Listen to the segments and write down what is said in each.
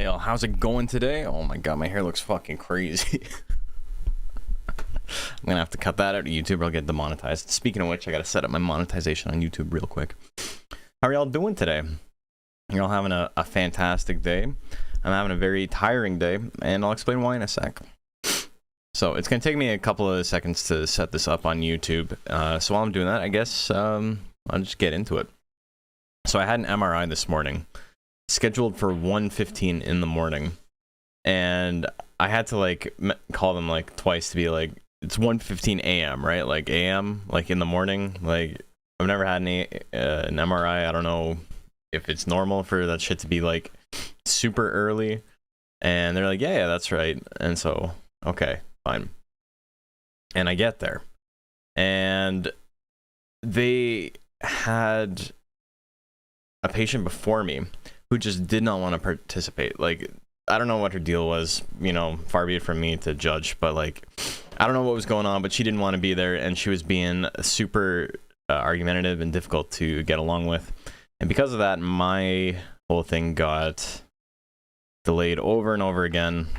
Hey, y'all, how's it going today? Oh my god, my hair looks fucking crazy. I'm gonna have to cut that out of YouTube or I'll get demonetized. Speaking of which, I gotta set up my monetization on YouTube real quick. How are y'all doing today? Y'all having a fantastic day. I'm having a very tiring day, and I'll explain why in a sec. So it's gonna take me a couple of seconds to set this up on YouTube. So while I'm doing that, I guess I'll just get into it. So I had an MRI this morning, scheduled for 1:15 in the morning, and I had to like call them like twice to be like, it's 1:15 a.m. right? Like a.m. like in the morning. Like I've never had an MRI. I don't know if it's normal for that shit to be like super early. And they're like, yeah, that's right. And so, okay, fine. And I get there, and they had a patient before me who just did not want to participate. Like, I don't know what her deal was, you know, far be it from me to judge, but like, I don't know what was going on, but she didn't want to be there, and she was being super argumentative and difficult to get along with. And because of that, my whole thing got delayed over and over again,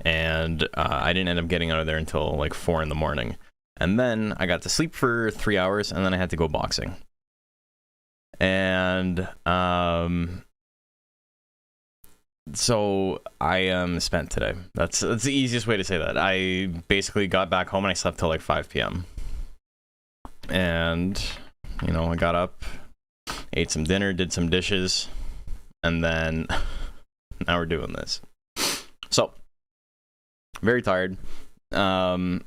and I didn't end up getting out of there until like 4 in the morning. And then I got to sleep for 3 hours, and then I had to go boxing. And so I am spent today. That's the easiest way to say that. I basically got back home and I slept till like 5 p.m. And, you know, I got up, ate some dinner, did some dishes, and then now we're doing this. So, very tired. I'm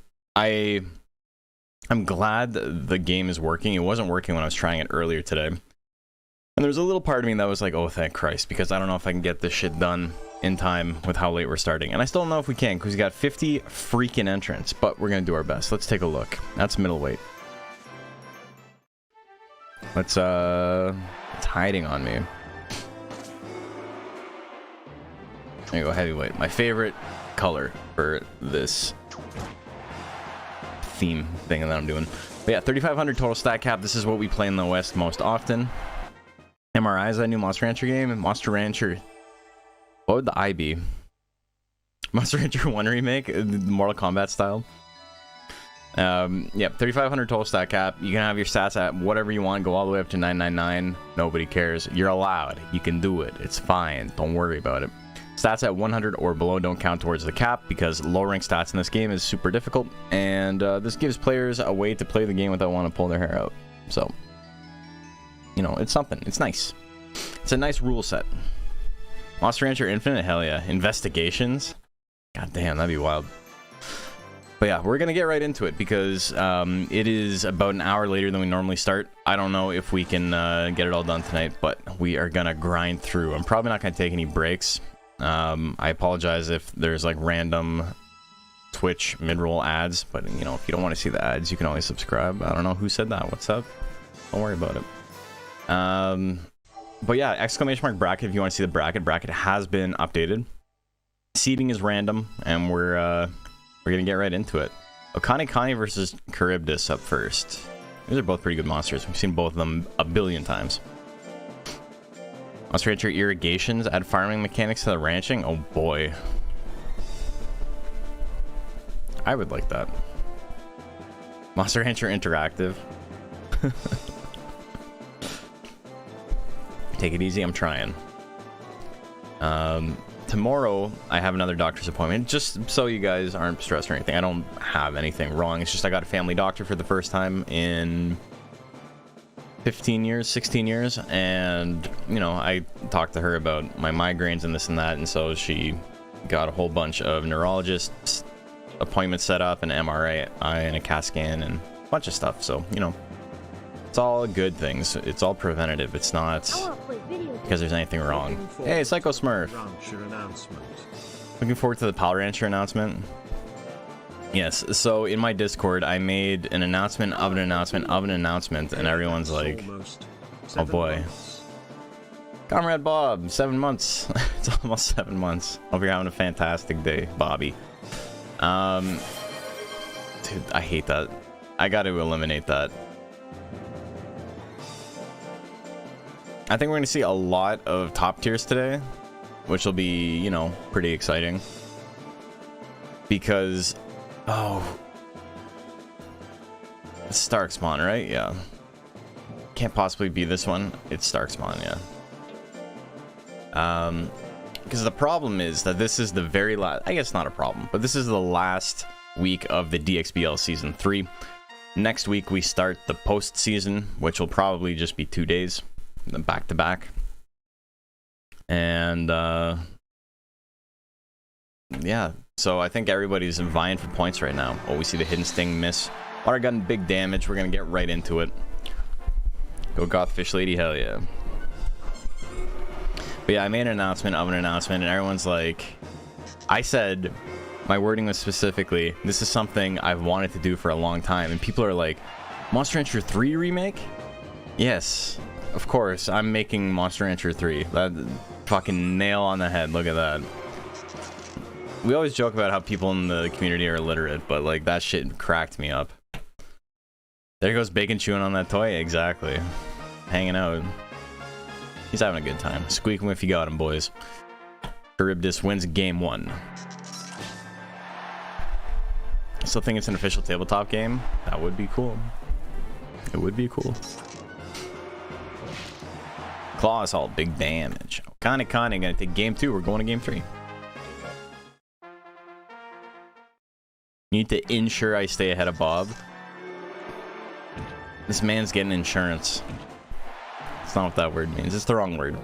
glad the game is working. It wasn't working when I was trying it earlier today. And there's a little part of me that was like, oh, thank Christ, because I don't know if I can get this shit done in time with how late we're starting. And I still don't know if we can, because we got 50 freaking entrants, but we're going to do our best. Let's take a look. That's middleweight. It's hiding on me. There you go, heavyweight. My favorite color for this theme thing that I'm doing. But yeah, 3,500 total stat cap. This is what we play in the West most often. MRI is that new Monster Rancher game? Monster Rancher. What would the I be? Monster Rancher 1 remake? Mortal Kombat style? Yep, 3,500 total stat cap. You can have your stats at whatever you want. Go all the way up to 999. Nobody cares. You're allowed. You can do it. It's fine. Don't worry about it. Stats at 100 or below don't count towards the cap, because low rank stats in this game is super difficult. And this gives players a way to play the game without wanting to pull their hair out. So, you know, it's something. It's nice. It's a nice rule set. Monster Rancher Infinite? Hell yeah. Investigations? God damn, that'd be wild. But yeah, we're going to get right into it, because it is about an hour later than we normally start. I don't know if we can get it all done tonight, but we are going to grind through. I'm probably not going to take any breaks. I apologize if there's like random Twitch mid-roll ads, but you know, if you don't want to see the ads, you can always subscribe. I don't know who said that. What's up? Don't worry about it. But yeah, exclamation mark bracket if you want to see the bracket. Bracket has been updated. Seating is random, and we're gonna get right into it. Okani versus Charybdis up first. These are both pretty good monsters. We've seen both of them a billion times. Monster Rancher Irrigations, add farming mechanics to the ranching. Oh boy. I would like that. Monster Rancher Interactive. Take it easy, I'm trying. Tomorrow, I have another doctor's appointment, just so you guys aren't stressed or anything. I don't have anything wrong. It's just I got a family doctor for the first time in 15 years, 16 years, and, you know, I talked to her about my migraines and this and that, and so she got a whole bunch of neurologist appointments set up, an MRI and a CAT scan, and a bunch of stuff, so, you know, it's all good things. It's all preventative. It's not because there's anything wrong. Hey, Psycho Smurf. Looking forward to the Power Rancher announcement. Yes, so in my Discord, I made an announcement of an announcement of an announcement, and everyone's like, oh boy. Comrade Bob, 7 months. It's almost 7 months. Hope you're having a fantastic day, Bobby. Dude, I hate that. I got to eliminate that. I think we're going to see a lot of top tiers today. which will be, you know, pretty exciting. Because, oh, it's Stark Spawn, right? Yeah. Can't possibly be this one. It's Stark Spawn, yeah. Because the problem is that this is the very last, I guess not a problem, but this is the last week of the DXBL Season 3. Next week we start the post-season, which will probably just be 2 days, back-to-back. And, yeah, so I think everybody's vying for points right now. Oh, we see the Hidden Sting miss. Water gun, big damage. We're going to get right into it. Go Gothfish Lady, hell yeah. But yeah, I made an announcement of an announcement, and everyone's like, I said, my wording was specifically, this is something I've wanted to do for a long time, and people are like, Monster Rancher 3 remake? Yes, of course, I'm making Monster Rancher 3. That fucking nail on the head, look at that. We always joke about how people in the community are illiterate, but like, that shit cracked me up. There goes Bacon chewing on that toy, exactly. Hanging out. He's having a good time. Squeak him if you got him, boys. Charybdis wins game 1. I still think it's an official tabletop game. That would be cool. It would be cool. Claw Assault, big damage. Kane gonna take game 2. We're going to game 3. You need to ensure I stay ahead of Bob. This man's getting insurance. That's not what that word means. It's the wrong word.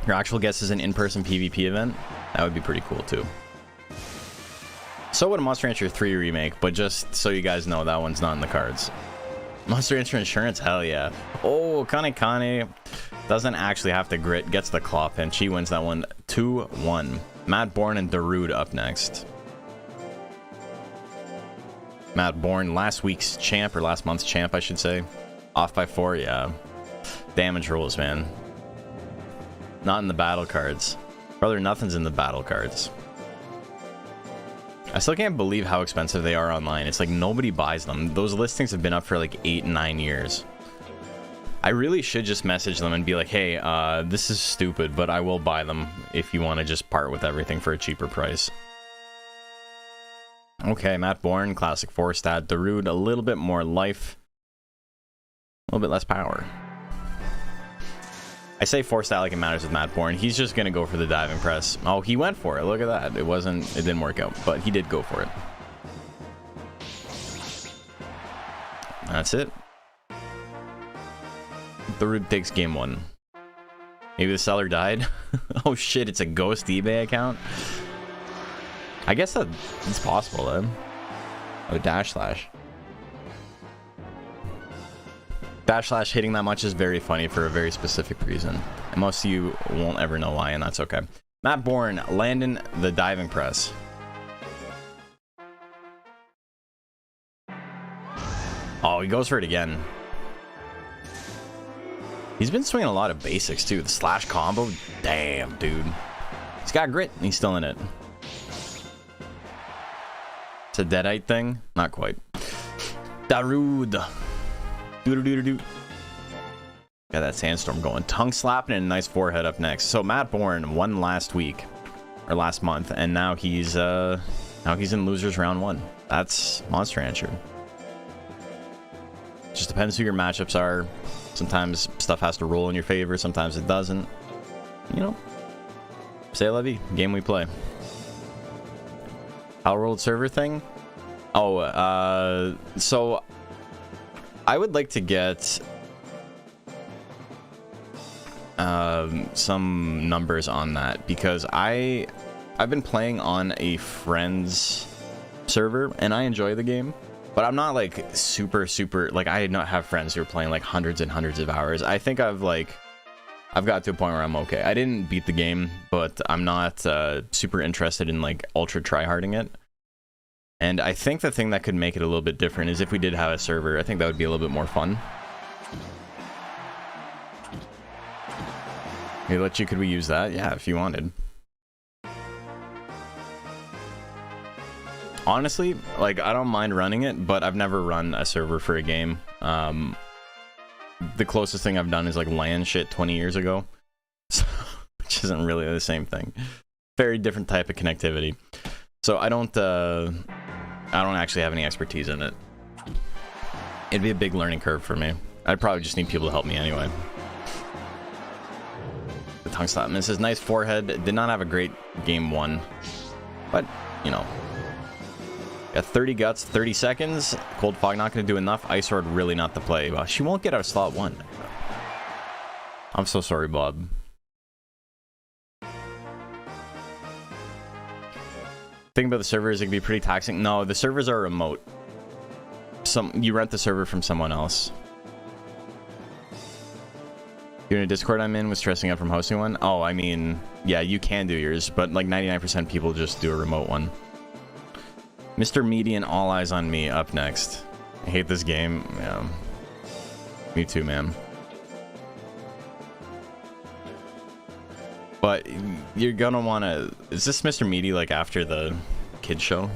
Your actual guess is an in-person PvP event? That would be pretty cool too. So would a Monster Rancher 3 remake, but just so you guys know, that one's not in the cards. Monster Rancher Insurance? Hell yeah. Oh, Kane doesn't actually have to grit, gets the claw pin. She wins that one 2-1. Matt Bourne and Darude up next. Matt Bourne, last week's champ, or last month's champ, I should say. Off by 4, yeah. Damage rules, man. Not in the battle cards. Brother, nothing's in the battle cards. I still can't believe how expensive they are online. It's like nobody buys them. Those listings have been up for like 8 and 9 years. I really should just message them and be like, hey, this is stupid, but I will buy them if you want to just part with everything for a cheaper price. Okay, Matt Bourne, classic 4-stat. Darude, a little bit more life. A little bit less power. I say 4-stat like it matters with Matt Bourne. He's just going to go for the diving press. Oh, he went for it. Look at that. It didn't work out, but he did go for it. That's it. Darude takes game 1. Maybe the seller died. Oh shit, it's a ghost eBay account. I guess it's possible then. Oh, dash slash. Dash slash hitting that much is very funny for a very specific reason. And most of you won't ever know why, and that's okay. Matt Bourne landing the diving press. Oh, he goes for it again. He's been swinging a lot of basics too. The slash combo, damn, dude. He's got grit, and he's still in it. It's a deadite thing? Not quite. Darude. Doo-doo-doo-doo-doo. Got that sandstorm going. Tongue slapping and a nice forehead up next. So Matt Bourne won last week, or last month, and now he's in losers round 1. That's Monster Rancher. Just depends who your matchups are. Sometimes stuff has to roll in your favor, sometimes it doesn't. You know, c'est la vie. Game we play. Power World server thing? Oh, so I would like to get some numbers on that, because I've been playing on a friend's server and I enjoy the game, but I'm not like super like, I not have friends who are playing like hundreds and hundreds of hours. I think I've got to a point where I'm okay. I didn't beat the game, but I'm not super interested in like ultra tryharding it. And I think the thing that could make it a little bit different is if we did have a server. I think that would be a little bit more fun. Hey, let you, could we use that? Yeah, if you wanted. Honestly, like, I don't mind running it, but I've never run a server for a game. The closest thing I've done is like LAN shit 20 years ago. which isn't really the same thing. Very different type of connectivity. So I don't actually have any expertise in it. It'd be a big learning curve for me. I'd probably just need people to help me anyway. The tongue slap misses. Nice forehead. Did not have a great game one. But, you know. Got 30 guts, 30 seconds. Cold Fog not going to do enough. Ice Sword really not the play. Well, she won't get out of slot 1. I'm so sorry, Bob. Thing about the servers, it can be pretty taxing. No, the servers are remote. You rent the server from someone else. Doing a Discord I'm in was stressing out from hosting one. Oh, I mean, yeah, you can do yours, but like 99% people just do a remote one. Mr. Median, All Eyes on Me up next. I hate this game. Yeah. Me too, man. But you're gonna wanna... Is this Mr. Meaty like after the kids show?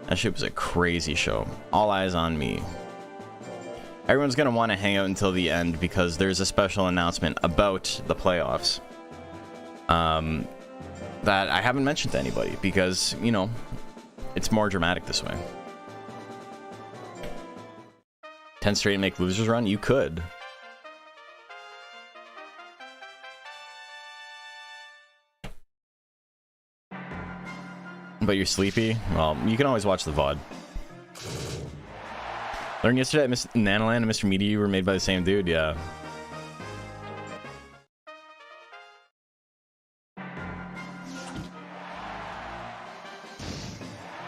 That shit was a crazy show. All Eyes on Me. Everyone's gonna want to hang out until the end because there's a special announcement about the playoffs. That I haven't mentioned to anybody because, you know, it's more dramatic this way. 10 straight and make losers run? You could. But you're sleepy? Well, you can always watch the VOD. Learned yesterday that Nanoland and Mr. Meaty were made by the same dude, yeah.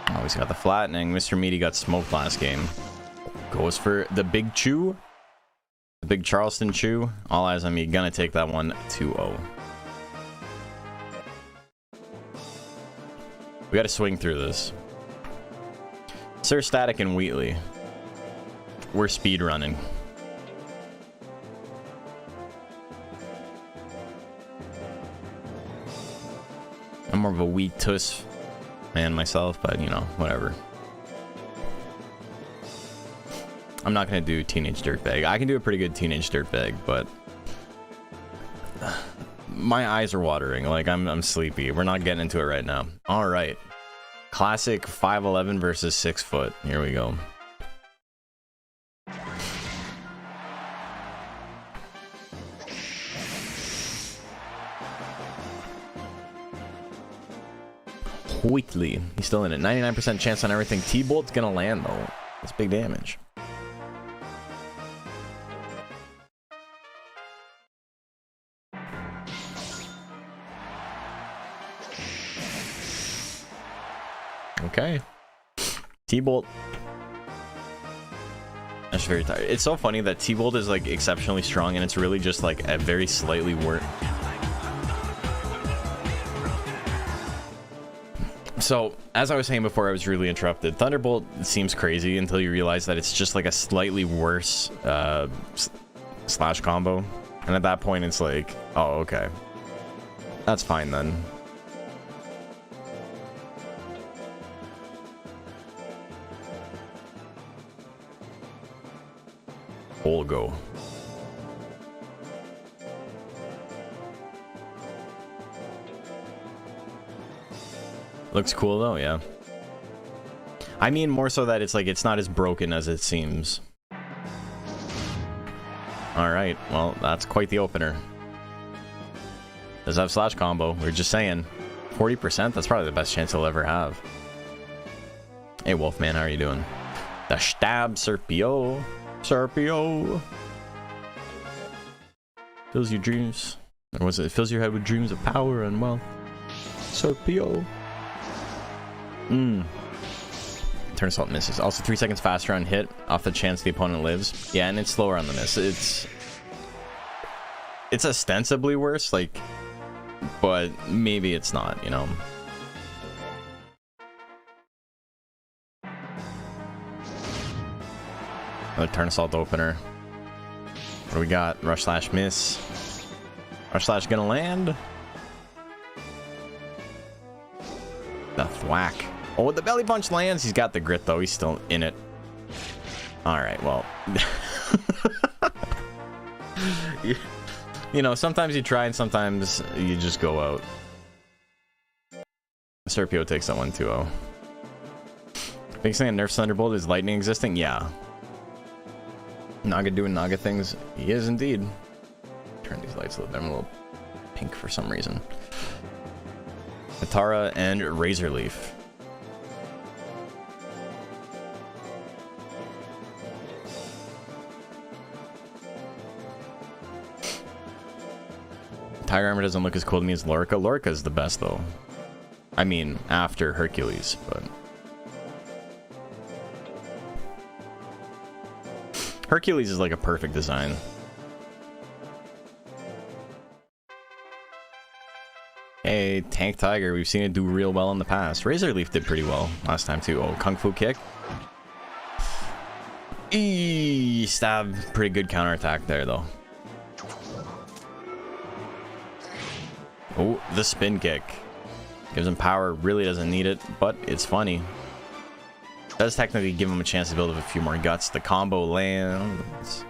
Oh, he's got the flattening. Mr. Meaty got smoked last game. Goes for the big chew. The big Charleston chew. All Eyes on Me. Gonna take that one 2-0. We gotta swing through this. Sir Static and Wheatley. We're speed running. I'm more of a wheat tuss man myself, but you know, whatever. I'm not gonna do Teenage Dirtbag. I can do a pretty good Teenage Dirtbag, but my eyes are watering. Like I'm sleepy. We're not getting into it right now. All right, classic 5'11" versus 6 foot. Here we go. Wheatley. He's still in it. 99% chance on everything. T-Bolt's gonna land though. That's big damage. Okay. T-Bolt. That's very tired. It's so funny that T-Bolt is like exceptionally strong and it's really just like a very slightly worse. So, as I was saying before I was really interrupted, Thunderbolt seems crazy until you realize that it's just like a slightly worse slash combo. And at that point, it's like, oh, okay. That's fine then. Olgo. Looks cool though, yeah. I mean more so that it's like it's not as broken as it seems. Alright, well, that's quite the opener. Does have slash combo, we were just saying. 40%, that's probably the best chance he'll ever have. Hey Wolfman, how are you doing? The stab Serpio. Serpio. Fills your dreams. Or was it fills your head with dreams of power and wealth? Serpio. Turn Assault misses. Also 3 seconds faster on hit off the chance the opponent lives. Yeah, and it's slower on the miss. It's ostensibly worse, like, but maybe it's not, you know. Another Turn Assault opener. What do we got? Rush slash miss. Rush slash gonna land. The thwack. Oh, the belly punch lands. He's got the grit though. He's still in it. All right. Well, You know, sometimes you try and sometimes you just go out. Serpio takes that one 2-0. Biggest thing that nerfs Thunderbolt is lightning existing? Yeah. Naga doing Naga things? He is indeed. Turn these lights a little bit. I'm a little pink for some reason. Katara and Razor Leaf. Tiger Armor doesn't look as cool to me as Lorica. Lorica's the best, though. I mean, after Hercules, but... Hercules is like a perfect design. Hey, Tank Tiger, we've seen it do real well in the past. Razor Leaf did pretty well last time, too. Oh, Kung Fu Kick. Eee, stab. Pretty good counterattack there, though. Oh, the spin kick. Gives him power, really doesn't need it, but it's funny. Does technically give him a chance to build up a few more guts. The combo lands.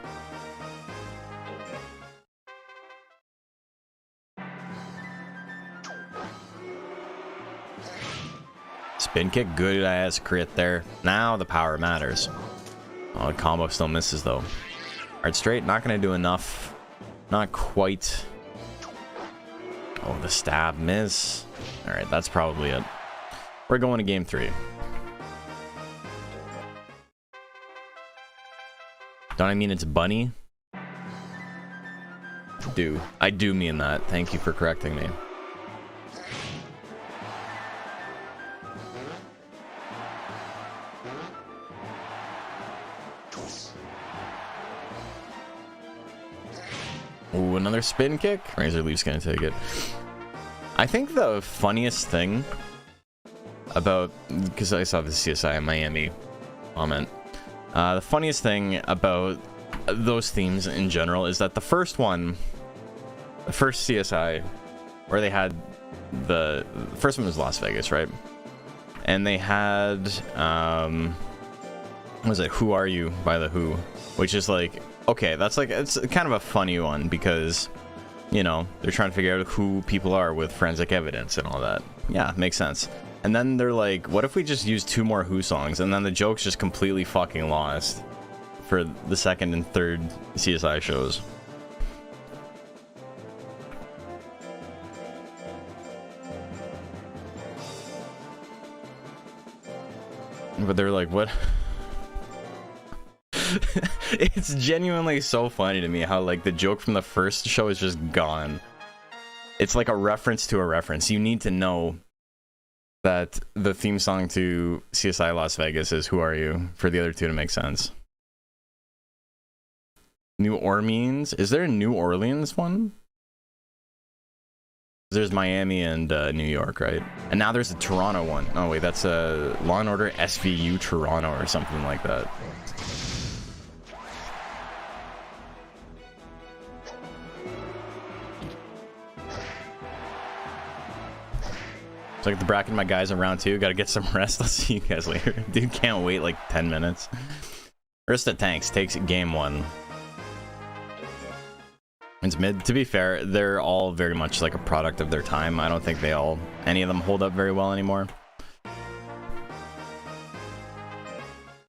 Spin kick, good ass crit there. Now the power matters. Oh, the combo still misses though. Alright, straight, not gonna do enough. Not quite. Oh, the stab miss. Alright, that's probably it. We're going to game 3. Don't I mean it's bunny? I do mean that. Thank you for correcting me. Ooh, another spin kick? Razor Leaf's gonna take it. I think the funniest thing about... because I saw the CSI Miami comment. The funniest thing about those themes in general is that the first one... the first CSI, where they had the first one was Las Vegas, right? And they had... what was it? Who Are You by The Who? Which is like... okay, that's like, it's kind of a funny one because, you know, they're trying to figure out who people are with forensic evidence and all that. Yeah, makes sense. And then they're like, what if we just use 2 more Who songs? And then the joke's just completely fucking lost for the second and third CSI shows. But they're like, what? It's genuinely so funny to me how like the joke from the first show is just gone. It's like a reference to a reference. You need to know that the theme song to CSI Las Vegas is Who Are You for the other two to make sense. New Orleans? Is there a New Orleans one? There's Miami and New York, right? And now there's a Toronto one. Oh wait, that's a Law and Order SVU Toronto or something like that. It's like the bracket my guys in round 2. Gotta get some rest. I'll see you guys later. Dude, can't wait like 10 minutes. Rista Tanks takes game 1. It's mid. To be fair, they're all very much like a product of their time. I don't think any of them hold up very well anymore.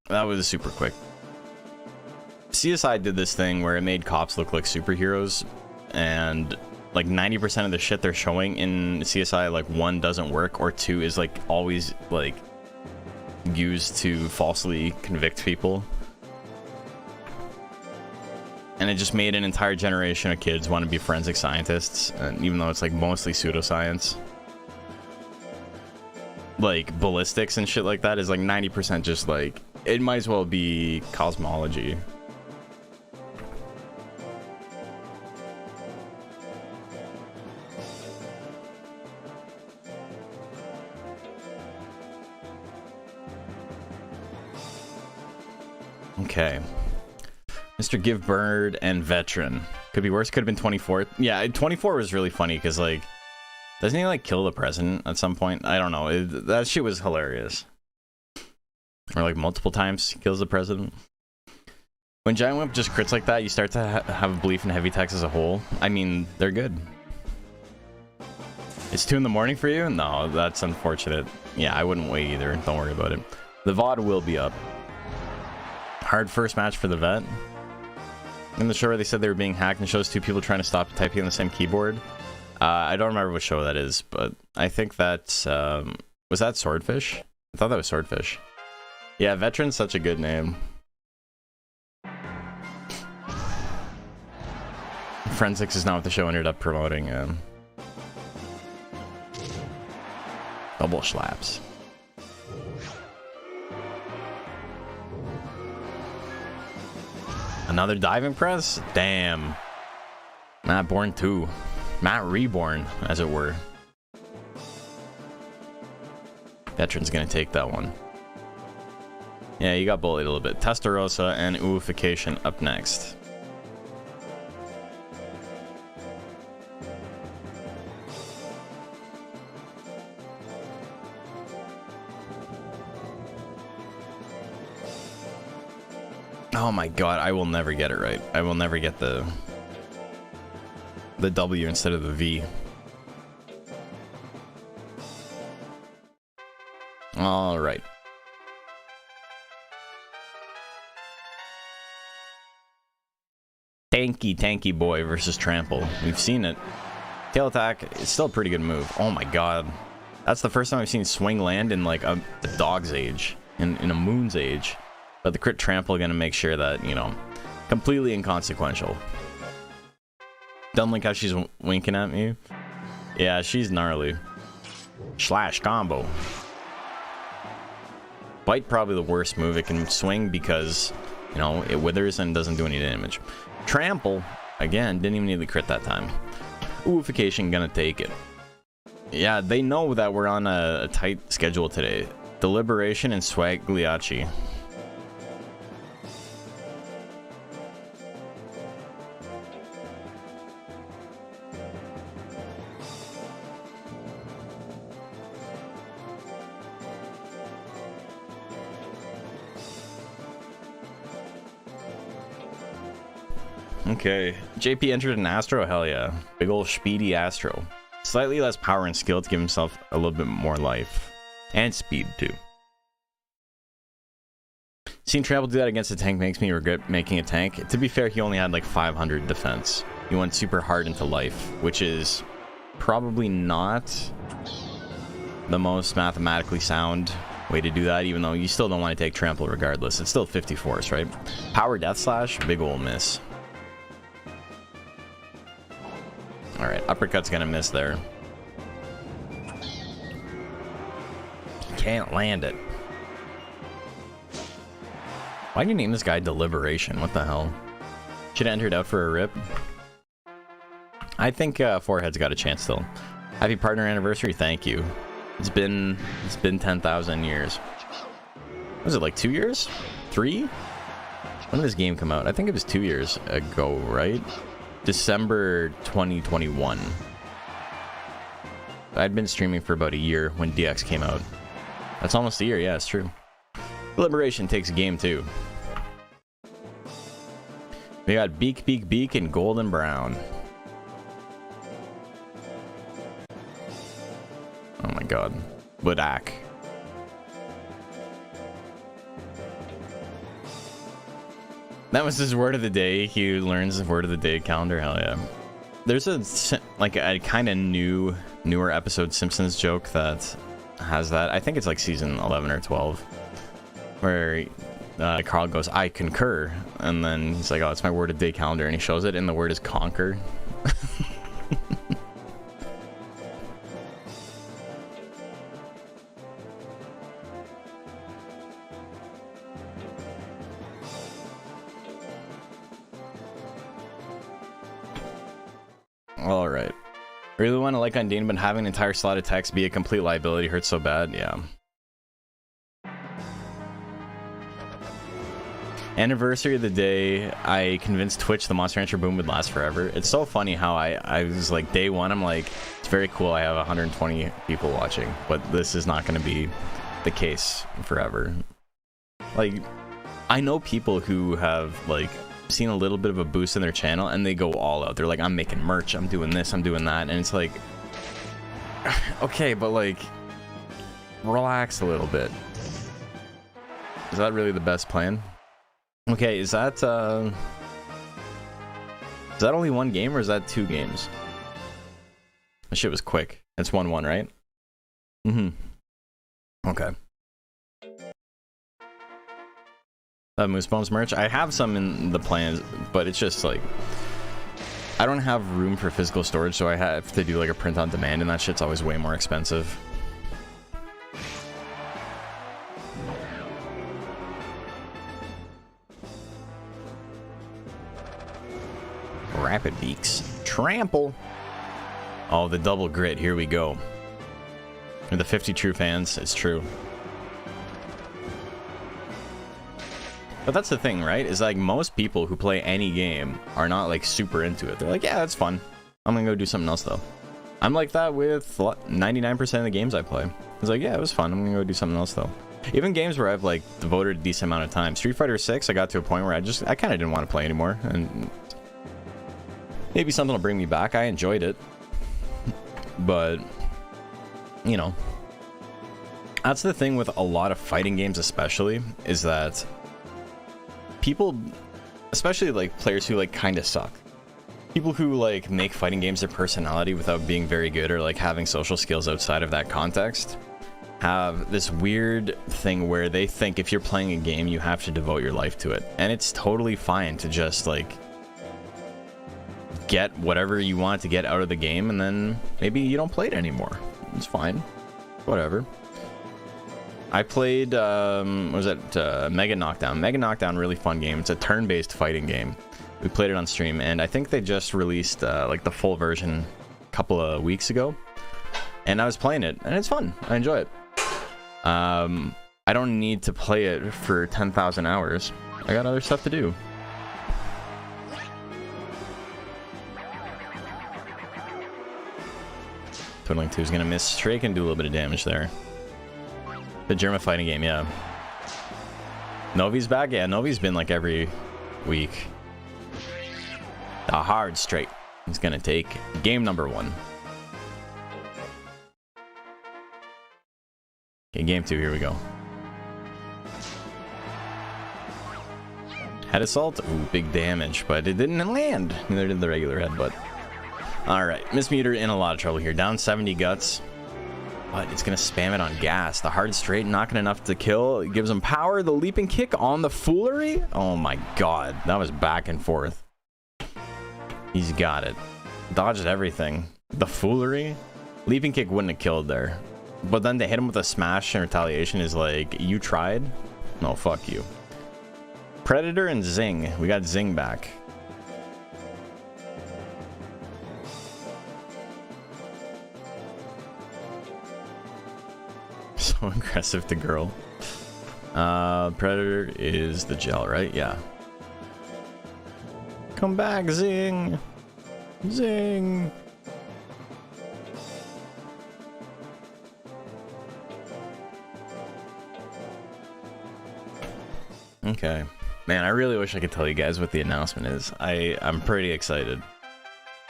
That was super quick. CSI did this thing where it made cops look like superheroes, and like 90% of the shit they're showing in CSI, like 1 doesn't work, or 2 is like always like used to falsely convict people. And it just made an entire generation of kids want to be forensic scientists, and even though it's like mostly pseudoscience. Like ballistics and shit like that is like 90% just like, it might as well be cosmology. Okay. Mr. Give Bird and Veteran. Could be worse. Could have been 24. Yeah, 24 was really funny because, like, doesn't he, like, kill the president at some point? I don't know. That shit was hilarious. Or, like, multiple times he kills the president. When Giant Whip just crits like that, you start to have a belief in heavy attacks as a whole. I mean, they're good. It's 2 in the morning for you? No, that's unfortunate. Yeah, I wouldn't wait either. Don't worry about it. The VOD will be up. Hard first match for the vet. In the show where they said they were being hacked and shows 2 people trying to stop typing on the same keyboard. I don't remember what show that is, but I think that's... was that Swordfish? I thought that was Swordfish. Yeah, Veteran's such a good name. Forensics is not what the show ended up promoting. Double slaps. Another diving press? Damn. Matt Born 2. Matt Reborn, as it were. Veteran's gonna take that one. Yeah, you got bullied a little bit. Testarossa and Uification up next. Oh my god, I will never get it right. I will never get the W instead of the V. All right. Tanky boy versus Trample. We've seen it. Tail attack is still a pretty good move. Oh my god. That's the first time I've seen swing land in like a dog's age. In a moon's age. But the crit Trample gonna make sure that, you know, completely inconsequential. Don't like how she's winking at me. Yeah, she's gnarly. Slash combo. Bite probably the worst move. It can swing because, you know, it withers and doesn't do any damage. Trample, again, didn't even need the crit that time. Uification gonna take it. Yeah, they know that we're on a tight schedule today. Deliberation and Swagliacci. Okay, JP entered an Astro, hell yeah. Big ol' speedy Astro. Slightly less power and skill to give himself a little bit more life. And speed, too. Seeing Trample do that against a tank makes me regret making a tank. To be fair, he only had like 500 defense. He went super hard into life, which is probably not the most mathematically sound way to do that, even though you still don't want to take Trample regardless. It's still 50 force, right? Power Death Slash, big ol' miss. Alright, uppercut's gonna miss there. Can't land it. Why do you name this guy Deliberation? What the hell? Should have entered out for a rip. I think Forehead's got a chance still. Happy partner anniversary, thank you. It's been 10,000 years. Was it like 2 years? 3? When did this game come out? I think it was 2 years ago, right? December 2021. I'd been streaming for about a year when DX came out. That's almost a year, yeah, it's true. Liberation takes a game too. We got Beak, and Golden Brown. Oh my god. Budak. That was his word of the day. He learns the word of the day calendar. Hell yeah. There's a kind of newer episode Simpsons joke that has that. I think it's like season 11 or 12, where Carl goes, "I concur," and then he's like, "Oh, it's my word of the day calendar," and he shows it, and the word is conquer. Alright. Really want to like Undine, but having an entire slot of text be a complete liability hurts so bad. Yeah. Anniversary of the day I convinced Twitch the Monster Rancher boom would last forever. It's so funny how I was like, day one, I'm like, it's very cool I have 120 people watching, but this is not going to be the case forever. Like, I know people who have like seen a little bit of a boost in their channel and they go all out. They're like, I'm making merch, I'm doing this, I'm doing that, and it's like, okay, but like, relax a little bit. Is that really the best plan? Okay, is that only one game or is that 2 games? That shit was quick. It's 1-1, right? Mm-hmm. Okay. Moose Bombs merch. I have some in the plans, but it's just like I don't have room for physical storage, so I have to do like a print on demand, and that shit's always way more expensive. Rapid Beaks. Trample. Oh, the double grit. Here we go. For the 50 true fans, it's true. But that's the thing, right? Is like most people who play any game are not like super into it. They're like, yeah, that's fun. I'm gonna go do something else though. I'm like that with 99% of the games I play. It's like, yeah, it was fun. I'm gonna go do something else though. Even games where I've like devoted a decent amount of time. Street Fighter 6, I got to a point where I kind of didn't want to play anymore. And maybe something will bring me back. I enjoyed it. But, you know, that's the thing with a lot of fighting games especially, is that people, especially like players who like kind of suck, people who like make fighting games their personality without being very good or like having social skills outside of that context, have this weird thing where they think if you're playing a game you have to devote your life to it. And it's totally fine to just like get whatever you want to get out of the game, and then maybe you don't play it anymore. It's fine, whatever. I played, Mega Knockdown. Mega Knockdown, really fun game. It's a turn-based fighting game. We played it on stream, and I think they just released like the full version a couple of weeks ago. And I was playing it, and it's fun. I enjoy it. I don't need to play it for 10,000 hours. I got other stuff to do. Twiddling 2 is gonna miss Stray, can do a little bit of damage there. The German fighting game, yeah. Novi's back? Yeah, Novi's been like every week. The hard straight. He's gonna take game number 1. Okay, game 2, here we go. Head assault? Ooh, big damage, but it didn't land. Neither did the regular headbutt. Alright, Miss Meter in a lot of trouble here. Down 70 guts. But it's going to spam it on gas. The hard straight, not good enough to kill. It gives him power. The leaping kick on the foolery. Oh my god. That was back and forth. He's got it. Dodged everything. The foolery. Leaping kick wouldn't have killed there. But then to hit him with a smash in retaliation is like, you tried? No, fuck you. Predator and Zing. We got Zing back. So aggressive to girl. Predator is the gel, right? Yeah. Come back, Zing. Zing. Okay. Man, I really wish I could tell you guys what the announcement is. I'm pretty excited.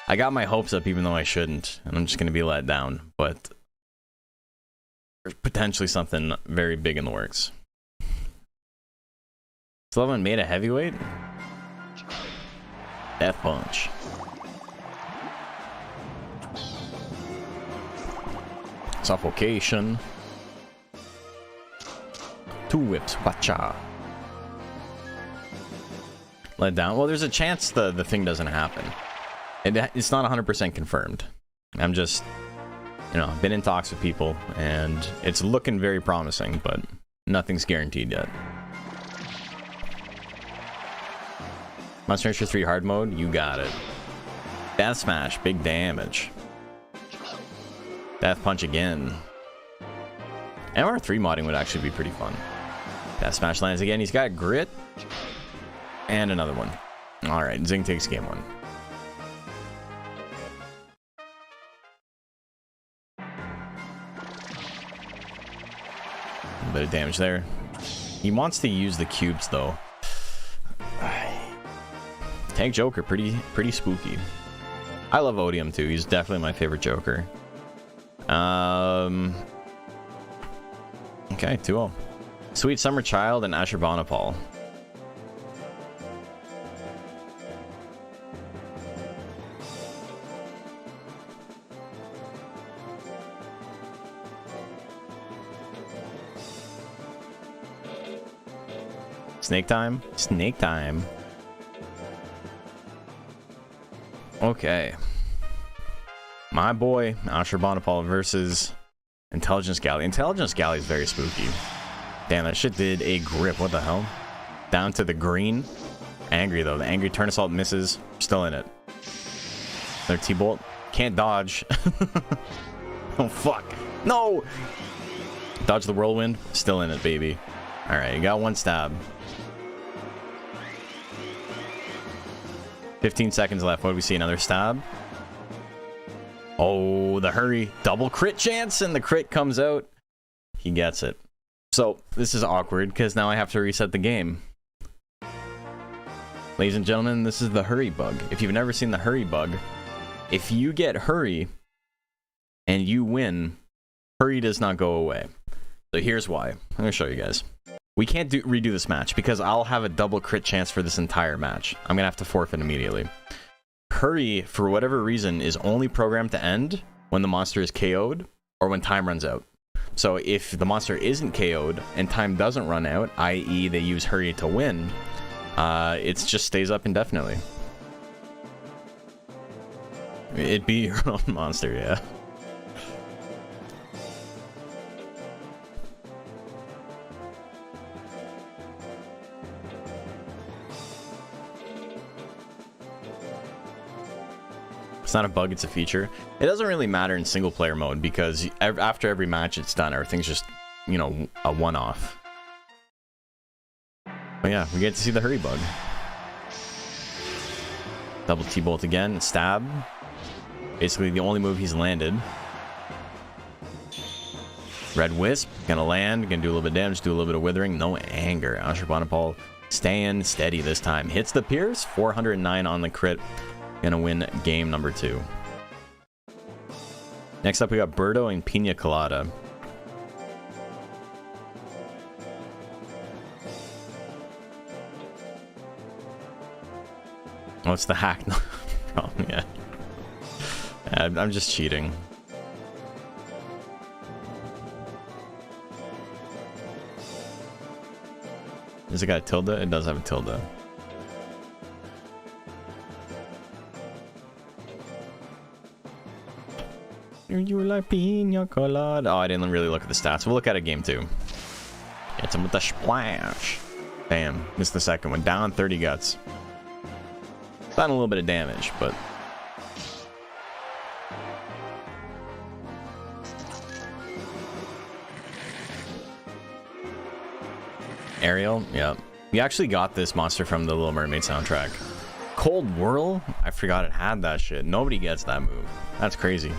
I got my hopes up even though I shouldn't, and I'm just going to be let down, but there's potentially something very big in the works. Sullivan made a heavyweight? Death Punch. Suffocation. 2 whips. Wacha. Let down. Well, there's a chance the thing doesn't happen. It's not 100% confirmed. I'm just, you know, been in talks with people, and it's looking very promising, but nothing's guaranteed yet. Monster Hunter 3 hard mode, you got it. Death Smash, big damage. Death Punch again. MR3 modding would actually be pretty fun. Death Smash lands again. He's got grit. And another one. Alright, Zing takes game 1. A bit of damage there. He wants to use the cubes though. Tank Joker, pretty spooky. I love Odium too. He's definitely my favorite Joker. Okay, 2-0. Sweet Summer Child and Ashurbanipal. Snake time? Snake time. Okay. My boy, Ashurbanipal versus Intelligence Galley. Intelligence Galley is very spooky. Damn, that shit did a grip. What the hell? Down to the green. Angry, though. The angry turn assault misses. Still in it. Their T-Bolt. Can't dodge. Oh, fuck. No! Dodge the whirlwind. Still in it, baby. Alright, you got one stab. 15 seconds left. What do we see? Another stab? Oh, the hurry. Double crit chance, and the crit comes out. He gets it. So, this is awkward, because now I have to reset the game. Ladies and gentlemen, this is the hurry bug. If you've never seen the hurry bug, if you get hurry, and you win, hurry does not go away. So here's why. I'm going to show you guys. We can't redo this match because I'll have a double crit chance for this entire match. I'm going to have to forfeit immediately. Hurry, for whatever reason, is only programmed to end when the monster is KO'd or when time runs out. So if the monster isn't KO'd and time doesn't run out, i.e. they use hurry to win, it just stays up indefinitely. It'd be your own monster, yeah. It's not a bug, it's a feature. It doesn't really matter in single player mode because after every match it's done, everything's just, you know, a one-off. But yeah, we get to see the hurry bug. Double T-Bolt again, stab. Basically the only move he's landed. Red Wisp, gonna land, gonna do a little bit of damage, do a little bit of withering. No anger. Ashurbanipal staying steady this time. Hits the Pierce, 409 on the crit. Gonna win game number 2. Next up, we got Birdo and Pina Colada. Oh, it's the hack problem, yeah. I'm just cheating. Does it got a tilde? It does have a tilde. You like pina colada? Oh, I didn't really look at the stats. We'll look at it game 2. Hits him with the splash. Bam. Missed the second one. Down 30 guts. Done a little bit of damage, but... Ariel? Yeah. We actually got this monster from the Little Mermaid soundtrack. Cold Whirl? I forgot it had that shit. Nobody gets that move. That's crazy.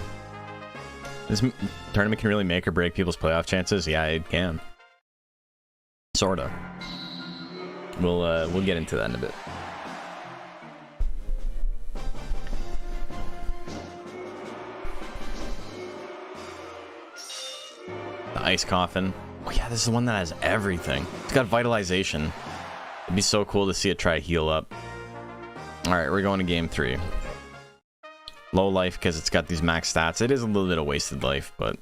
This tournament can really make or break people's playoff chances. Yeah, it can. Sorta. We'll get into that in a bit. The Ice Coffin. Oh yeah, this is the one that has everything. It's got Vitalization. It'd be so cool to see it try to heal up. Alright, we're going to game 3. Low life because it's got these max stats. It is a little bit of wasted life, but...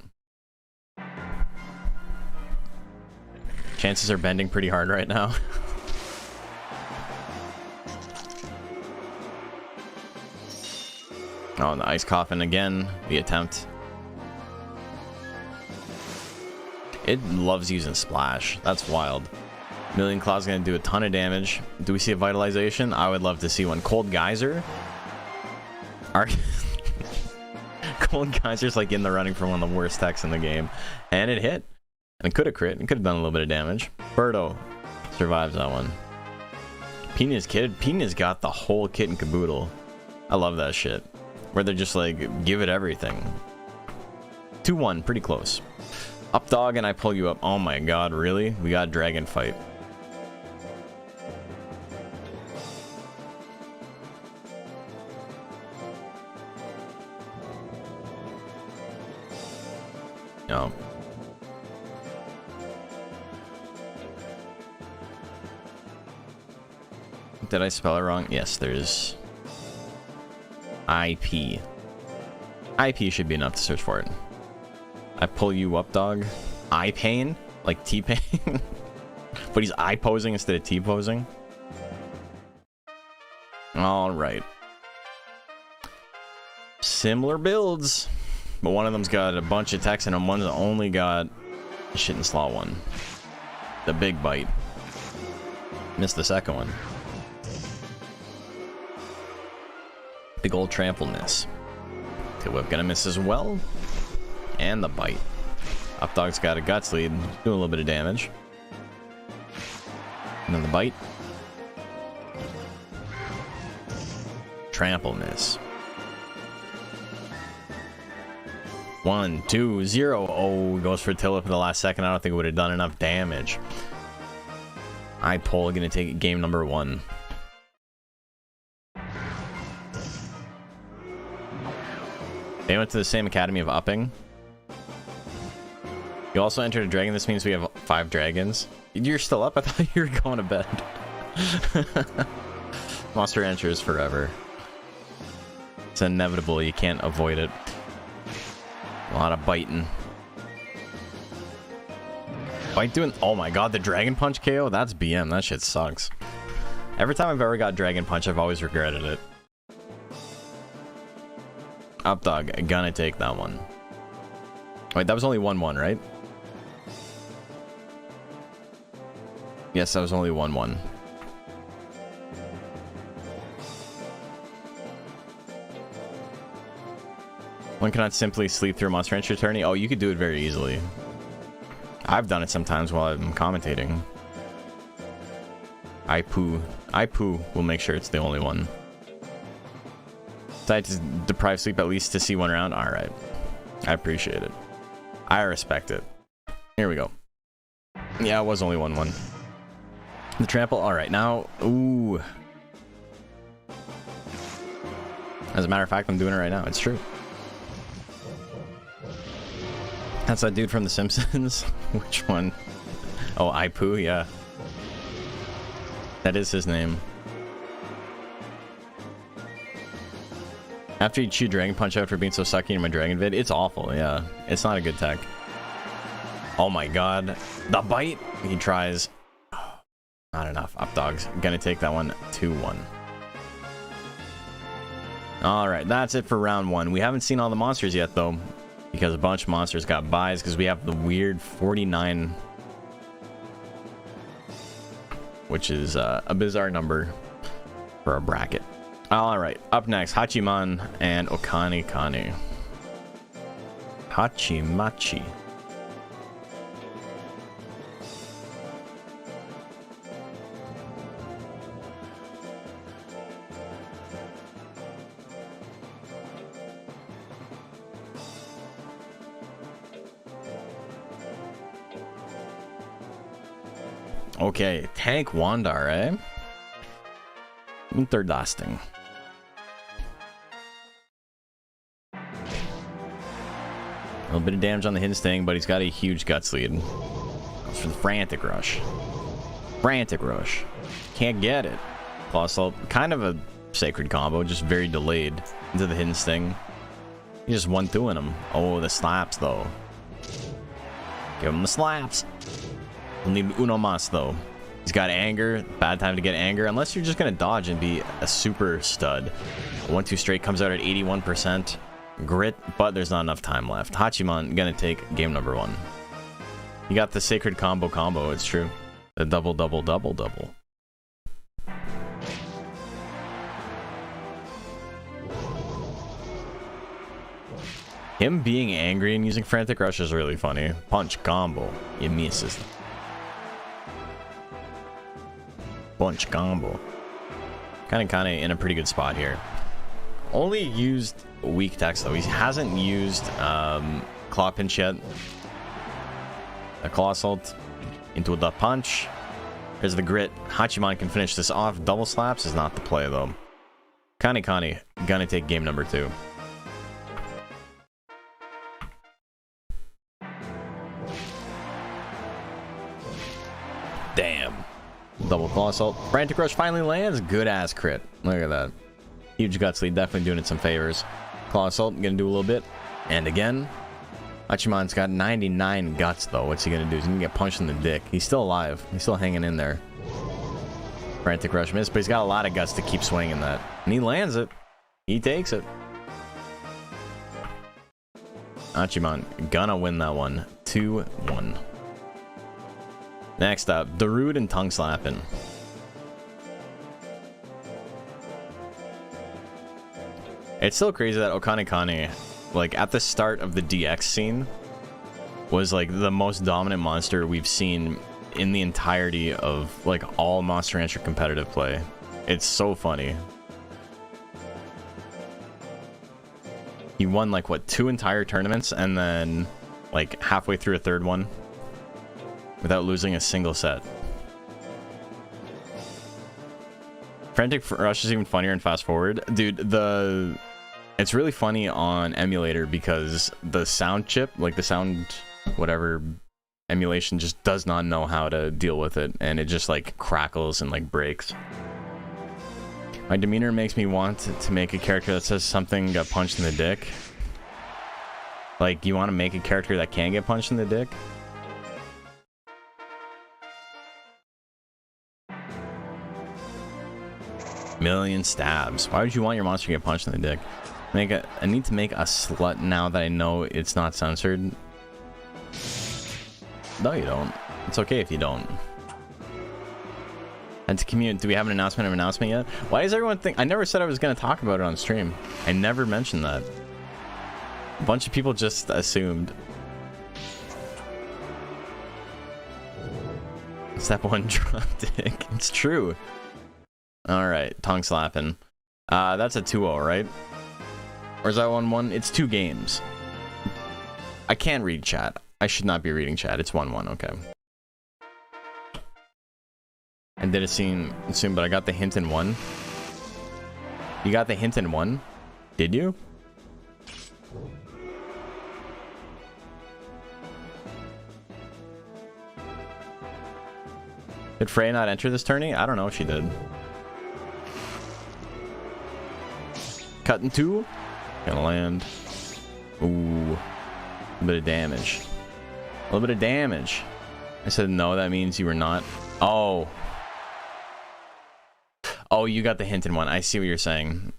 chances are bending pretty hard right now. Oh, and the Ice Coffin again. The attempt. It loves using Splash. That's wild. Million Claw's gonna do a ton of damage. Do we see a Vitalization? I would love to see one. Cold Geyser? Cold Geyser's like in the running for one of the worst techs in the game. And it hit. And it could have crit. It could have done a little bit of damage. Birdo survives that one. Pina's kid. Pina's got the whole kit and caboodle. I love that shit. Where they're just like, give it everything. 2-1, pretty close. Up dog and I pull you up. Oh my god, really? We got Dragon Fight. No. Did I spell it wrong? Yes, there's IP. IP should be enough to search for it. I pull you up, dog. Eye pain? Like T-pain? But he's eye posing instead of T posing? Alright. Similar builds. But one of them's got a bunch of text and one's only got shit in slot 1. The big bite. Missed the second one. Big old trample miss. Tail whip gonna miss as well. And the bite. Updog's got a guts lead, doing a little bit of damage. And then the bite. Trample miss. 1, 2, 0. Oh, goes for tail whip in the last second. I don't think it would have done enough damage. Eye pull gonna take game number 1. They went to the same academy of upping. You also entered a dragon. This means we have 5 dragons. You're still up? I thought you were going to bed. Monster enters forever. It's inevitable. You can't avoid it. A lot of biting. Bite doing... Oh my god, the Dragon Punch KO? That's BM. That shit sucks. Every time I've ever got Dragon Punch, I've always regretted it. Updog, gonna take that one. Wait, that was only 1-1, right? Yes, that was only 1-1. One cannot simply sleep through a Monster Entry tourney. Oh, you could do it very easily. I've done it sometimes while I'm commentating. I poo will make sure it's the only one. Decide to deprive sleep at least to see one round. All right, I appreciate it. I respect it. Here we go. Yeah, it was only 1-1. The trample. All right, now. Ooh. As a matter of fact, I'm doing it right now. It's true. That's that dude from The Simpsons. Which one? Oh, Ipu, yeah. That is his name. After you chew Dragon Punch out for being so sucky in my Dragon vid, it's awful, yeah. It's not a good tech. Oh my god. The bite! He tries. Not enough. Updog's gonna take that one 2-1. Alright, that's it for round 1. We haven't seen all the monsters yet, though. Because a bunch of monsters got buys, because we have the weird 49, which is a bizarre number for a bracket. Alright, up next, Hachiman and Okani Kani. Hachimachi. Okay, Tank Wandar, eh? Interdasting. A little bit of damage on the hidden sting, but he's got a huge guts lead. Goes for the Frantic Rush. Frantic Rush. Can't get it. Colossal, kind of a sacred combo, just very delayed into the hidden sting. He just 1-2 him. Oh, the slaps, though. Give him the slaps. We'll need uno mas, though. He's got anger. Bad time to get anger. Unless you're just going to dodge and be a super stud. 1-2 straight comes out at 81%. Grit, but there's not enough time left. Hachiman going to take game number 1. You got the sacred combo. It's true. The double. Him being angry and using Frantic Rush is really funny. Punch combo. He misses. Punch combo. Kind of in a pretty good spot here. Only used weak text though. He hasn't used Claw Pinch yet. A Claw Assault into the punch. There's the grit. Hachiman can finish this off. Double slaps is not the play though. Kani gonna take game number 2. Double Claw Assault. Frantic Rush finally lands. Good ass crit. Look at that. Huge Guts lead. Definitely doing it some favors. Claw Assault. Gonna do a little bit. And again. Hachiman's got 99 guts though. What's he gonna do? He's gonna get punched in the dick. He's still alive. He's still hanging in there. Frantic Rush miss, but he's got a lot of guts to keep swinging that. And he lands it. He takes it. Hachiman gonna win that one. 2-1. Next up, Darude and Tongue Slapping. It's still crazy that Okanekane, like at the start of the DX scene, was like the most dominant monster we've seen in the entirety of like all Monster Rancher competitive play. It's so funny. He won like what, 2 entire tournaments and then like halfway through a third one without losing a single set. Frantic Rush is even funnier in Fast Forward. Dude, it's really funny on emulator because the sound chip, like the sound whatever emulation, just does not know how to deal with it, and it just like crackles and like breaks. My demeanor makes me want to make a character that says something got punched in the dick. Like, you want to make a character that can get punched in the dick? Million stabs. Why would you want your monster to get punched in the dick? I need to make a slut now that I know it's not censored. No, you don't. It's okay if you don't. And to communicate, do we have an announcement yet? Why does everyone think? I never said I was going to talk about it on stream. I never mentioned that. A bunch of people just assumed. Step 1, drop dick. It's true. Alright, Tongue Slapping. That's a 2-0, right? Or is that 1-1? It's 2 games. I can't read chat. I should not be reading chat. It's 1-1, okay. And did it seem soon, but I got the hint in 1. You got the hint in 1? Did you? Did Freya not enter this tourney? I don't know if she did. Cut in 2. Gonna land. Ooh. A bit of damage. A little bit of damage. I said no, that means you were not. Oh. Oh, you got the hint in 1. I see what you're saying.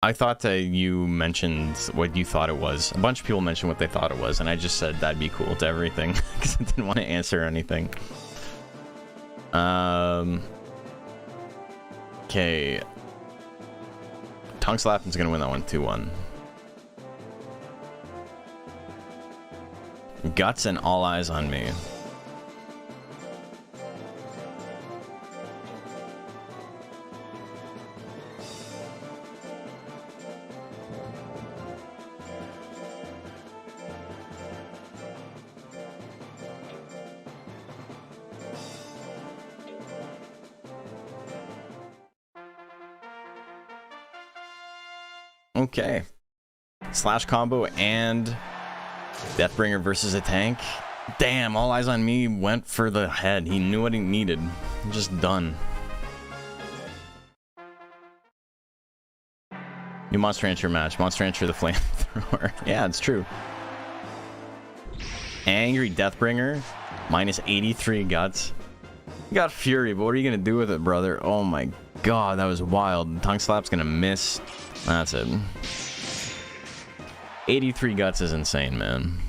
I thought that you mentioned what you thought it was. A bunch of people mentioned what they thought it was, and I just said that'd be cool to everything because I didn't want to answer anything. Okay. Tongue Slapping's gonna win that one 2-1. Guts and All Eyes on Me. Okay. Slash combo and Deathbringer versus a tank. Damn, All Eyes on Me went for the head. He knew what he needed. Just done. New Monster Rancher match. Monster Rancher the Flamethrower. Yeah, it's true. Angry Deathbringer. Minus 83 guts. You got Fury, but what are you going to do with it, brother? Oh my god, that was wild. Tongue Slap's going to miss. That's it. 83 guts is insane, man.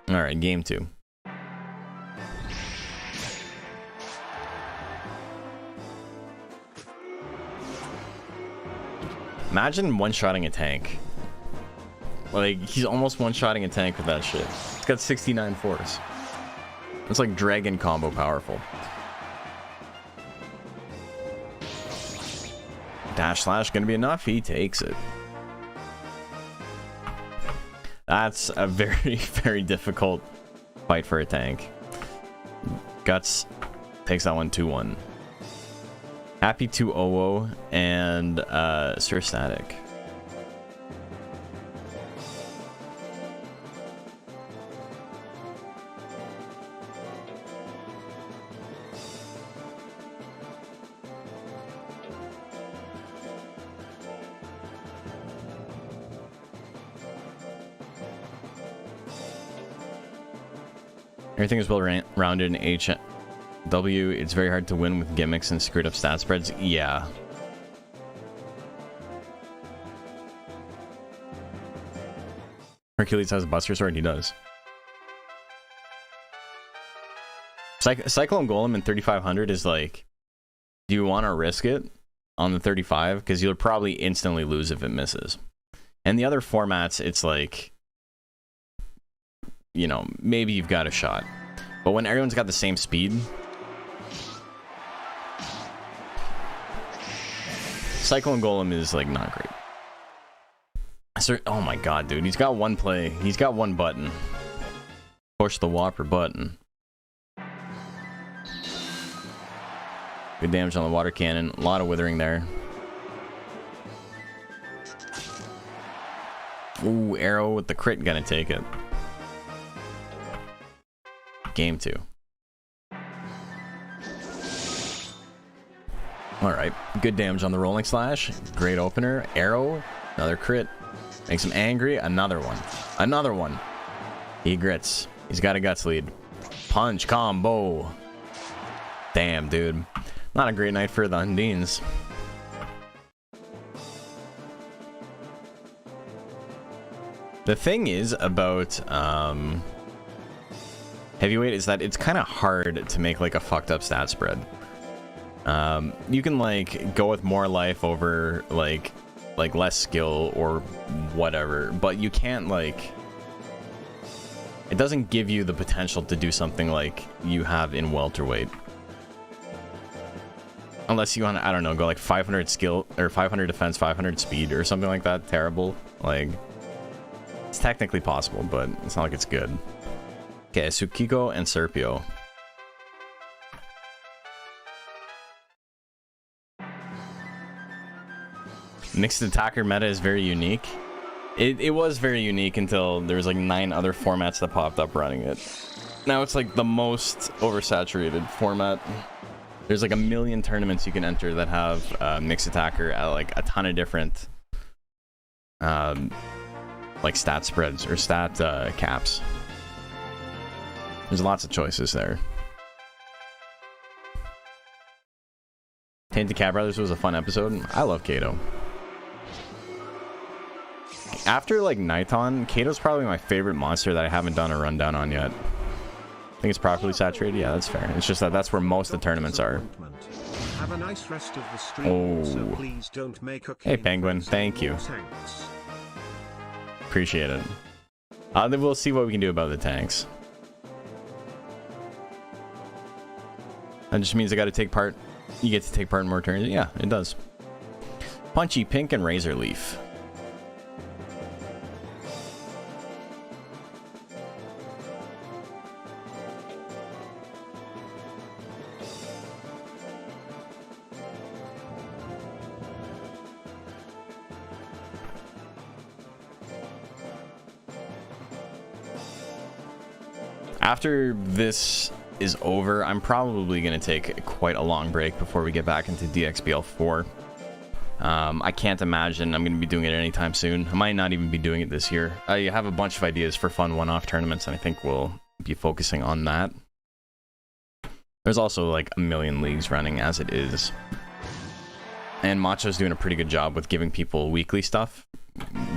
Alright, game 2. Imagine one-shotting a tank. Like, he's almost one-shotting a tank with that shit. It's got 69 force. It's like dragon combo powerful. Dash slash gonna be enough. He takes it. That's a very, very difficult fight for a tank. Guts takes that one 2-1. Happy 2-0 and Sir Static. Everything is well rounded in HW. It's very hard to win with gimmicks and screwed up stat spreads. Yeah. Hercules has a Buster Sword? He does. Cyclone Golem in 3500 is like, do you want to risk it on the 35? Because you'll probably instantly lose if it misses. And the other formats, it's like, you know, maybe you've got a shot. But when everyone's got the same speed, Cyclone Golem is like not great. Oh my god, dude. He's got one play. He's got one button. Push the Whopper button. Good damage on the water cannon. A lot of withering there. Ooh, arrow with the crit. Gonna take it. Game 2. Alright. Good damage on the rolling slash. Great opener. Arrow. Another crit. Makes him angry. Another one. Another one. He grits. He's got a guts lead. Punch combo. Damn, dude. Not a great night for the Undines. The thing is about heavyweight is that it's kind of hard to make like a fucked up stat spread. You can like go with more life over like less skill or whatever, but you can't like, it doesn't give you the potential to do something like you have in welterweight. Unless you want to, I don't know, go like 500 skill or 500 defense, 500 speed or something like that. Terrible. Like, it's technically possible, but it's not like it's good. Okay, Tsukiko and Serpio. Mixed attacker meta is very unique. It was very unique until there was like 9 other formats that popped up running it. Now it's like the most oversaturated format. There's like a million tournaments you can enter that have mixed attacker at like a ton of different like stat spreads or stat caps. There's lots of choices there. Tainted Cat Brothers was a fun episode. I love Kato. After like Nighton, Kato's probably my favorite monster that I haven't done a rundown on yet. I think it's properly saturated. Yeah, that's fair. It's just that that's where most of the tournaments are. Have a nice rest of the stream. So please don't make a hey, Penguin. Thank you. Appreciate it. Then we'll see what we can do about the tanks. That just means I got to take part. You get to take part in more turns. Yeah, it does. Punchy Pink and Razor Leaf. After this is over, I'm probably going to take quite a long break before we get back into DXBL 4. I can't imagine I'm going to be doing it anytime soon. I might not even be doing it this year. I have a bunch of ideas for fun one-off tournaments, and I think we'll be focusing on that. There's also like a million leagues running as it is. And Macho's doing a pretty good job with giving people weekly stuff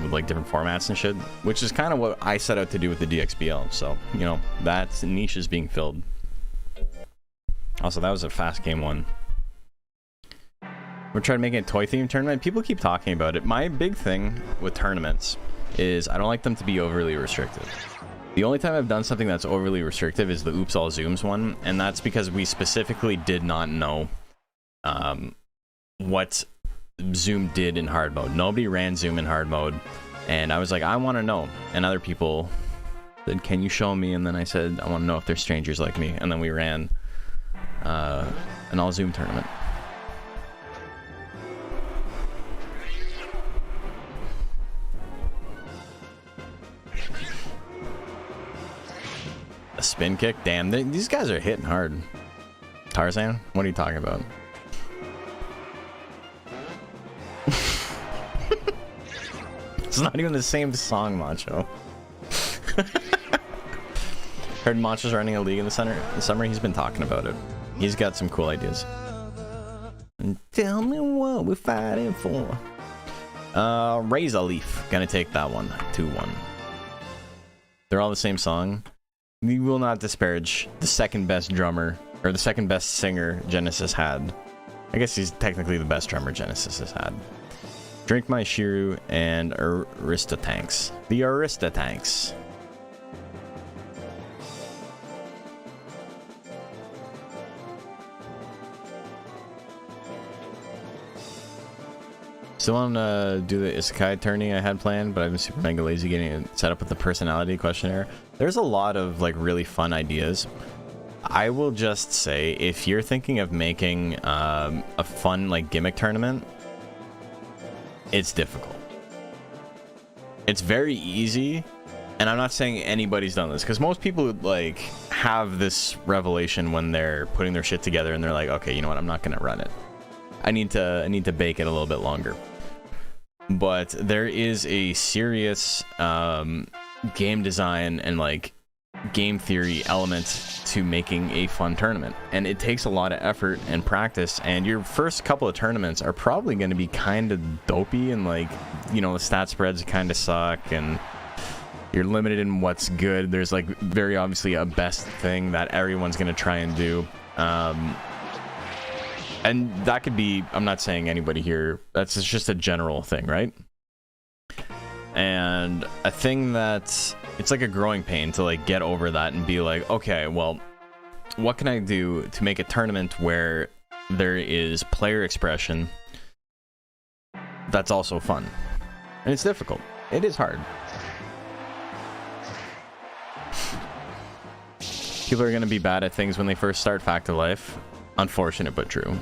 with like different formats and shit, which is kind of what I set out to do with the DXBL. So, you know, that niche is being filled. Also, that was a fast game 1. We're trying to make it a toy themed tournament. People keep talking about it. My big thing with tournaments is I don't like them to be overly restrictive. The only time I've done something that's overly restrictive is the Oops All Zooms one, and that's because we specifically did not know what Zoom did in hard mode. Nobody ran Zoom in hard mode, and I was like, I want to know. And other people said, can you show me? And then I said, I want to know if they're strangers like me. And then we ran an all Zoom tournament. A spin kick? Damn, these guys are hitting hard. Tarzan? What are you talking about? It's not even the same song, Macho. Heard Monster's running a league in the summer. He's been talking about it. He's got some cool ideas. And tell me what we're fighting for. Razor Leaf. Gonna take that one. 2-1. They're all the same song. We will not disparage the second best drummer, or the second best singer Genesis had. I guess he's technically the best drummer Genesis has had. Drink My Shiru and Arista Tanks. The Arista Tanks. Still want to do the Isekai tourney I had planned, but I've been super mega lazy getting it set up with the personality questionnaire. There's a lot of like really fun ideas. I will just say, if you're thinking of making a fun like gimmick tournament, it's difficult. It's very easy, and I'm not saying anybody's done this, because most people like have this revelation when they're putting their shit together and they're like, okay, you know what, I'm not gonna run it. I need to bake it a little bit longer. But there is a serious game design and like game theory element to making a fun tournament, and it takes a lot of effort and practice, and your first couple of tournaments are probably going to be kind of dopey, and like, you know, the stat spreads kind of suck and you're limited in what's good. There's like very obviously a best thing that everyone's going to try and do, and that could be, I'm not saying anybody here, that's just a general thing, right? And a thing that it's like a growing pain to like get over that and be like, okay, well, what can I do to make a tournament where there is player expression that's also fun? And it's difficult. It is hard. People are going to be bad at things when they first start, fact of life. Unfortunate, but true.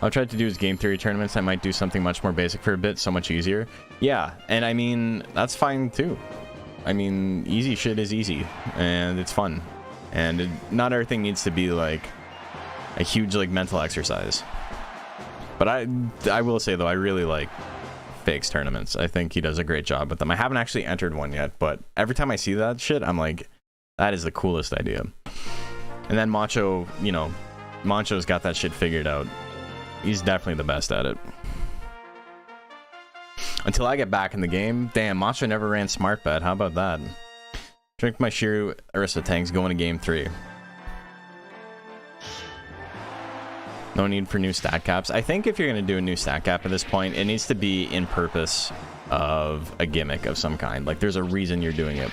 I'll try to do is game theory tournaments. I might do something much more basic for a bit, so much easier. Yeah, and I mean, that's fine too. I mean, easy shit is easy, and it's fun. And not everything needs to be like a huge like mental exercise. But I will say though, I really like Fake's tournaments. I think he does a great job with them. I haven't actually entered one yet, but every time I see that shit, I'm like, that is the coolest idea. And then Macho, you know, Mancho's got that shit figured out. He's definitely the best at it. Until I get back in the game. Damn, Macho never ran smart bet. How about that? Drink My Shiru, Arista Tanks, going to game 3. No need for new stat caps. I think if you're going to do a new stat cap at this point, it needs to be in purpose of a gimmick of some kind. Like, there's a reason you're doing it.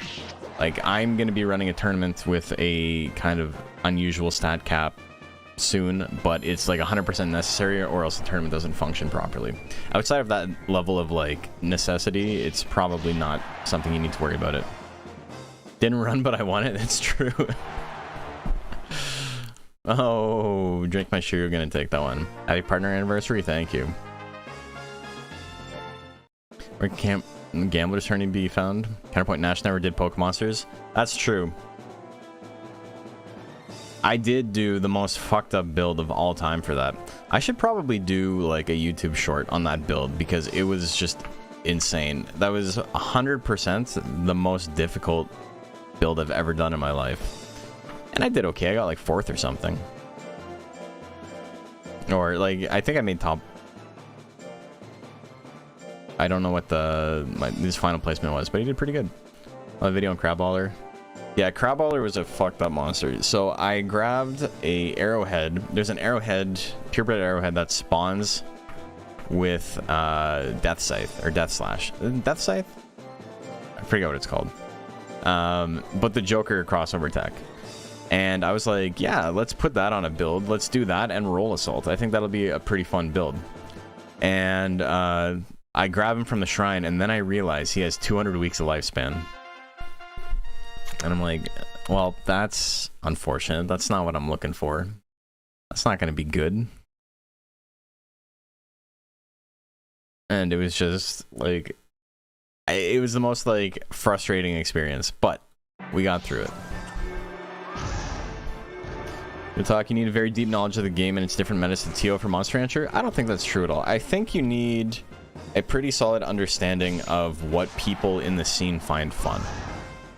Like, I'm going to be running a tournament with a kind of unusual stat cap soon, but it's like 100% necessary, or else the tournament doesn't function properly. Outside of that level of like necessity, it's probably not something you need to worry about it. Didn't run, but I won it. It's true. Oh, Drink My Shoe, gonna take that one. Happy partner anniversary, thank you. Where can't Gambler's Tourney be found? Counterpoint Nash never did Pokemonsters. That's true. I did do the most fucked up build of all time for that. I should probably do like a YouTube short on that build, because it was just insane. That was 100% the most difficult build I've ever done in my life. And I did okay. I got like 4th or something. Or like, I think I made top. I don't know what his final placement was, but he did pretty good. A video on Crabballer. Yeah, Crabballer was a fucked up monster. So I grabbed a arrowhead. There's an arrowhead, purebred arrowhead that spawns with Death Scythe or Death Slash. Death Scythe? I forget what it's called. But the Joker crossover tech. And I was like, yeah, let's put that on a build. Let's do that and Roll Assault. I think that'll be a pretty fun build. And I grab him from the shrine, and then I realize he has 200 weeks of lifespan. And I'm like, well, that's unfortunate. That's not what I'm looking for. That's not going to be good. And it was just like, it was the most like frustrating experience, but we got through it. Good talk. You need a very deep knowledge of the game and its different metas to TO for Monster Rancher. I don't think that's true at all. I think you need a pretty solid understanding of what people in the scene find fun.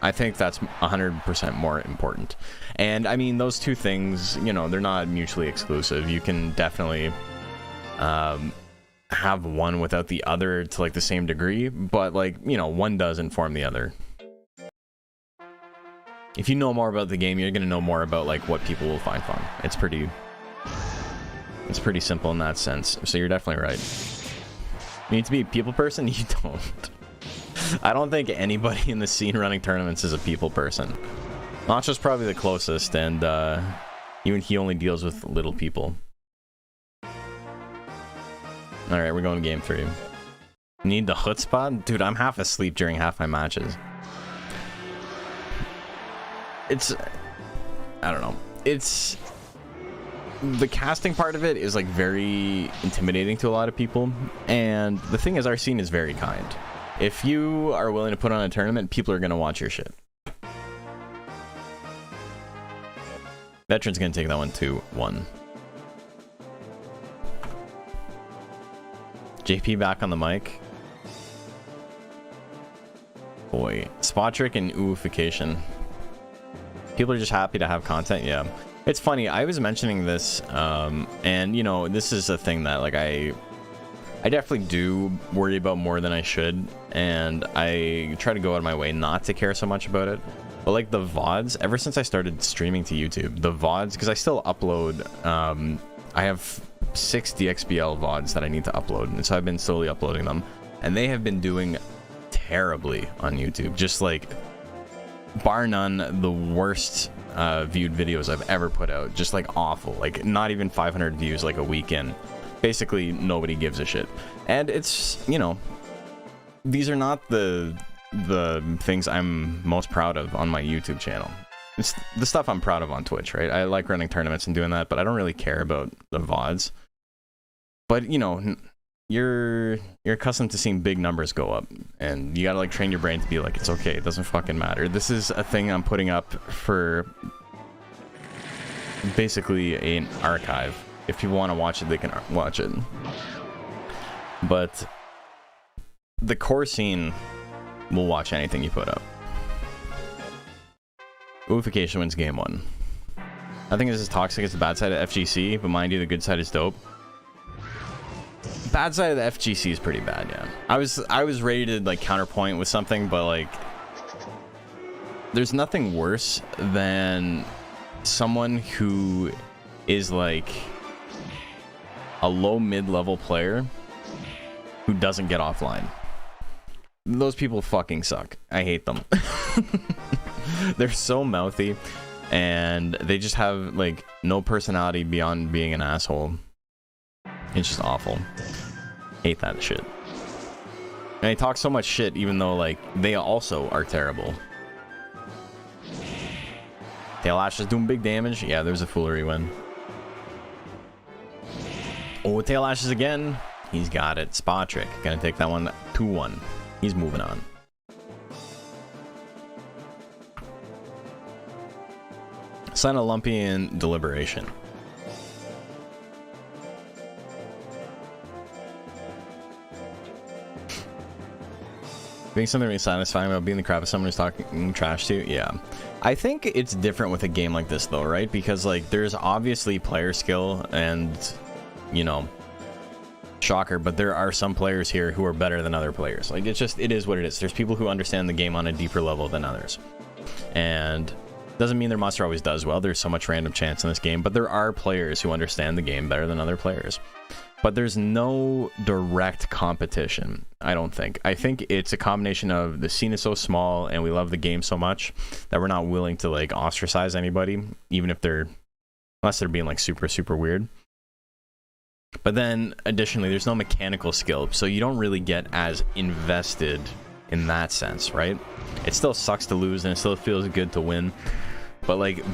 I think that's 100% more important. And I mean, those two things, you know, they're not mutually exclusive. You can definitely have one without the other to like the same degree, but like, you know, one does inform the other. If you know more about the game, you're going to know more about like what people will find fun. It's pretty simple in that sense. So you're definitely right. You need to be a people person? You don't. I don't think anybody in the scene running tournaments is a people person. Nacho's probably the closest, and even he only deals with little people. Alright, we're going to game 3. Need the chutzpah? Dude, I'm half asleep during half my matches. I don't know. The casting part of it is like very intimidating to a lot of people, and the thing is, our scene is very kind. If you are willing to put on a tournament, people are going to watch your shit. Veteran's going to take that one 2-1. JP back on the mic. Boy. Spot trick and oofication. People are just happy to have content, yeah. It's funny, I was mentioning this, and you know, this is a thing that like I definitely do worry about more than I should, and I try to go out of my way not to care so much about it. But like the VODs, ever since I started streaming to YouTube, the VODs, because I still upload, I have 6 DXBL VODs that I need to upload, and so I've been slowly uploading them, and they have been doing terribly on YouTube. Just like, bar none, the worst viewed videos I've ever put out. Just like awful, like not even 500 views like a week in. Basically nobody gives a shit, and it's, you know, these are not the things I'm most proud of on my YouTube channel. It's the stuff I'm proud of on Twitch, right? I like running tournaments and doing that, but I don't really care about the VODs. But you know, you're accustomed to seeing big numbers go up, and you gotta like train your brain to be like, it's okay, it doesn't fucking matter. This is a thing I'm putting up for basically an archive. If people want to watch it, they can watch it. But the core scene will watch anything you put up. Oofication wins game 1. I think this is toxic. It's the bad side of FGC, but mind you, the good side is dope. Bad side of the FGC is pretty bad, yeah. I was ready to like counterpoint with something, but like, there's nothing worse than someone who is like a low mid-level player who doesn't get offline. Those people fucking suck. I hate them. They're so mouthy, and they just have like no personality beyond being an asshole. It's just awful. Hate that shit. And they talk so much shit even though like they also are terrible. Tail Ash is doing big damage. Yeah, there's a foolery win. Oh, Tail Ashes again. He's got it. Spot trick. Gonna take that one 2-1. He's moving on. Sign a lumpy in deliberation. Being something really satisfying about being the crap of someone who's talking trash to you? Yeah. I think it's different with a game like this though, right? Because like there's obviously player skill and, you know, shocker, but there are some players here who are better than other players. Like it is what it is. There's people who understand the game on a deeper level than others. And doesn't mean their monster always does well. There's so much random chance in this game, but there are players who understand the game better than other players. But there's no direct competition, I don't think. I think it's a combination of the scene is so small and we love the game so much that we're not willing to like ostracize anybody, even if unless they're being like super, super weird. But then additionally, there's no mechanical skill, so you don't really get as invested in that sense, right? It still sucks to lose and it still feels good to win. But like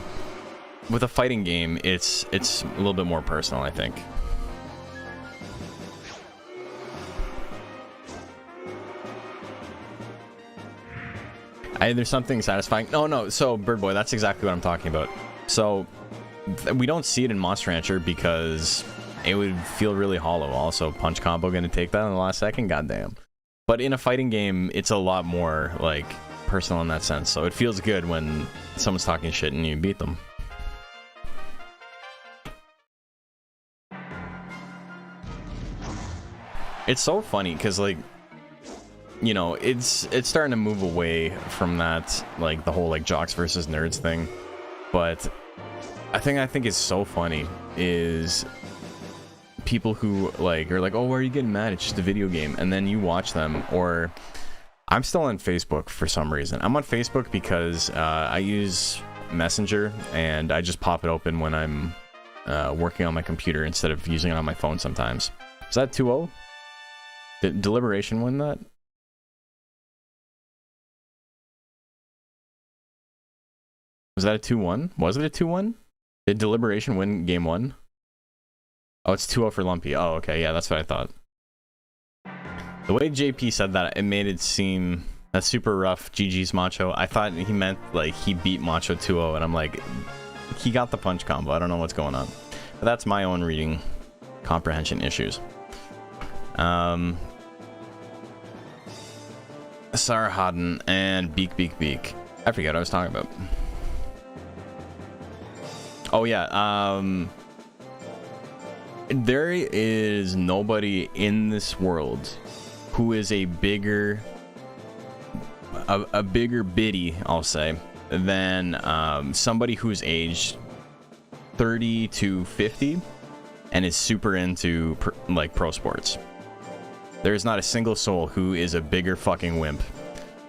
with a fighting game, it's a little bit more personal, I think. There's something satisfying. No. So, Bird Boy, that's exactly what I'm talking about. So, we don't see it in Monster Rancher because it would feel really hollow. Also, punch combo going to take that in the last second? Goddamn. But in a fighting game, it's a lot more, like, personal in that sense. So it feels good when someone's talking shit and you beat them. It's so funny because, like, you know, it's starting to move away from that, like, the whole, like, jocks versus nerds thing. But I think is so funny is people who, like, are like, oh, why are you getting mad? It's just a video game. And then you watch them. Or I'm still on Facebook for some reason. I'm on Facebook because I use Messenger, and I just pop it open when I'm working on my computer instead of using it on my phone sometimes. Is that 2-0? Did Deliberation win that? Was that a 2-1? Was it a 2-1? Did Deliberation win game 1? Oh, it's 2-0 for Lumpy. Oh, okay. Yeah, that's what I thought. The way JP said that, it made it seem that's super rough. GG's Macho. I thought he meant, like, he beat Macho 2-0, and I'm like, he got the punch combo. I don't know what's going on. But that's my own reading comprehension issues. Sarah Hodden and Beak. I forget what I was talking about. Oh yeah, there is nobody in this world who is a bigger biddy, I'll say, than somebody who's aged 30 to 50 and is super into like pro sports. There is not a single soul who is a bigger fucking wimp,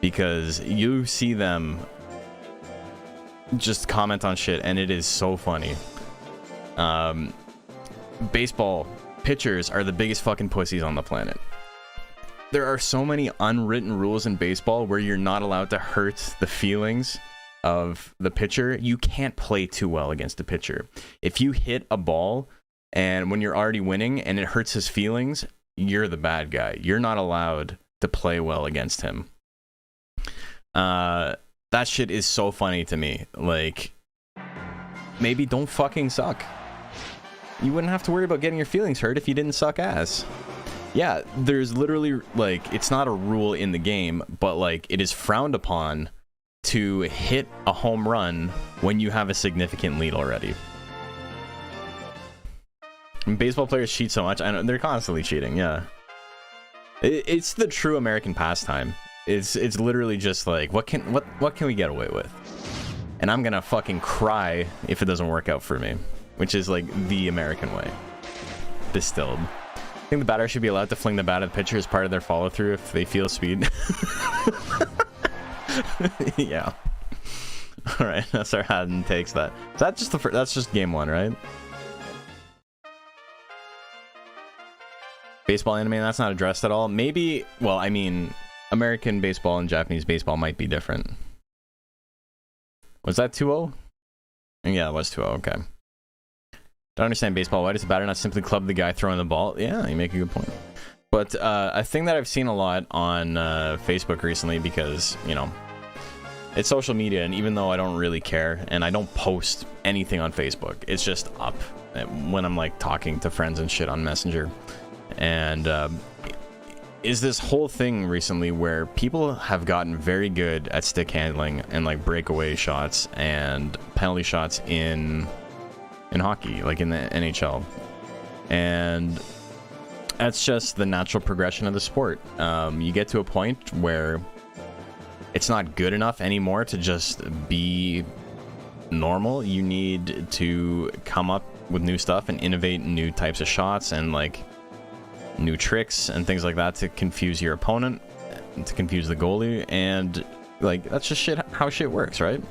because you see them just comment on shit and it is so funny. Baseball pitchers are the biggest fucking pussies on the planet. There are so many unwritten rules in baseball where you're not allowed to hurt the feelings of the pitcher. You can't play too well against a pitcher. If you hit a ball and when you're already winning and it hurts his feelings, you're the bad guy. You're not allowed to play well against him. That shit is so funny to me. Like, maybe don't fucking suck. You wouldn't have to worry about getting your feelings hurt if you didn't suck ass. Yeah, there's literally, like, it's not a rule in the game, but, like, it is frowned upon to hit a home run when you have a significant lead already. And baseball players cheat so much. I know they're constantly cheating. Yeah, it's the true American pastime. It's literally just like, what can we get away with? And I'm gonna fucking cry if it doesn't work out for me, which is like the American way distilled. I think the batter should be allowed to fling the bat at the pitcher as part of their follow through if they feel speed. Yeah. All right, that's our Haddon takes that. So that's just that's just game 1, right? Baseball anime, that's not addressed at all. Maybe, well, I mean, American baseball and Japanese baseball might be different. Was that 2-0? Yeah, it was 2-0, okay. Don't understand baseball. Why does the batter not simply club the guy throwing the ball? Yeah, you make a good point. But a thing that I've seen a lot on Facebook recently, because, you know, it's social media, and even though I don't really care, and I don't post anything on Facebook, it's just up when I'm, like, talking to friends and shit on Messenger. And is this whole thing recently where people have gotten very good at stick handling and like breakaway shots and penalty shots in hockey, like in the NHL, and that's just the natural progression of the sport. You get to a point where it's not good enough anymore to just be normal. You need to come up with new stuff and innovate new types of shots and like new tricks and things like that to confuse your opponent, to confuse the goalie, and like that's just how shit works, right?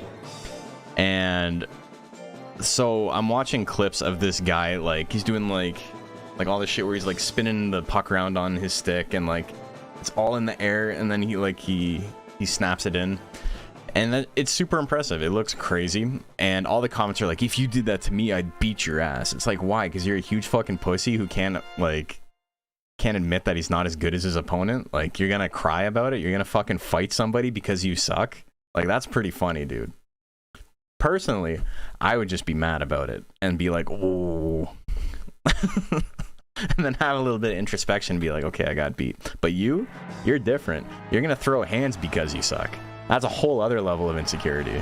And so I'm watching clips of this guy, like he's doing like all this shit where he's like spinning the puck around on his stick and like it's all in the air, and then he snaps it in, and it's super impressive. It looks crazy, and all the comments are like, if you did that to me, I'd beat your ass. It's like, why? Because you're a huge fucking pussy who can't admit that he's not as good as his opponent. Like, you're gonna cry about it? You're gonna fucking fight somebody because you suck? Like, that's pretty funny, dude. Personally, I would just be mad about it and be like, oh. And then have a little bit of introspection and be like, okay, I got beat. But you're different. You're gonna throw hands because you suck. That's a whole other level of insecurity.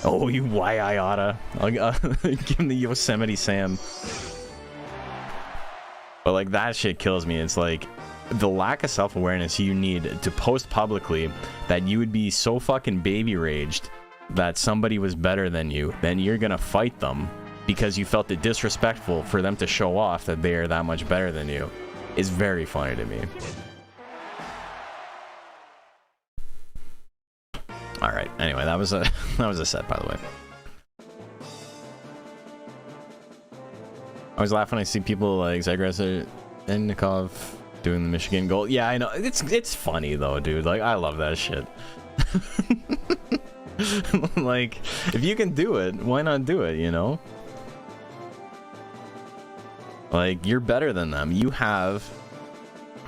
Oh, you Y-Iota. I'll give him the Yosemite Sam. But like, that shit kills me. It's like the lack of self-awareness you need to post publicly that you would be so fucking baby raged that somebody was better than you, then you're gonna fight them because you felt it disrespectful for them to show off that they are that much better than you, is very funny to me. All right. Anyway, that was a set, by the way. I always laugh when I see people like Zagreser and Nikov doing the Michigan goal. Yeah, I know. It's funny though, dude. Like, I love that shit. Like, if you can do it, why not do it, you know? Like, you're better than them. You have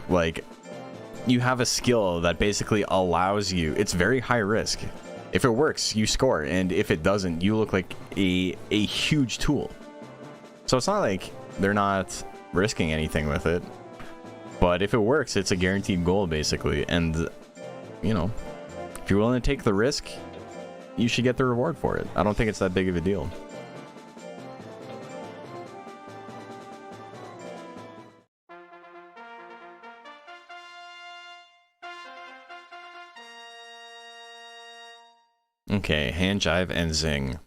a skill that basically allows you. It's very high risk. If it works, you score, and if it doesn't, you look like a huge tool. So it's not like they're not risking anything with it. But if it works, it's a guaranteed goal, basically. And, you know, if you're willing to take the risk, you should get the reward for it. I don't think it's that big of a deal. Okay, hand jive and zing.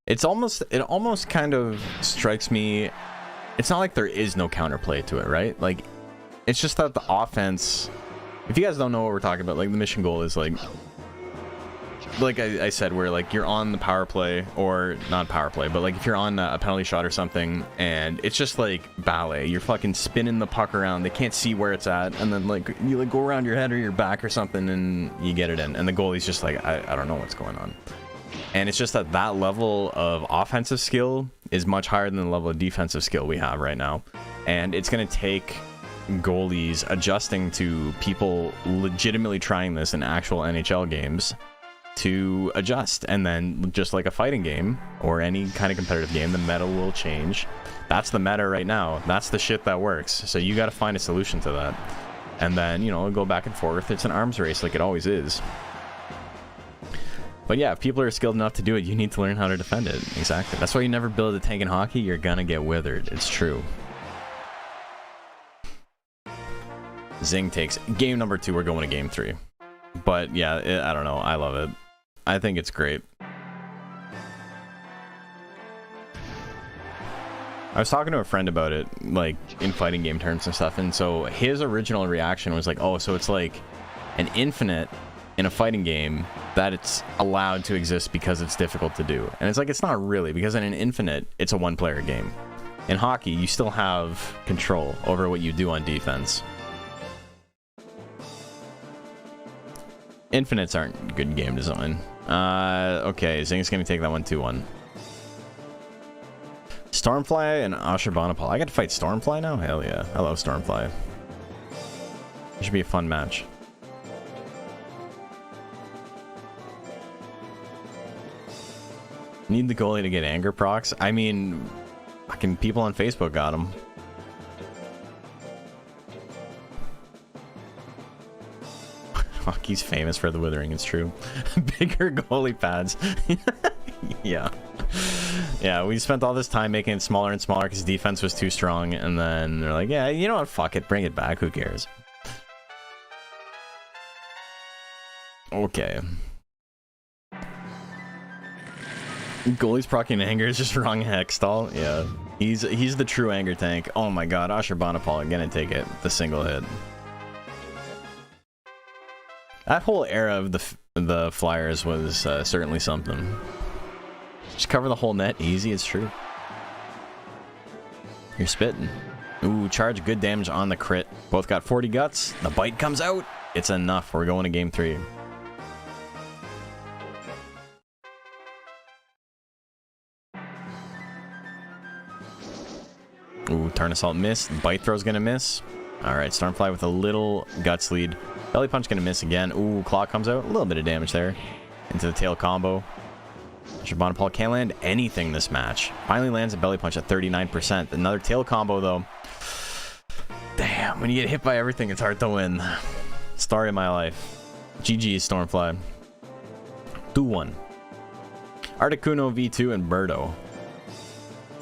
It almost kind of strikes me. It's not like there is no counterplay to it, right? Like, it's just that the offense. If you guys don't know what we're talking about, like the mission goal is like I said, where like you're on the power play, or not power play, but like if you're on a penalty shot or something, and it's just like ballet. You're fucking spinning the puck around. They can't see where it's at, and then like you like go around your head or your back or something, and you get it in. And the goalie's just like, I don't know what's going on. And it's just that that level of offensive skill is much higher than the level of defensive skill we have right now. And it's going to take goalies adjusting to people legitimately trying this in actual NHL games to adjust. And then just like a fighting game or any kind of competitive game, the meta will change. That's the meta right now. That's the shit that works. So you got to find a solution to that. And then, you know, go back and forth. It's an arms race like it always is. But yeah, if people are skilled enough to do it, you need to learn how to defend it. Exactly. That's why you never build a tank in hockey. You're gonna get withered. It's true. Zing takes game number 2. We're going to game 3. But yeah, I don't know. I love it. I think it's great. I was talking to a friend about it, like in fighting game terms and stuff, and so his original reaction was like, oh, so it's like an infinite in a fighting game that it's allowed to exist because it's difficult to do. And it's like, it's not really, because in an infinite, it's a one-player game. In hockey, you still have control over what you do on defense. Infinites aren't good game design. Okay, Zing's gonna take that one 2-1. Stormfly and Ashurbanipal. I got to fight Stormfly now? Hell yeah. I love Stormfly. It should be a fun match. Need the goalie to get anger procs? I mean, fucking people on Facebook got them. Hockey's famous for the withering, it's true. Bigger goalie pads. Yeah. Yeah, we spent all this time making it smaller and smaller because defense was too strong, and then they're like, yeah, you know what, fuck it, bring it back, who cares? Okay. Goalie's proccing anger is just wrong hexstall. Yeah, he's the true anger tank. Oh my god, Ashurbanipal gonna take it, the single hit. That whole era of the Flyers was certainly something. Just cover the whole net, easy, it's true. You're spitting. Ooh, charge, good damage on the crit. Both got 40 guts. The bite comes out. It's enough. We're going to game 3. Ooh, turn assault miss. Bite throw's gonna miss. Alright, Stormfly with a little guts lead. Belly punch gonna miss again. Ooh, claw comes out. A little bit of damage there. Into the tail combo. Ashurbanipal can't land anything this match. Finally lands a belly punch at 39%. Another tail combo though. Damn, when you get hit by everything, it's hard to win. Story of my life. GG, Stormfly. 2-1. Articuno V2 and Birdo.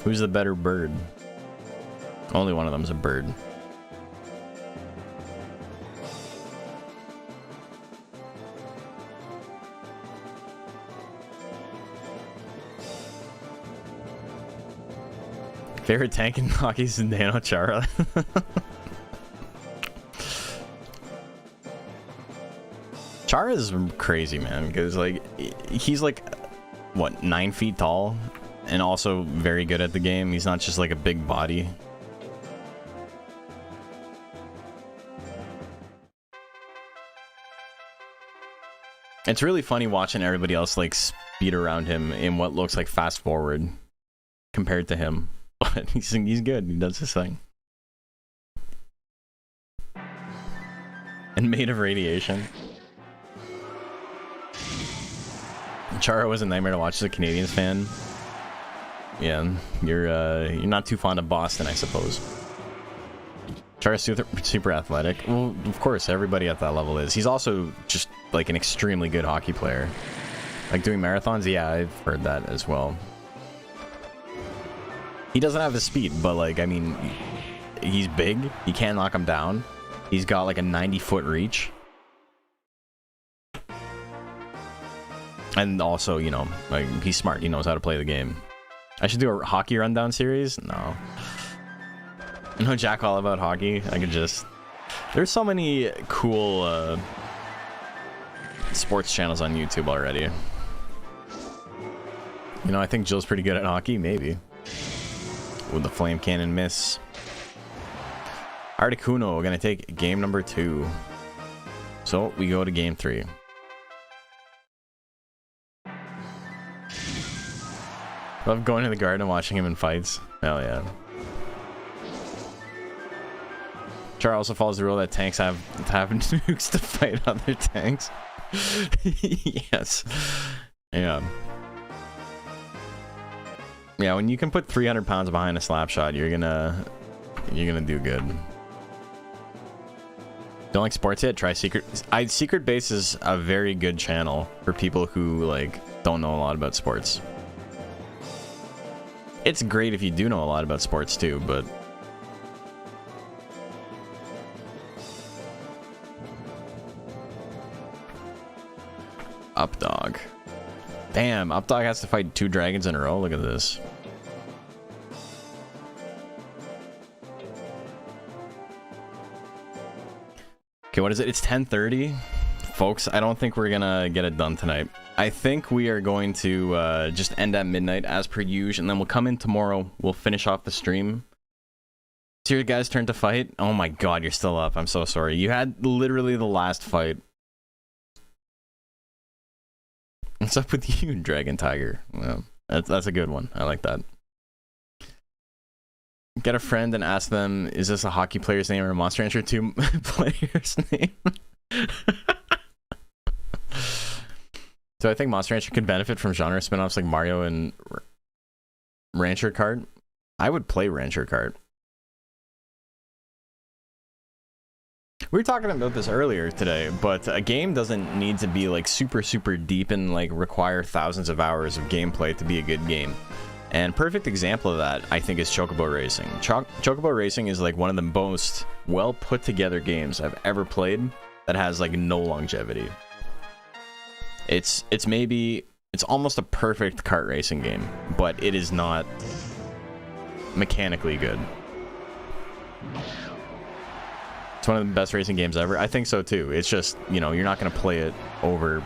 Who's the better bird? Only one of them's a bird. Favorite tank in hockey is Nano Chara. Chara is crazy, man, because like he's like what, 9 feet tall and also very good at the game. He's not just like a big body. It's really funny watching everybody else like speed around him in what looks like fast forward compared to him. But he's good. He does his thing. And made of radiation. Chara was a nightmare to watch as a Canadiens fan. Yeah, you're not too fond of Boston, I suppose. Chara's super athletic. Well, of course, everybody at that level is. He's also just like an extremely good hockey player. Like doing marathons, yeah, I've heard that as well. He doesn't have the speed, but like, I mean, he's big. You can't knock him down. He's got like a 90-foot reach. And also, you know, like he's smart. He knows how to play the game. I should do a hockey rundown series? No. I know jack all about hockey. I could just... There's so many cool sports channels on YouTube already. You know, I think Jill's pretty good at hockey. Maybe. With the flame cannon miss. Articuno, we're gonna take game number 2. So we go to game 3. Love going to the garden and watching him in fights. Hell yeah. Char also follows the rule that tanks have nukes to fight other tanks. Yes. Yeah. Yeah, when you can put 300 pounds behind a slap shot, you're gonna do good. Don't like sports yet? Try Secret. Secret Base is a very good channel for people who like don't know a lot about sports. It's great if you do know a lot about sports too, but Updog. Damn, Updog has to fight 2 dragons in a row. Look at this. Okay, what is it? It's 10:30. Folks, I don't think we're gonna get it done tonight. I think we are going to just end at midnight as per usual, and then we'll come in tomorrow. We'll finish off the stream. It's your guys' turn to fight. Oh my god, you're still up. I'm so sorry. You had literally the last fight. What's up with you, Dragon Tiger? Well, that's a good one. I like that. Get a friend and ask them, is this a hockey player's name or a Monster Rancher 2 player's name? So I think Monster Rancher could benefit from genre spin-offs like Mario and Rancher Kart. I would play Rancher Kart. We were talking about this earlier today, but a game doesn't need to be like super deep and like require thousands of hours of gameplay to be a good game. And perfect example of that, I think, is Chocobo Racing. Chocobo Racing is like one of the most well put together games I've ever played that has like no longevity. It's almost a perfect kart racing game, but it is not mechanically good. It's one of the best racing games ever. I think so too. It's just, you know, you're not going to play it over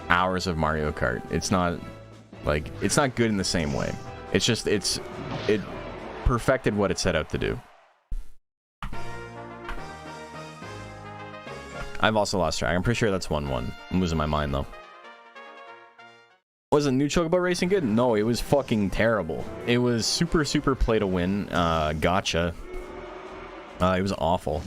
hours of Mario Kart. It's not like, it's not good in the same way. It's just, it perfected what it set out to do. I've also lost track. I'm pretty sure that's 1-1. I'm losing my mind though. Was a new Chocobo Racing good? No, it was fucking terrible. It was super play to win. Gotcha. It was awful.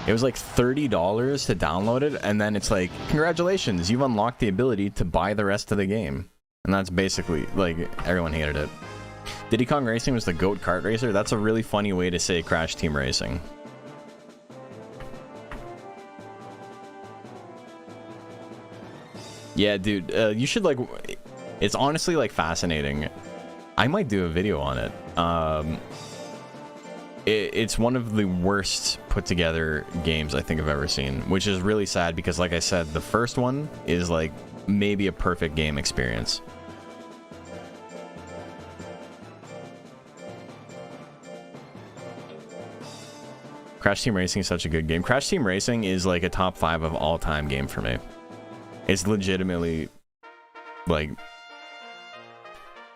It was like $30 to download it, and then it's like, congratulations, you've unlocked the ability to buy the rest of the game. And that's basically, like, everyone hated it. Diddy Kong Racing was the GOAT kart racer? That's a really funny way to say Crash Team Racing. Yeah, dude, you should like. It's honestly like fascinating. I might do a video on it. It's one of the worst put together games I think I've ever seen, which is really sad because, like I said, the first one is like maybe a perfect game experience. Crash Team Racing is such a good game. Crash Team Racing is like a top 5 of all time game for me. It's legitimately like,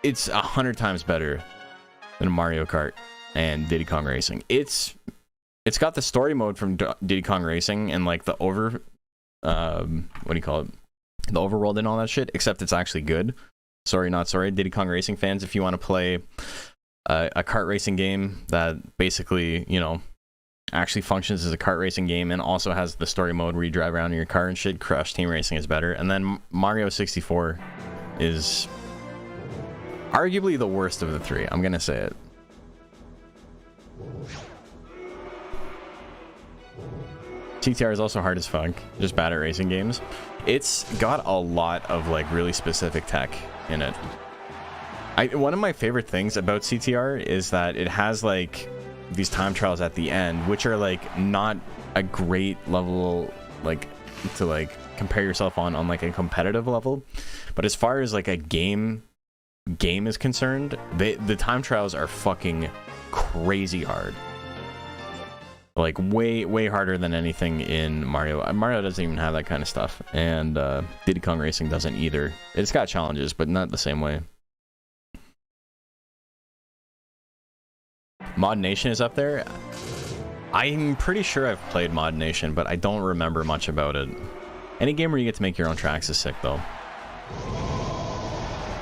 it's 100 times better than Mario Kart and Diddy Kong Racing. It's got the story mode from Diddy Kong Racing and like the what do you call it? The overworld and all that shit, except it's actually good. Sorry, not sorry, Diddy Kong Racing fans, if you want to play a kart racing game that basically, you know, actually functions as a kart racing game and also has the story mode where you drive around in your car and shit, Crash Team Racing is better. And then Mario 64 is arguably the worst of the 3. I'm gonna say it. CTR is also hard as fuck, just bad at racing games. It's got a lot of like really specific tech in it. One of my favorite things about CTR is that it has like these time trials at the end, which are like not a great level like to like compare yourself on like a competitive level, but as far as like a game is concerned, the time trials are fucking crazy hard, like way harder than anything in Mario. Mario doesn't even have that kind of stuff, and Diddy Kong Racing doesn't either. It's got challenges, but not the same way. Mod Nation is up there. I'm pretty sure I've played Mod Nation, but I don't remember much about it. Any game where you get to make your own tracks is sick, though.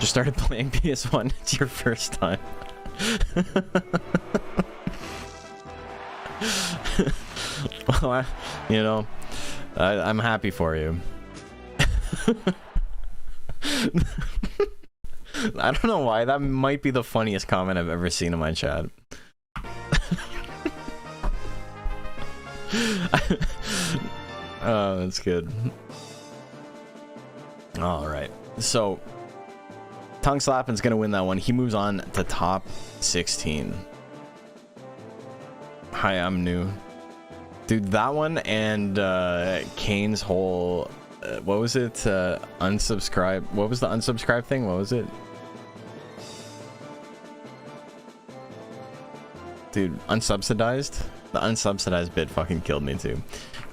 Just started playing PS1. It's your first time. Well, I'm happy for you. I don't know why. That might be the funniest comment I've ever seen in my chat. Oh, that's good. All right, so Tongue Slapping's gonna win that one. He moves on to top 16. Hi, I'm new, dude. That one and Kane's whole what was it? Unsubscribe. What was the unsubscribe thing? What was it? Dude, unsubsidized? The unsubsidized bit fucking killed me too.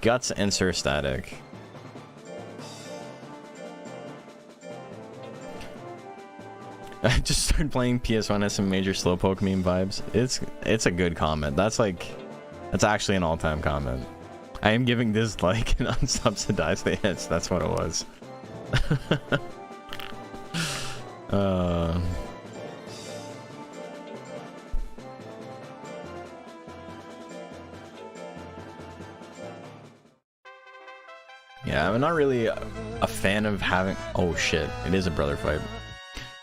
Guts and Sir Static. I just started playing PS1 as some major slowpoke meme vibes. It's a good comment. That's actually an all-time comment. I am giving this like an unsubsidized the hits. That's what it was. Yeah, I'm not really a fan of having... Oh shit, it is a brother fight.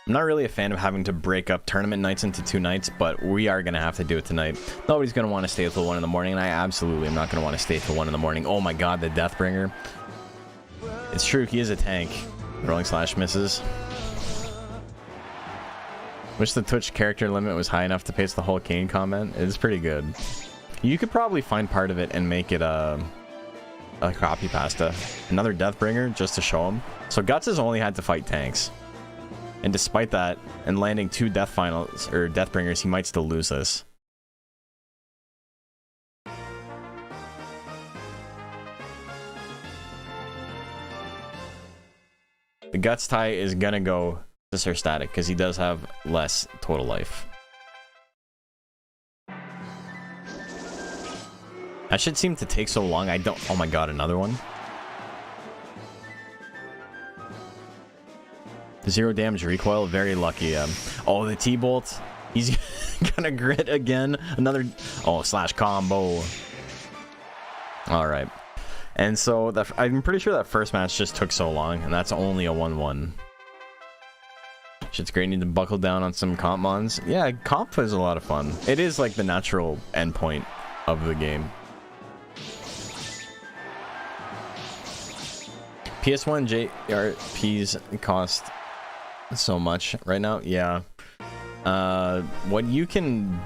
I'm not really a fan of having to break up tournament nights into 2 nights, but we are going to have to do it tonight. Nobody's going to want to stay until 1 in the morning, and I absolutely am not going to want to stay till 1 in the morning. Oh my god, the Deathbringer. It's true, he is a tank. Rolling slash misses. Wish the Twitch character limit was high enough to paste the whole Kane comment. It's pretty good. You could probably find part of it and make it a copy pasta. Another Deathbringer just to show him. So Guts has only had to fight tanks. And despite that, and landing 2 death finals or Deathbringers, he might still lose this. The Guts tie is gonna go to Sir Static because he does have less total life. That should seem to take so long. I don't... Oh my god, another one. 0 damage recoil, very lucky. Oh, the T-bolt. He's gonna grit again. Another... Oh, slash combo. Alright. And so, I'm pretty sure that first match just took so long, and that's only a 1-1. Shit's great. Need to buckle down on some comp mons. Yeah, comp is a lot of fun. It is like the natural endpoint of the game. PS1 JRPs cost so much right now. Yeah. What you can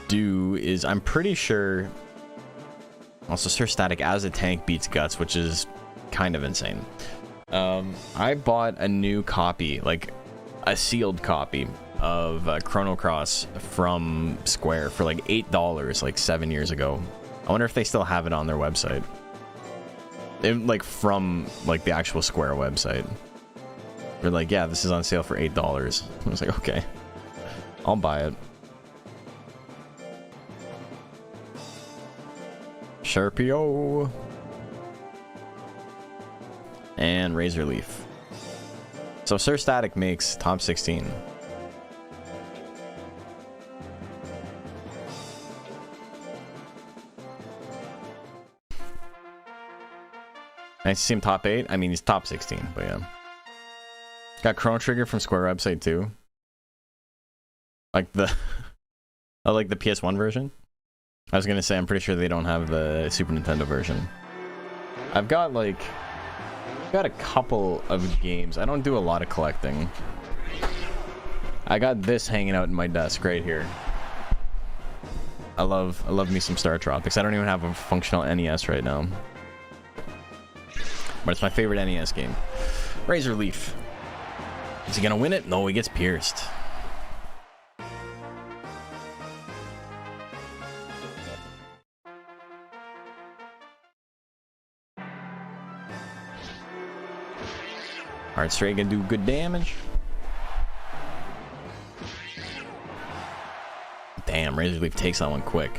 do is, I'm pretty sure. Also, Sir Static as a tank beats Guts, which is kind of insane. I bought a new copy, like a sealed copy of Chrono Cross from Square for like $8, like 7 years ago. I wonder if they still have it on their website. Like from like the actual Square website. They're like, yeah, this is on sale for $8. I was like, okay, I'll buy it. Sharpio and Razor Leaf. So Sir Static makes top 16. Nice to see him top 8. I mean, he's top 16, but yeah. Got Chrono Trigger from Square website too. Like the oh, like the PS1 version. I was gonna say, I'm pretty sure they don't have the Super Nintendo version. I've got like a couple of games. I don't do a lot of collecting. I got this hanging out in my desk right here. I love me some Star Tropics. I don't even have a functional NES right now, but it's my favorite NES game. Razor Leaf. Is he gonna win it? No, he gets pierced. Heart Stray gonna do good damage. Damn, Razor Leaf takes that one quick.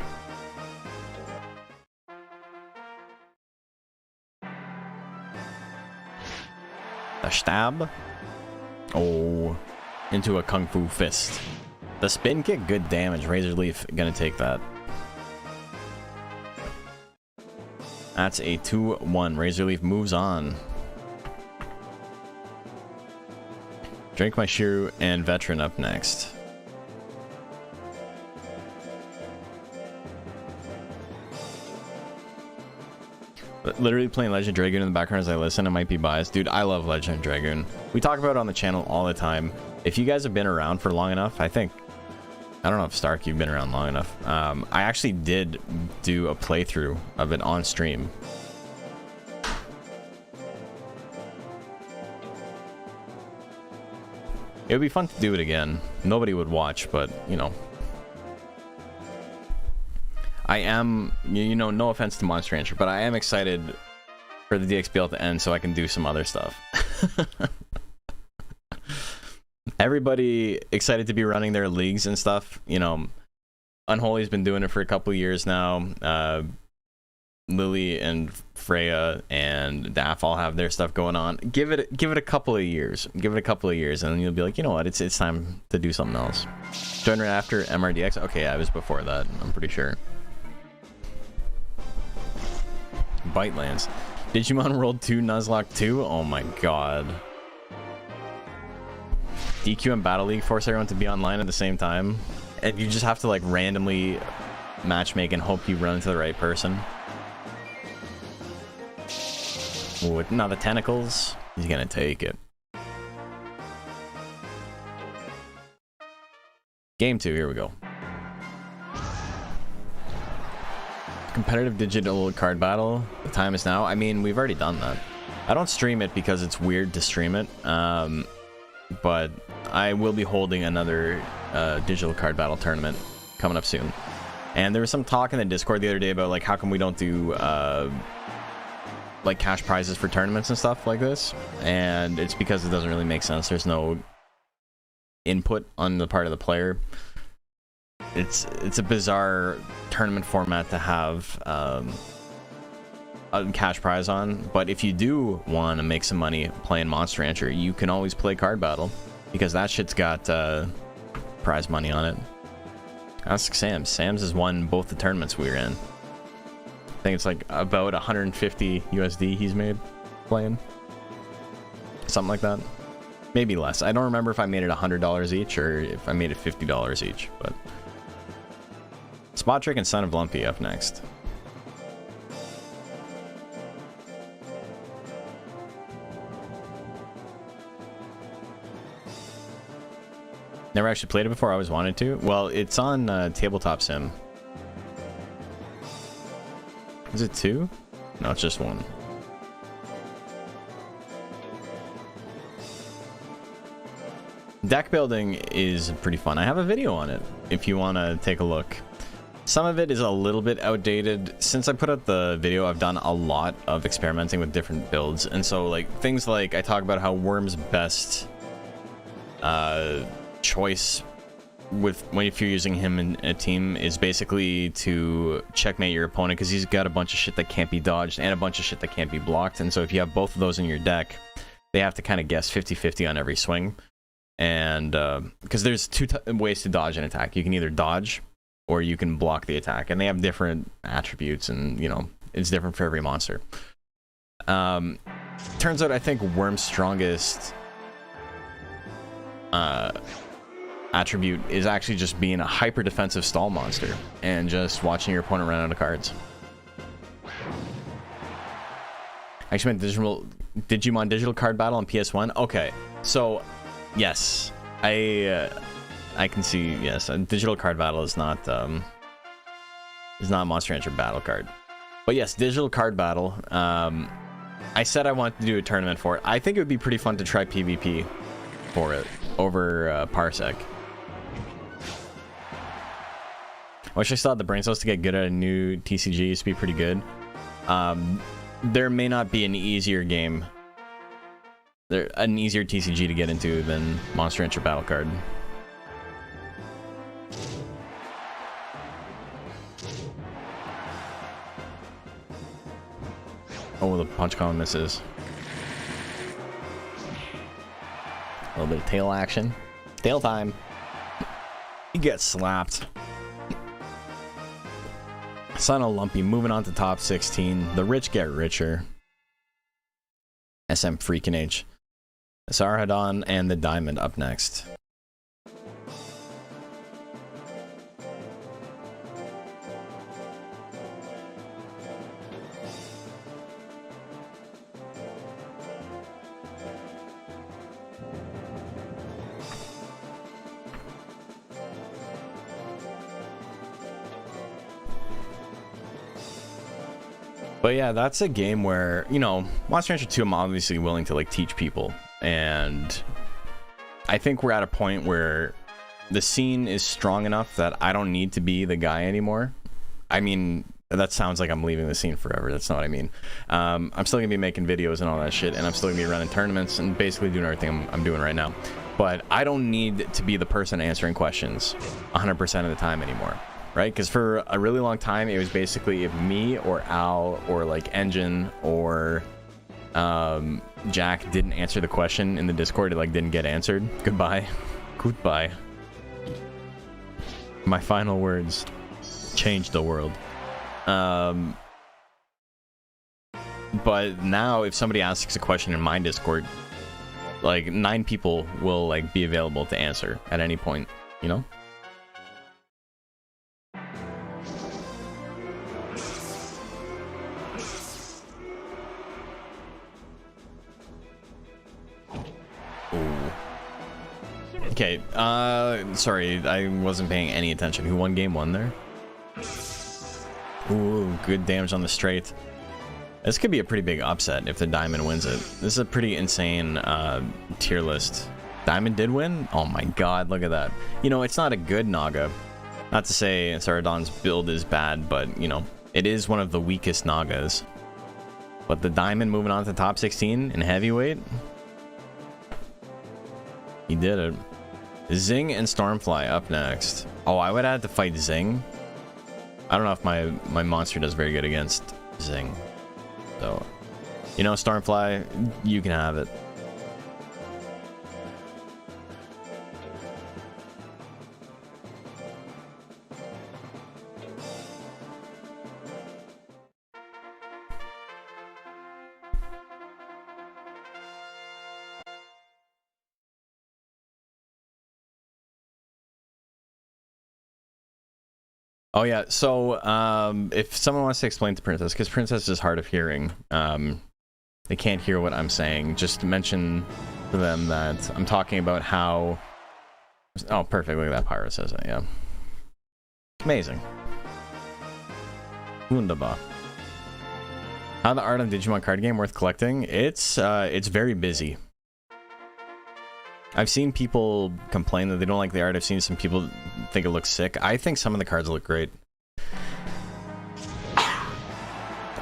The stab. Oh, into a Kung Fu fist. The spin kick, good damage. Razor Leaf gonna take that. That's a 2-1. Razor Leaf moves on. Drink My Shiru and Veteran up next. Literally playing Legend Dragoon in the background as I listen. I might be biased. Dude, I love Legend Dragoon. We talk about it on the channel all the time. If you guys have been around for long enough, I don't know if Stark, you've been around long enough. I actually did do a playthrough of it on stream. It would be fun to do it again. Nobody would watch, but, you know. I am, you know, no offense to Monster Rancher, but I am excited for the DXBL to end so I can do some other stuff. Everybody excited to be running their leagues and stuff. You know, Unholy's been doing it for a couple years now. Lily and Freya and Daff all have their stuff going on. Give it a couple of years. Give it a couple of years, and then you'll be like, you know what? It's time to do something else. Join right after MRDX. Okay, yeah, I was before that. I'm pretty sure. Bitelands. Digimon World 2 Nuzlocke 2. Oh my god. DQ and Battle League force everyone to be online at the same time, and you just have to like randomly matchmake and hope you run into the right person. Ooh, now the tentacles. He's gonna take it. Game 2, here we go. Competitive digital card battle. The time is now. I mean, we've already done that. I don't stream it because it's weird to stream it. But I will be holding another digital card battle tournament coming up soon. And there was some talk in the Discord the other day about like how come we don't do like cash prizes for tournaments and stuff like this, and it's because it doesn't really make sense. There's no input on the part of the player. It's a bizarre tournament format to have a cash prize on, but if you do want to make some money playing Monster Rancher, you can always play card battle because that shit's got prize money on it. Ask Sam's. Sam's has won both the tournaments we were in. I think it's like about 150 USD he's made playing. Something like that. Maybe less. I don't remember if I made it $100 each or if I made it $50 each, but... Spot Trick and Son of Lumpy up next. Never actually played it before. I always wanted to. Well, it's on Tabletop Sim. Is it 2? No, it's just 1. Deck building is pretty fun. I have a video on it if you want to take a look. Some of it is a little bit outdated. Since I put out the video, I've done a lot of experimenting with different builds. And so like things like I talk about how Worm's best choice if you're using him in a team is basically to checkmate your opponent, because he's got a bunch of shit that can't be dodged and a bunch of shit that can't be blocked. And so if you have both of those in your deck, they have to kind of guess 50-50 on every swing. And because there's two ways to dodge an attack. You can either dodge or you can block the attack, and they have different attributes, and you know it's different for every monster. Turns out I think Worm's strongest attribute is actually just being a hyper defensive stall monster and just watching your opponent run out of cards. I actually meant Digimon Digital Card Battle on PS1. Okay, so yes, I can see, yes, a Digital Card Battle is not Monster Rancher Battle Card, but yes, Digital Card Battle. I said I wanted to do a tournament for it. I think it would be pretty fun to try PvP for it over Parsec. I wish I still had the brain cells to get good at a new TCG. Used to be pretty good. There may not be an easier game, an easier TCG to get into than Monster Rancher Battle Card. Oh, the punch column misses. A little bit of tail action. Tail time. You get slapped. Son of Lumpy moving on to top 16. The rich get richer. SM Freakin' H. Sarhadon and the Diamond up next. But yeah, that's a game where, you know, Monster Rancher 2, I'm obviously willing to like teach people, and I think we're at a point where the scene is strong enough that I don't need to be the guy anymore. I mean, that sounds like I'm leaving the scene forever. That's not what I mean. I'm still gonna be making videos and all that shit, and I'm still gonna be running tournaments and basically doing everything I'm doing right now. But I don't need to be the person answering questions 100% of the time anymore. Right? Because for a really long time, it was basically if me or Al or like Engine or Jack didn't answer the question in the Discord, it like didn't get answered. Goodbye. Goodbye. My final words changed the world. But now if somebody asks a question in my Discord, like 9 people will like be available to answer at any point, you know? Okay, sorry, I wasn't paying any attention. Who won game 1 there? Ooh, good damage on the straight. This could be a pretty big upset if the Diamond wins it. This is a pretty insane tier list. Diamond did win? Oh my god, look at that. You know, it's not a good Naga. Not to say Saradon's build is bad, but, you know, it is one of the weakest Nagas. But the Diamond moving on to top 16 in heavyweight? He did it. Zing and Stormfly up next. Oh, I would have to fight Zing. I don't know if my monster does very good against Zing. So, you know, Stormfly, you can have it. Oh yeah, so if someone wants to explain to Princess, because Princess is hard of hearing, they can't hear what I'm saying, just mention to them that I'm talking about how Oh, perfect. Look at that. Pyro says it. Yeah. Amazing. Wunderbar. How the art on Digimon card game worth collecting? It's very busy. I've seen people complain that they don't like the art. I've seen some people think it looks sick. I think some of the cards look great.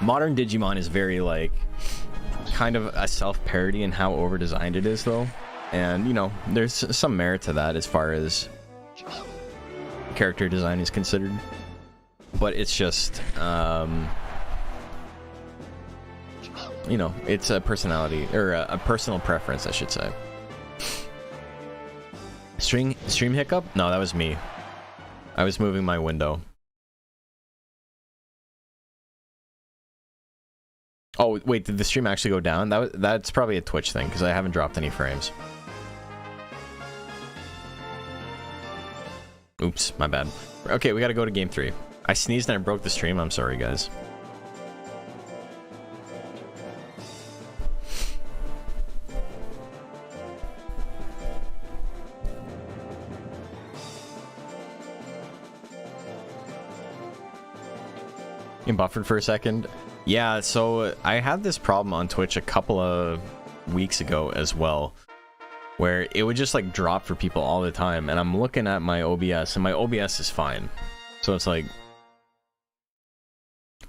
Modern Digimon is very, like, kind of a self-parody in how over-designed it is, though. And, you know, there's some merit to that as far as character design is considered. But it's just, you know, it's a personality, or a personal preference, I should say. Stream hiccup? No, that was me. I was moving my window. Oh, wait, did the stream actually go down? That's probably a Twitch thing, because I haven't dropped any frames. Oops, my bad. Okay, we gotta go to game 3. I sneezed and I broke the stream. I'm sorry, guys. You buffered for a second? Yeah, so I had this problem on Twitch a couple of weeks ago as well, where it would just like drop for people all the time, and I'm looking at my OBS and my OBS is fine. So it's like,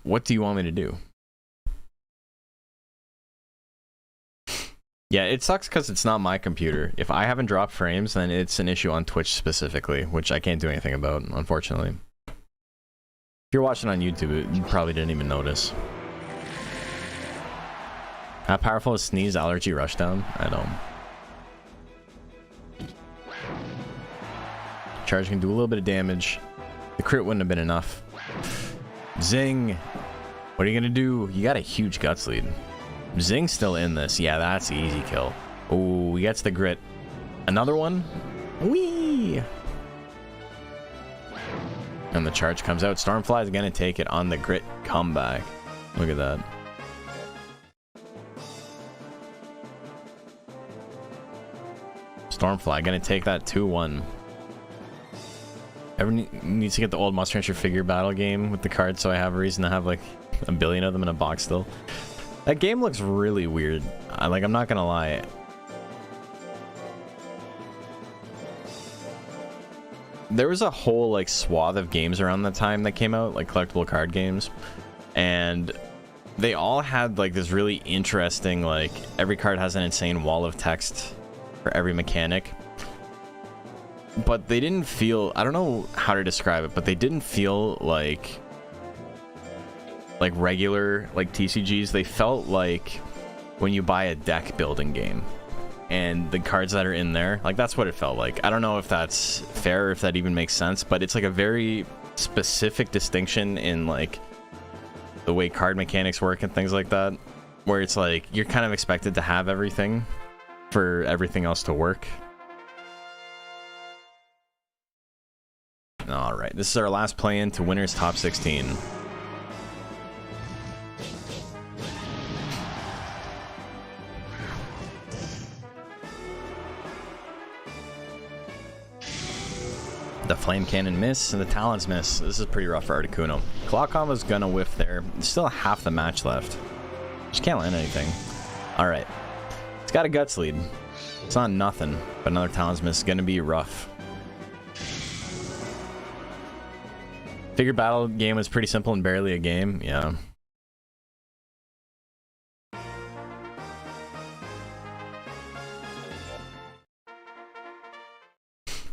what do you want me to do? Yeah, it sucks because it's not my computer. If I haven't dropped frames, then it's an issue on Twitch specifically, which I can't do anything about, unfortunately. If you're watching on YouTube, you probably didn't even notice. How powerful is Sneeze Allergy Rushdown? I don't. Charge can do a little bit of damage. The crit wouldn't have been enough. Zing! What are you gonna do? You got a huge guts lead. Zing's still in this. Yeah, that's the easy kill. Oh, he gets the grit. Another one? Whee! And the charge comes out. Stormfly is gonna take it on the grit comeback. Look at that. Stormfly gonna take that 2-1. Everyone needs to get the old Monster Hunter figure battle game with the cards, so I have a reason to have like a billion of them in a box still. That game looks really weird. I'm not gonna lie. There was a whole like swath of games around the time that came out, like collectible card games, and they all had like this really interesting, like every card has an insane wall of text for every mechanic. But they didn't feel, I don't know how to describe it, but they didn't feel like regular like TCGs. They felt like when you buy a deck building game and the cards that are in there, like that's what it felt like. I don't know if that's fair or if that even makes sense, but it's like a very specific distinction in like the way card mechanics work and things like that, where it's like you're kind of expected to have everything for everything else to work. All right, this is our last play-in to winners top 16. The Flame Cannon miss and the Talons miss. This is pretty rough for Articuno. Claw Combo's gonna whiff there. There's still half the match left. Just can't land anything. All right, it's got a Guts lead. It's not nothing, but another Talons miss is gonna be rough. Figure battle game was pretty simple and barely a game. Yeah.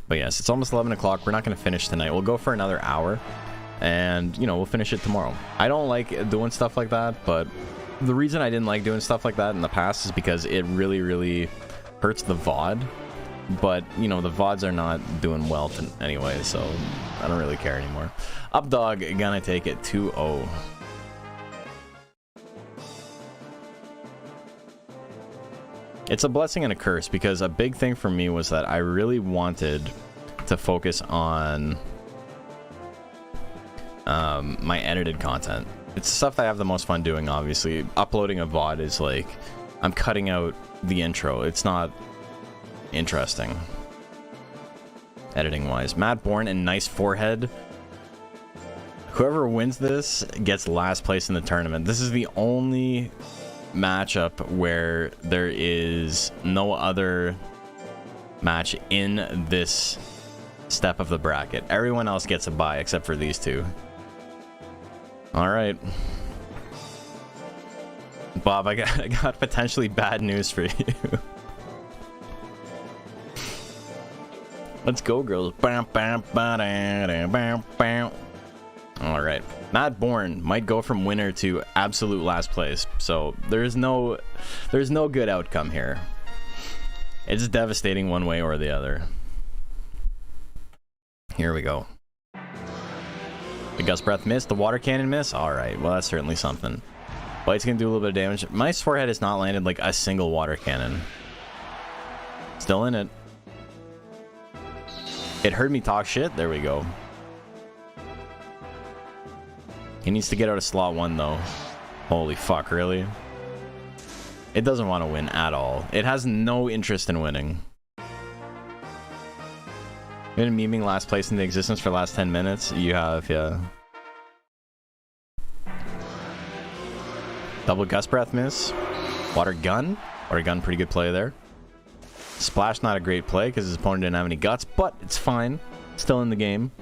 But yes, it's almost 11 o'clock. We're not going to finish tonight. We'll go for another hour and, you know, we'll finish it tomorrow. I don't like doing stuff like that, but the reason I didn't like doing stuff like that in the past is because it really, really hurts the VOD. But, you know, the VODs are not doing well anyway, so I don't really care anymore. Updog gonna take it 2-0. It's a blessing and a curse, because a big thing for me was that I really wanted to focus on my edited content. It's stuff that I have the most fun doing, obviously. Uploading a VOD is like, I'm cutting out the intro. It's not interesting. editing wise. Matt Bourne and nice forehead. Whoever wins this gets last place in the tournament. This is the only matchup where there is no other match in this step of the bracket. Everyone else gets a bye except for these two. All right, Bob, I got potentially bad news for you. Let's go, girls. All right, Matt Bourne might go from winner to absolute last place, so there's no good outcome here. It's devastating one way or the other. Here we go. The gust breath miss, the water cannon miss. All right, well, that's certainly something. Bite's gonna do a little bit of damage. My forehead has not landed like a single water cannon. Still in it. It heard me talk shit. There we go. He needs to get out of slot 1 though. Holy fuck, really? It doesn't want to win at all. It has no interest in winning. You've been memeing last place in the existence for the last 10 minutes? You have, yeah. Double gust breath miss. Water gun. Water gun, pretty good play there. Splash, not a great play because his opponent didn't have any guts, but it's fine. Still in the game.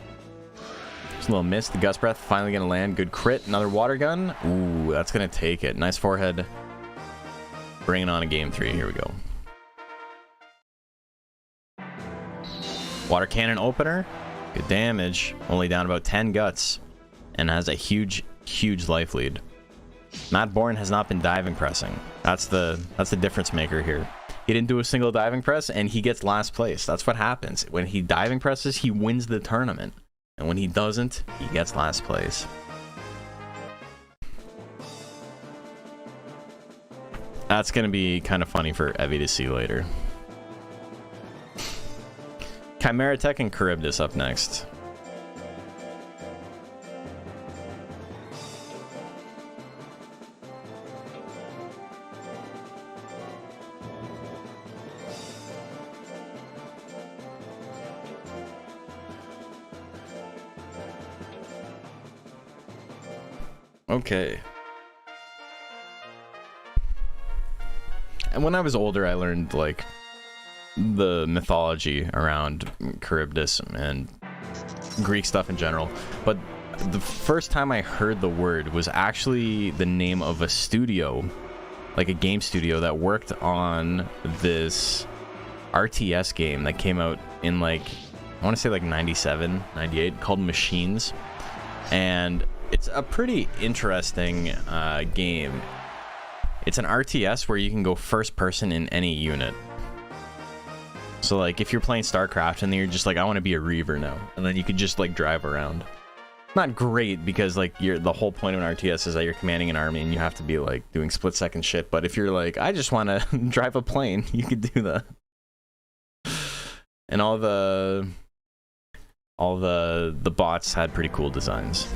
Just a little miss. The gust breath finally going to land. Good crit. Another water gun. Ooh, that's going to take it. Nice forehead. Bringing on a game 3. Here we go. Water cannon opener. Good damage. Only down about 10 guts. And has a huge, huge life lead. Matt Bourne has not been diving pressing. That's the difference maker here. He didn't do a single diving press and he gets last place. That's what happens. When he diving presses, he wins the tournament. And when he doesn't, he gets last place. That's going to be kind of funny for Evie to see later. Chimera Tech and Charybdis up next. Okay. And when I was older, I learned, like, the mythology around Charybdis and Greek stuff in general. But the first time I heard the word was actually the name of a studio, like a game studio that worked on this RTS game that came out in, like, I want to say like 97, 98, called Machines. And it's a pretty interesting game. It's an RTS where you can go first person in any unit. So like if you're playing StarCraft and then you're just like, I want to be a Reaver now, and then you could just like drive around. Not great because like the whole point of an RTS is that you're commanding an army and you have to be like doing split second shit. But if you're like, I just want to drive a plane, you could do that. And all the bots had pretty cool designs.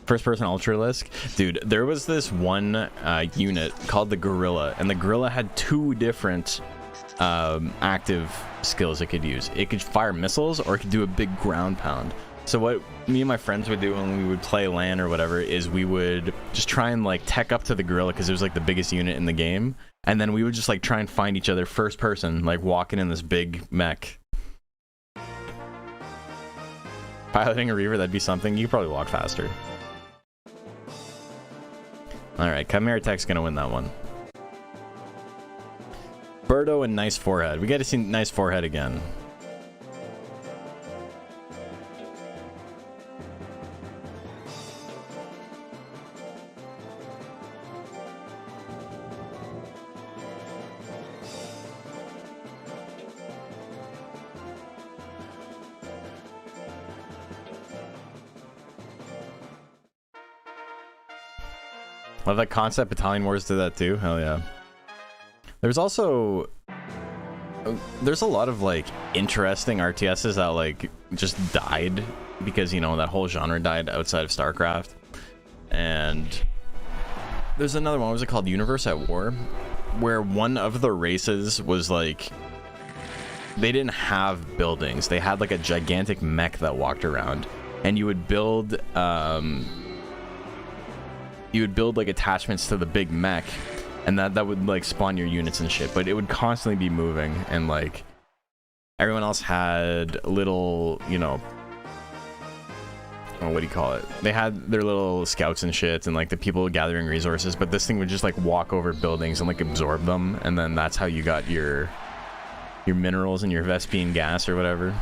First person Ultralisk. Dude, there was this one unit called the Gorilla, and the Gorilla had 2 different active skills it could use. It could fire missiles, or it could do a big ground pound. So what me and my friends would do when we would play LAN or whatever is we would just try and like tech up to the Gorilla because it was like the biggest unit in the game, and then we would just like try and find each other first person, like walking in this big mech. Piloting a Reaver, that'd be something. You could probably walk faster. Alright, Chimera Tech's gonna win that one. Birdo and nice forehead. We gotta see nice forehead again. Love that concept. Battalion Wars did that too. Hell yeah. There's also there's a lot of like interesting RTSs that like just died because, you know, that whole genre died outside of StarCraft. And there's another one. What was it called? Universe at War. where one of the races was like, they didn't have buildings. They had like a gigantic mech that walked around, and you would build like attachments to the big mech, and that would like spawn your units and shit. But it would constantly be moving, and like everyone else had little, you know, oh, what do you call it? They had their little scouts and shit, and like the people gathering resources. But this thing would just like walk over buildings and like absorb them, and then that's how you got your minerals and your Vespian gas or whatever.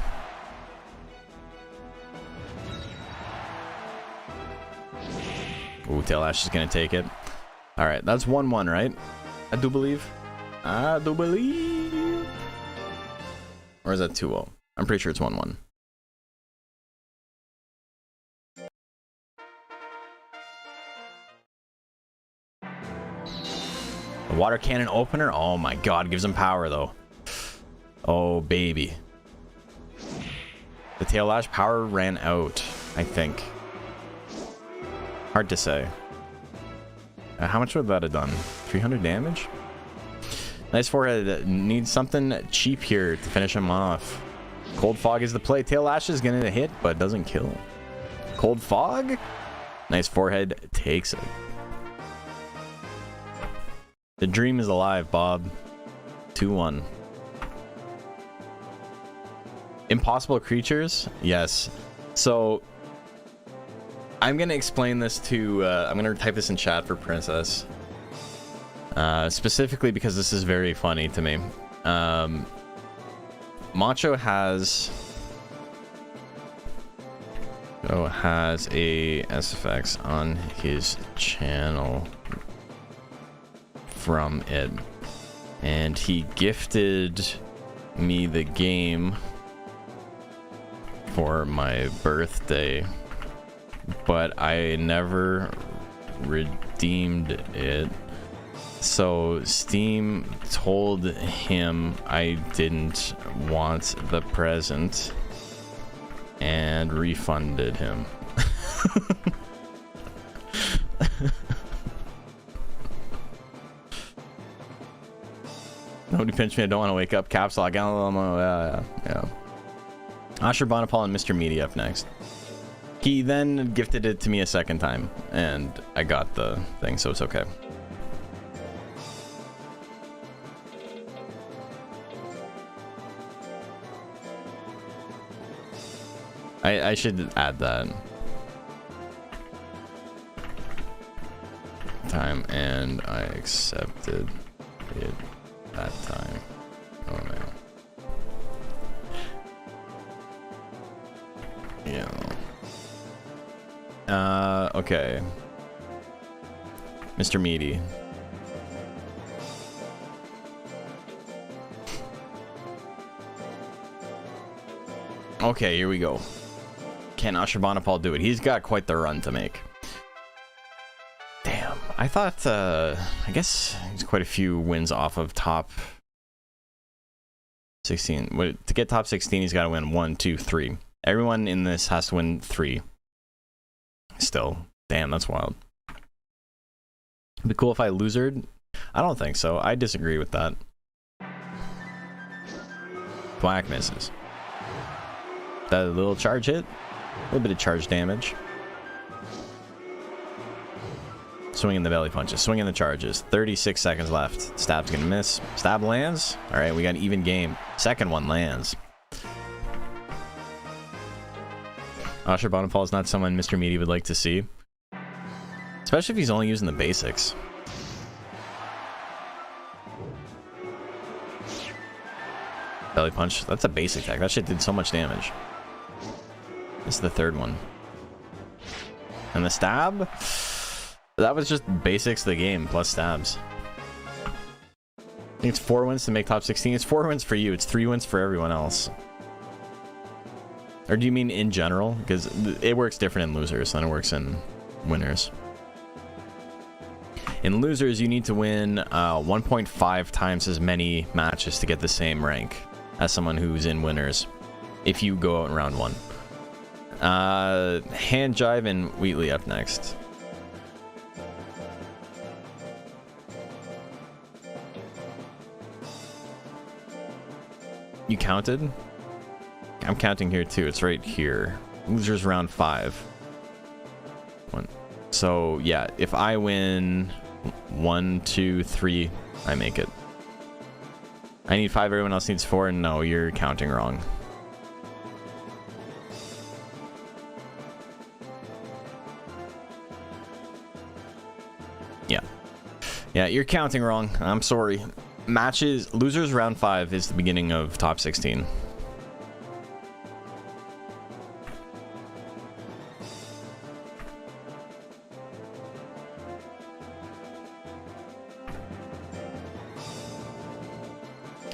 Ooh, Tail-Ash is gonna take it. All right, that's 1-1, right? I do believe. Or is that 2-0? I'm pretty sure it's 1-1. The water cannon opener? Oh my god, gives him power though. Oh baby. The Tail-Ash power ran out, I think. Hard to say. How much would that have done? 300 damage? Nice forehead. Needs something cheap here to finish him off. Cold Fog is the play. Tail-Ash is gonna hit, but doesn't kill. Cold Fog? Nice forehead. Takes it. The dream is alive, Bob. 2-1. Impossible creatures? Yes. So, I'm going to explain this to... I'm going to type this in chat for Princess. Specifically because this is very funny to me. Macho has a SFX on his channel from it, and he gifted me the game for my birthday, but I never redeemed it. So Steam told him I didn't want the present and refunded him. Nobody pinch me, I don't want to wake up. Caps lock. Yeah. Asher Bonapal and Mr. Media up next. He then gifted it to me a second time, and I got the thing, so it's okay. I should add that. Time, and I accepted it that time. Oh man. Yeah. Okay. Mr. Meaty. Okay, here we go. Can Ashurbanipal do it? He's got quite the run to make. Damn. I thought, I guess he's quite a few wins off of top 16. To get top 16, he's got to win 1, 2, 3. Everyone in this has to win 3. Still. Damn, that's wild. It'd be cool if I losered. I don't think so. I disagree with that. Black misses. That little charge hit. A little bit of charge damage. Swinging the belly punches. Swinging the charges. 36 seconds left. Stab's gonna miss. Stab lands. Alright, we got an even game. Second one lands. Ashurbanipal is not someone Mr. Meaty would like to see. Especially if he's only using the basics. Belly punch. That's a basic attack. That shit did so much damage. This is the third one. And the stab? That was just basics of the game, plus stabs. I think it's 4 wins to make top 16. It's 4 wins for you. It's 3 wins for everyone else. Or do you mean in general? Because it works different in losers than it works in winners. In losers, you need to win 1.5 times as many matches to get the same rank as someone who's in winners if you go out in round 1. Hand Jive and Wheatley up next. You counted? I'm counting here too. It's right here. Losers round 5. So yeah, if I win 1, 2, 3, I make it. I need 5, everyone else needs 4. No, you're counting wrong. Yeah, you're counting wrong. I'm sorry. Matches, losers round 5 is the beginning of top 16.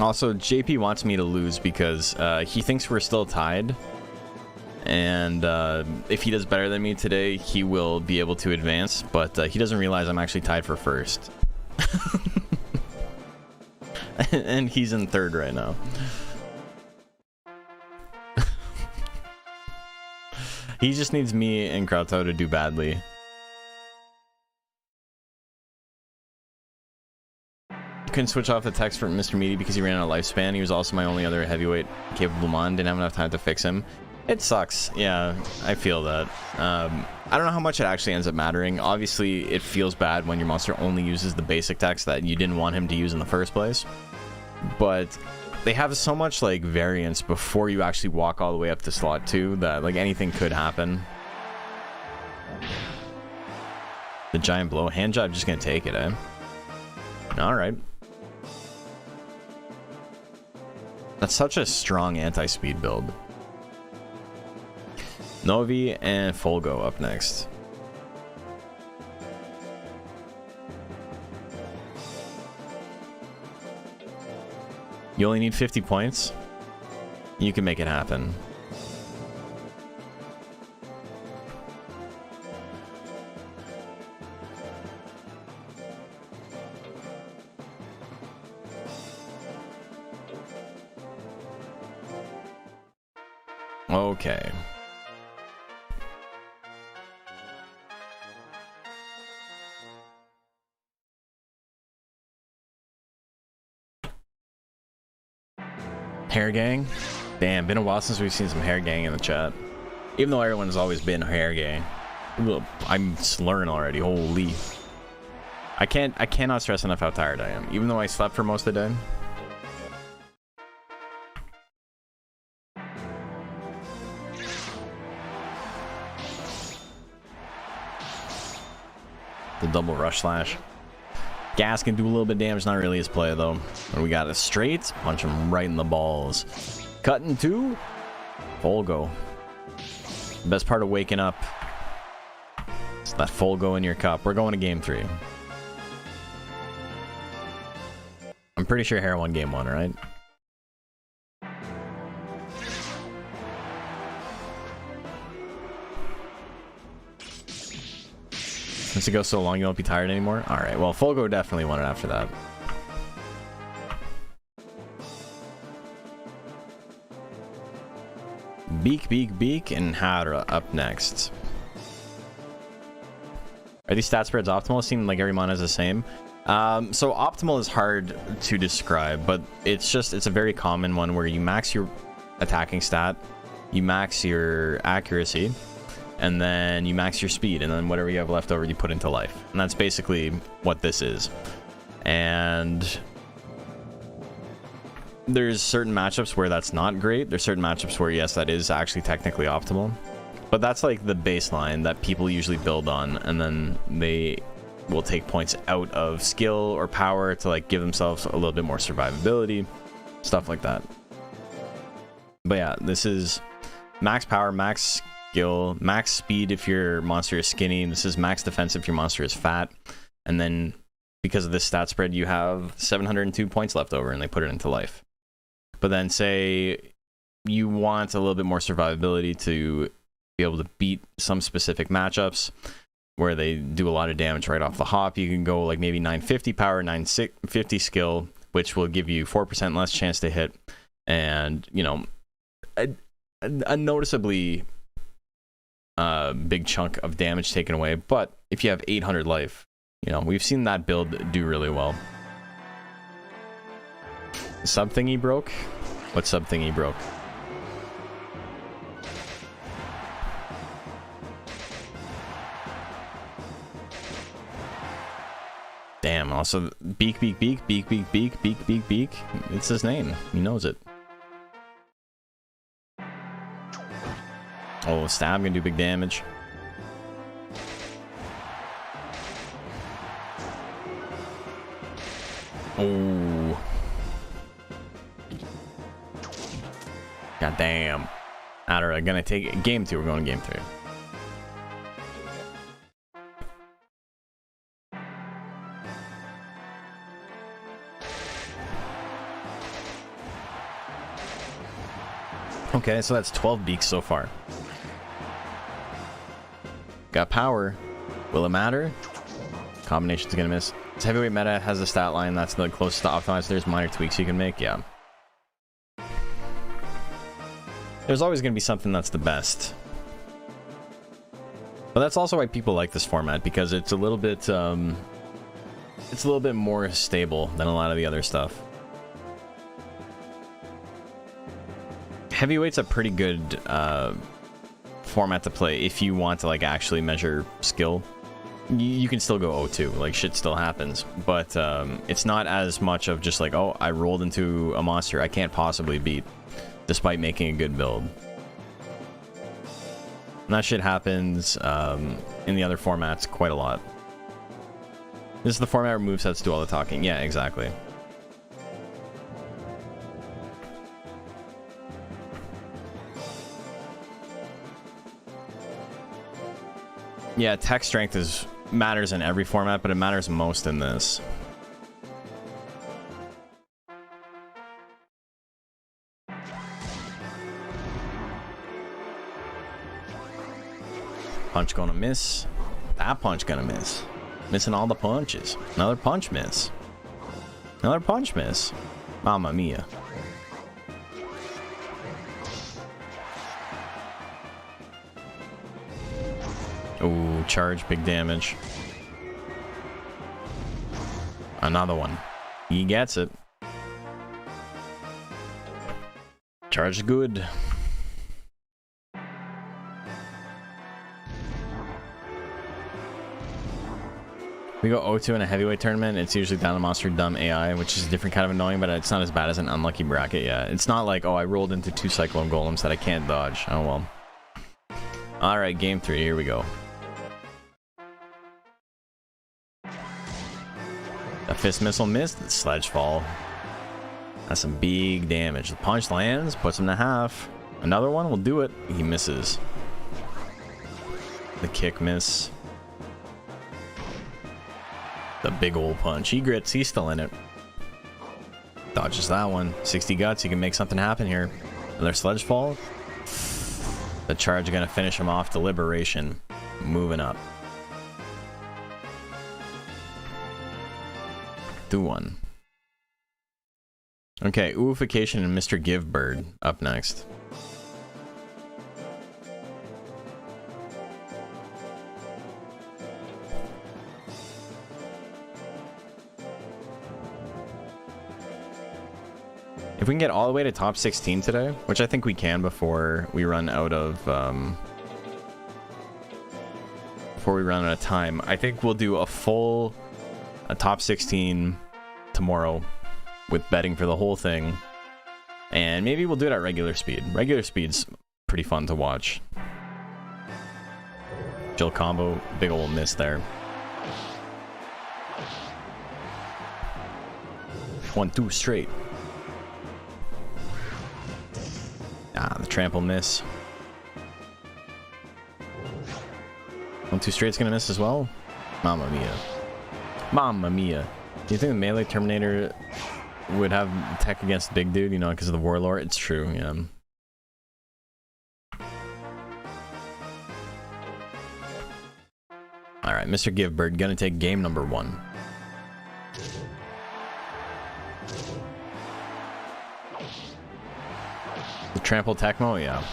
Also, JP wants me to lose because he thinks we're still tied. And if he does better than me today, he will be able to advance. But he doesn't realize I'm actually tied for first. And he's in third right now. He just needs me and Krauto to do badly. Couldn't switch off the text for Mr. Meaty because he ran out of lifespan. He was also my only other heavyweight capable mon. Didn't have enough time to fix him. It sucks. Yeah, I feel that. I don't know how much it actually ends up mattering. Obviously, it feels bad when your monster only uses the basic text that you didn't want him to use in the first place. But they have so much like variance before you actually walk all the way up to slot 2 that like anything could happen. The giant blow. Hand job, just gonna take it, eh? Alright. That's such a strong anti-speed build. Novi and Folgo up next. You only need 50 points. You can make it happen. Okay. Hair gang? Damn, been a while since we've seen some hair gang in the chat. Even though everyone's always been hair gang. Look, I'm slurring already. Holy. I cannot stress enough how tired I am. Even though I slept for most of the day. The double rush slash. Gas can do a little bit of damage, not really his play though. And we got a straight, punch him right in the balls. Cutting 2. Folgo. Best part of waking up. It's that Folgo in your cup. We're going to game 3. I'm pretty sure Hair won game 1, right? Since it goes so long, you won't be tired anymore? Alright, well, Folgo definitely won it after that. Beak, Beak, Beak, and Hadra up next. Are these stat spreads optimal? It seems like every mon is the same. So optimal is hard to describe, but it's a very common one where you max your attacking stat, you max your accuracy, and then you max your speed, and then whatever you have left over you put into life. And that's basically what this is. And there's certain matchups where that's not great. There's certain matchups where, yes, that is actually technically optimal. But that's like the baseline that people usually build on, and then they will take points out of skill or power to like give themselves a little bit more survivability, stuff like that. But yeah, this is max power, max skill, max speed if your monster is skinny. This is max defense if your monster is fat. And then because of this stat spread, you have 702 points left over, and they put it into life. But then say you want a little bit more survivability to be able to beat some specific matchups where they do a lot of damage right off the hop. You can go like maybe 950 power, 950 skill, which will give you 4% less chance to hit, and you know, a noticeably big chunk of damage taken away. But if you have 800 life, you know, we've seen that build do really well. Sub thingy broke. What sub thingy broke? Damn, also beak, beak, beak, beak, beak, beak, beak, beak, beak. It's his name. He knows it. Oh, stab gonna do big damage. Oh. God damn. Alright, gonna take game 2. We're going to game 3. Okay, so that's 12 beaks so far. Got power. Will it matter? Combination's gonna miss. This heavyweight meta has a stat line that's the closest to optimized. There's minor tweaks you can make, yeah. There's always gonna be something that's the best. But that's also why people like this format, because it's a little bit more stable than a lot of the other stuff. Heavyweight's a pretty good format to play if you want to like actually measure skill. You can still go 0-2, like shit still happens, but it's not as much of just like, oh, I rolled into a monster I can't possibly beat despite making a good build. And that shit happens in the other formats quite a lot. This is the format where movesets do all the talking. Yeah, exactly. Yeah, tech strength matters in every format, but it matters most in this. Punch gonna miss. That punch gonna miss. Missing all the punches. Another punch miss. Another punch miss. Mamma mia. Ooh, charge, big damage. Another one. He gets it. Charge good. We go 0-2 in a heavyweight tournament. It's usually down to monster dumb AI, which is a different kind of annoying, but it's not as bad as an unlucky bracket. Yeah, it's not like, oh, I rolled into 2 cyclone golems that I can't dodge. Oh well. All right, game 3. Here we go. A fist missile missed. Sledge fall. That's some big damage. The punch lands, puts him to half. Another one will do it. He misses. The kick miss. The big old punch. He grits. He's still in it. Dodges that one. 60 guts. He can make something happen here. Another sledge fall. The charge gonna finish him off. Deliberation. Moving up. 2-1. Okay, Ooification and Mr. Givebird up next. If we can get all the way to top 16 today, which I think we can before we run out of time, I think we'll do a top 16 tomorrow with betting for the whole thing, and maybe we'll do it at regular speed. Regular speed's pretty fun to watch. Jill combo, big old miss there. 1-2 straight. Ah, the trample miss. 1-2 straight's gonna miss as well. Mamma mia. Mamma mia. Do you think the melee Terminator would have tech against big dude, you know, because of the warlord? It's true, yeah. Alright, Mr. Givebird gonna take game number 1. The trample Tecmo, yeah.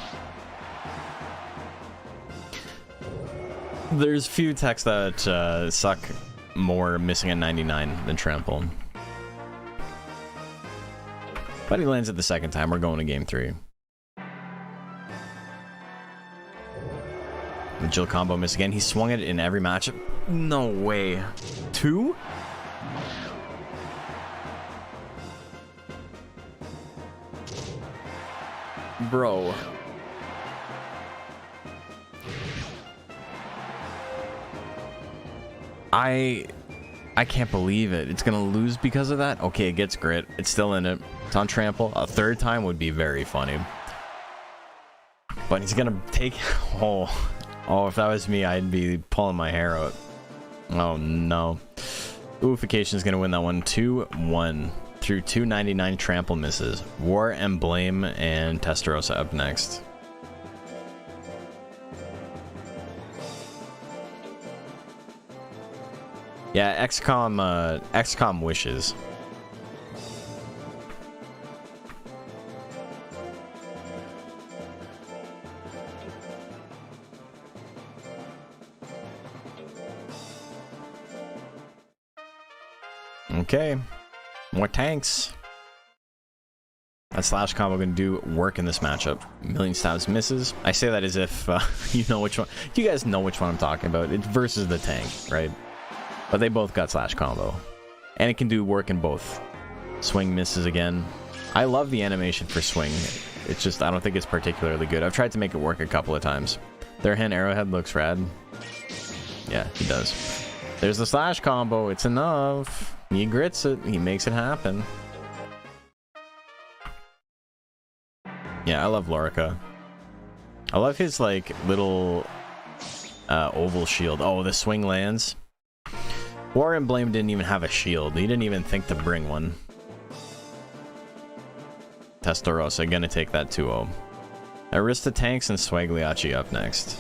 There's few techs that suck more missing a 99 than trample. But he lands it the second time. We're going to game 3. And Jill combo miss again. He swung it in every matchup. No way. 2? Bro. I can't believe it. It's gonna lose because of that? Okay, it gets grit. It's still in it. It's on trample. A third time would be very funny. But he's gonna take... Oh, if that was me, I'd be pulling my hair out. Oh, no. Oofication is gonna win that one 2-1 through 299 trample misses. War Emblem and Testarossa up next. Yeah, XCOM wishes. Okay, more tanks. That slash combo gonna do work in this matchup. Million stabs misses. I say that as if you know which one. You guys know which one I'm talking about. It's versus the tank, right? But they both got slash combo. And it can do work in both. Swing misses again. I love the animation for swing. It's just, I don't think it's particularly good. I've tried to make it work a couple of times. Their hand arrowhead looks rad. Yeah, he does. There's the slash combo. It's enough. He grits it. He makes it happen. Yeah, I love Lorica. I love his, like, little oval shield. Oh, the swing lands. War Emblem didn't even have a shield. He didn't even think to bring one. Testarossa gonna take that 2-0. Arista tanks and Swagliacci up next.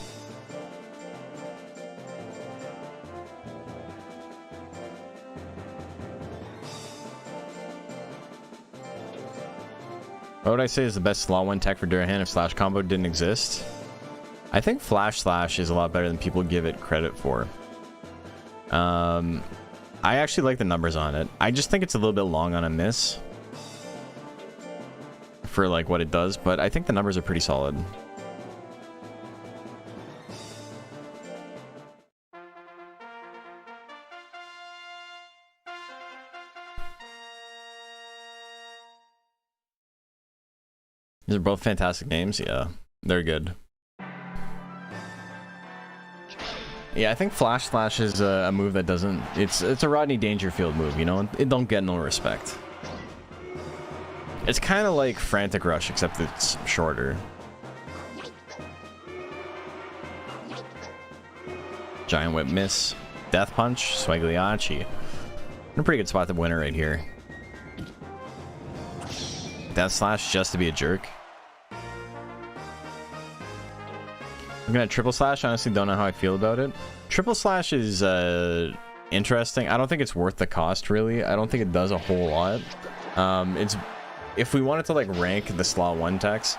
What would I say is the best Slaw 1 tech for Durahan if slash combo didn't exist? I think Flash Slash is a lot better than people give it credit for. I actually like the numbers on it. I just think it's a little bit long on a miss for like what it does, but I think the numbers are pretty solid. These are both fantastic names. Yeah, they're good. Yeah, I think Flash Slash is a move that doesn't... It's a Rodney Dangerfield move, you know? It don't get no respect. It's kind of like Frantic Rush, except it's shorter. Giant Whip miss. Death Punch, Swagliacci. In a pretty good spot to win it right here. Death Slash just to be a jerk. I'm gonna triple slash. Honestly, don't know how I feel about it. Triple slash is interesting. I don't think it's worth the cost, really. I don't think it does a whole lot. It's if we wanted to like rank the Slaw 1 techs,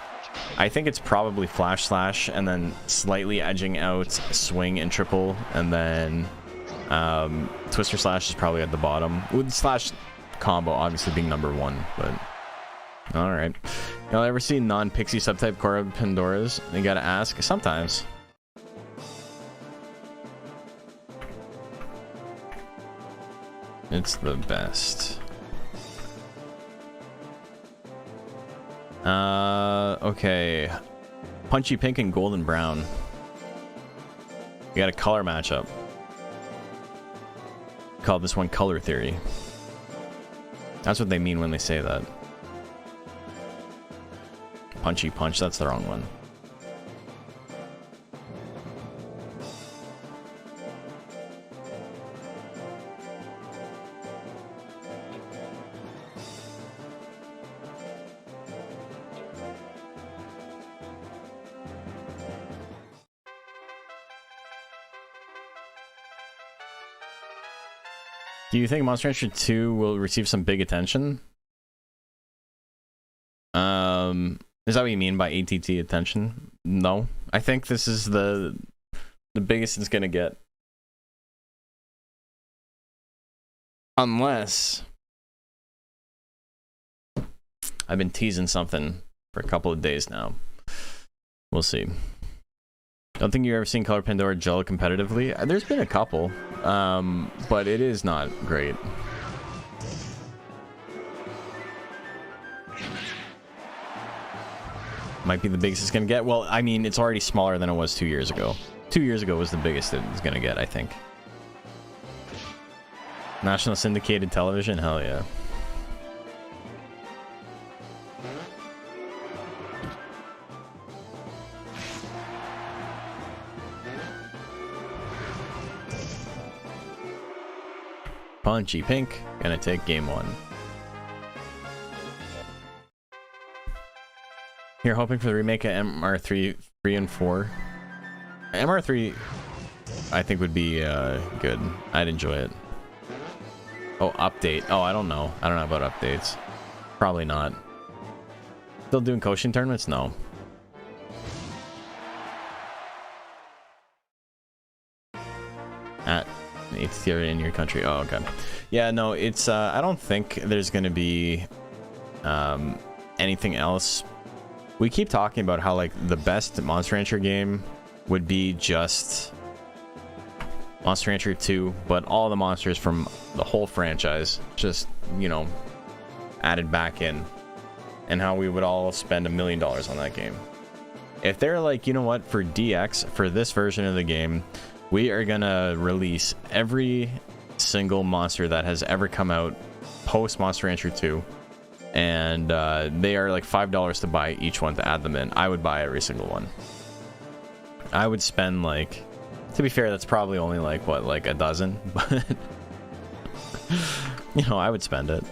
I think it's probably Flash Slash and then slightly edging out Swing and Triple, and then Twister Slash is probably at the bottom, with Slash combo obviously being number 1. But all right. Y'all ever see non-pixie subtype Cora Pandoras? You gotta ask. Sometimes. It's the best. Okay. Punchy pink and golden brown. You got a color matchup. Call this one color theory. That's what they mean when they say that. Punchy punch, that's the wrong one. Do you think Monster Rancher 2 will receive some big attention? Is that what you mean by ATT attention? No. I think this is the biggest it's gonna get. Unless I've been teasing something for a couple of days now. We'll see. Don't think you've ever seen Color Pandora gel competitively. There's been a couple, but it is not great. Might be the biggest it's gonna get. Well, I mean, it's already smaller than it was 2 years ago. 2 years ago was the biggest it was gonna get, I think. National syndicated television? Hell yeah. Punchy Pink, gonna take game 1. You're hoping for the remake of MR3 3 and 4. MR3 I think would be good. I'd enjoy it. Oh, update. Oh, I don't know. I don't know about updates. Probably not. Still doing coaching tournaments? No. At 8th tier in your country. Oh, okay. Yeah, no, it's I don't think there's gonna be anything else. We keep talking about how like the best Monster Rancher game would be just Monster Rancher 2, but all the monsters from the whole franchise just, you know, added back in, and how we would all spend $1 million on that game. If they're like, you know what, for DX, for this version of the game, we are gonna release every single monster that has ever come out post Monster Rancher 2, and they are like $5 to buy each one to add them in, I would buy every single one. I would spend like, to be fair, that's probably only like what, like a dozen, but you know, I would spend it.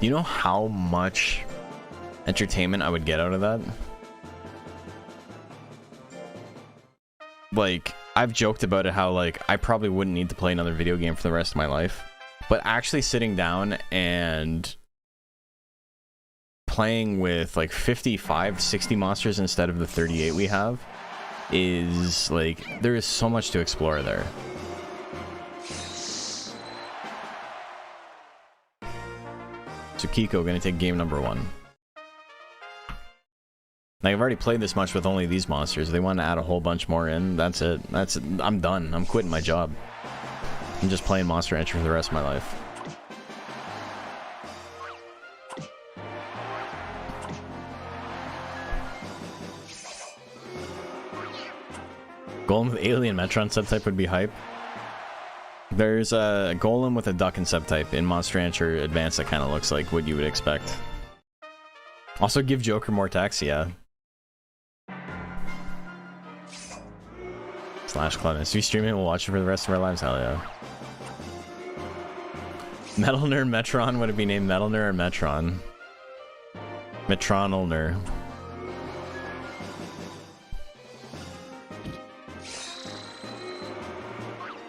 You know how much entertainment I would get out of that? Like, I've joked about it how like I probably wouldn't need to play another video game for the rest of my life, but actually sitting down and playing with like 55, 60 monsters instead of the 38 we have is like, there is so much to explore there. So Kiko gonna take game number 1. Like, I've already played this much with only these monsters. They want to add a whole bunch more in. That's it. That's it. I'm done. I'm quitting my job. I'm just playing Monster Rancher for the rest of my life. Golem with Alien Metron subtype would be hype. There's a Golem with a Duck and subtype in Monster Rancher Advanced that kind of looks like what you would expect. Also give Joker more tax, yeah. Slash Clemens. If you stream it, we'll watch it for the rest of our lives. Hell yeah. Metal Nerd Metron. Would it be named Metal Nerd or Metron? Metronal.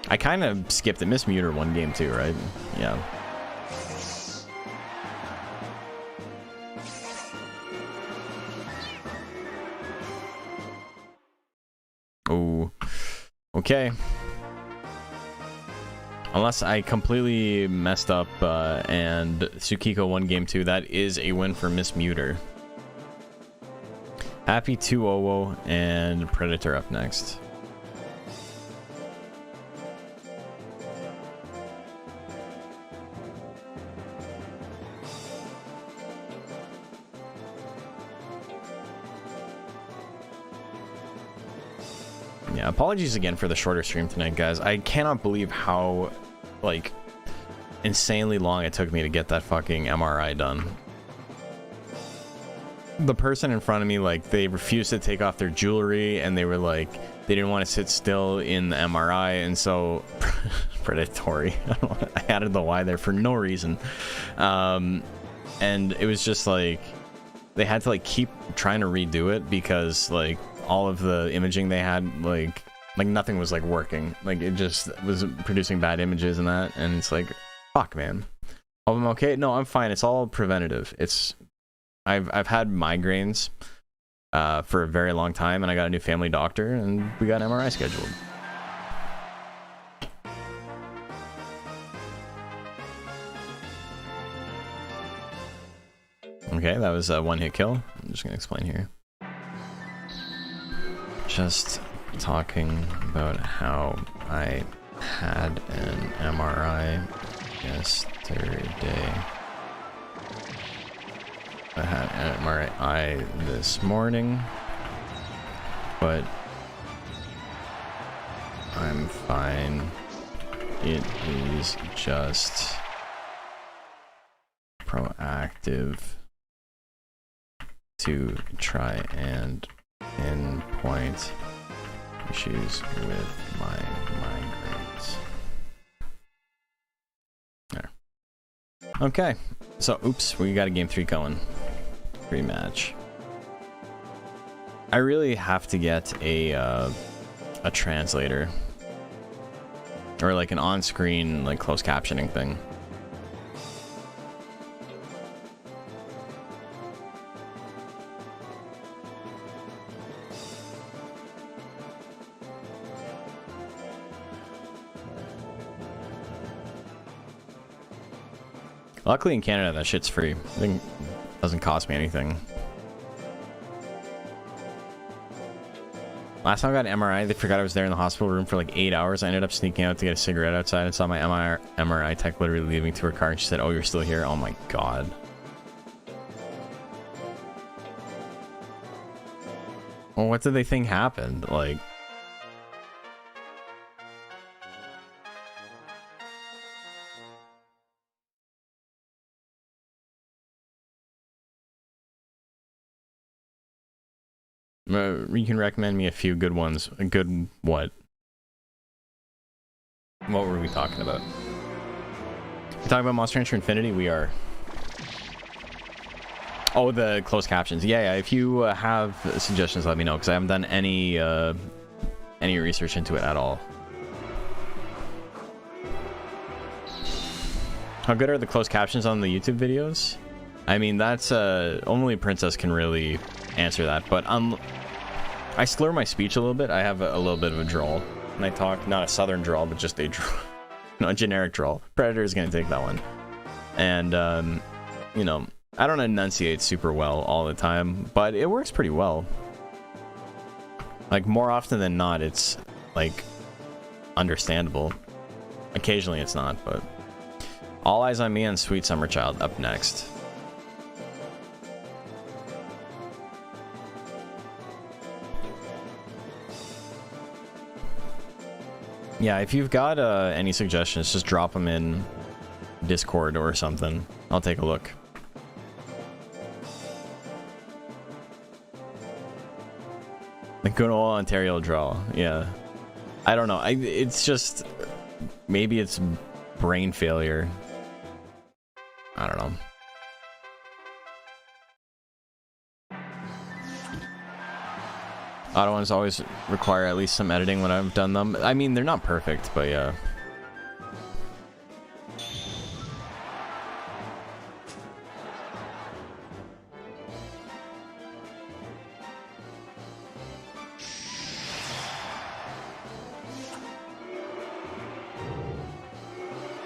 I kind of skipped it. Miss Muter one game too, right? Yeah. Oh. Okay. Unless I completely messed up and Tsukiko won game 2, that is a win for Miss Muter. Happy 2-0 and Predator up next. Yeah, apologies again for the shorter stream tonight, guys. I cannot believe how, like, insanely long it took me to get that fucking MRI done. The person in front of me, like, they refused to take off their jewelry, and they were like, they didn't want to sit still in the MRI, and so predatory. I added the Y there for no reason. And it was just like, they had to like keep trying to redo it because like all of the imaging they had, like nothing was like working. Like it just was producing bad images and that, and it's like, fuck, man. Hope I'm okay. No, I'm fine. It's all preventative. It's I've had migraines for a very long time, and I got a new family doctor, and we got an MRI scheduled. Okay, that was a one-hit kill. I'm just gonna explain here. Just talking about how I had an MRI yesterday. I had an MRI this morning, but I'm fine. It is just proactive to try and pinpoint issues with my migraines. There. Okay, so oops, we got a game 3 going. Rematch. I really have to get a translator. Or like an on-screen like closed captioning thing. Luckily in Canada that shit's free. I think it doesn't cost me anything. Last time I got an MRI, they forgot I was there in the hospital room for like 8 hours. I ended up sneaking out to get a cigarette outside and saw my MRI tech literally leaving to her car, and she said, "Oh, you're still here?" Oh my god. Well, what did they think happened? Like... You can recommend me a few good ones. A good what? What were we talking about? We're talking about Monster Hunter Infinity? We are. Oh, the closed captions. Yeah, if you have suggestions, let me know, because I haven't done any research into it at all. How good are the closed captions on the YouTube videos? I mean, that's only Princess can really answer that, but I slur my speech a little bit. I have a little bit of a drawl when I talk, not a southern drawl, but just a drawl. No, a generic drawl. Predator is gonna take that one. And you know, I don't enunciate super well all the time, but it works pretty well. Like, more often than not, it's like understandable. Occasionally it's not, but All Eyes on Me and Sweet Summer Child up next. Yeah, if you've got any suggestions, just drop them in Discord or something. I'll take a look. The good old Ontario draw. Yeah. I don't know. It's just... Maybe it's brain failure. I don't know. Auto ones always require at least some editing when I've done them. I mean, they're not perfect, but yeah.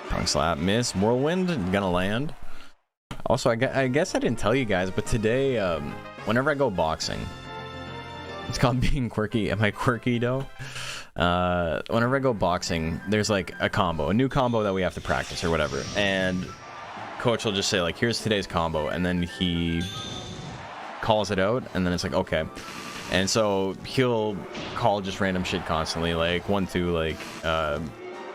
Tongue slap, miss, whirlwind, gonna land. Also, I guess I didn't tell you guys, but today, whenever I go boxing, it's called being quirky. Am I quirky though? Whenever I go boxing, there's like a combo, a new combo that we have to practice or whatever. And coach will just say like, here's today's combo. And then he calls it out. And then it's like, okay. And so he'll call just random shit constantly. Like 1-2, like,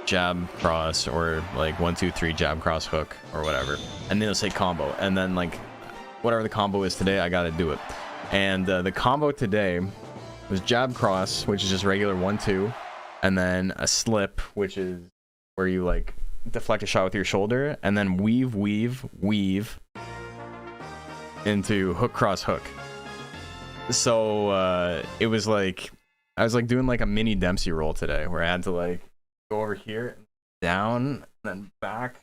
jab cross, or like 1-2-3 jab cross hook or whatever. And then he'll say combo. And then like, whatever the combo is today, I got to do it. And the combo today was jab cross, which is just regular 1-2, and then a slip, which is where you like deflect a shot with your shoulder, and then weave into hook cross hook. So it was like I was like doing like a mini Dempsey roll today, where I had to like go over here, down, and then back,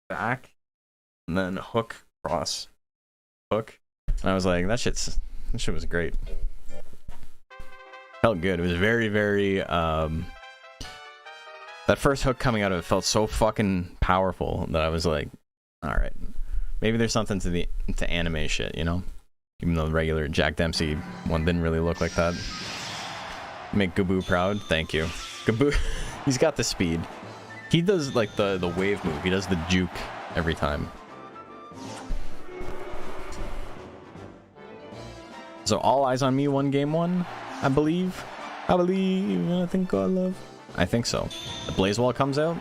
and then hook cross hook. And I was like, that shit was great. Felt good. It was very, very, that first hook coming out of it felt so fucking powerful that I was like, alright. Maybe there's something to anime shit, you know? Even though the regular Jack Dempsey one didn't really look like that. Make Gaboo proud. Thank you. Gaboo, he's got the speed. He does like the wave move. He does the juke every time. So all eyes on me, one game one, I believe. I think I love. I think so. The Blaze Wall comes out.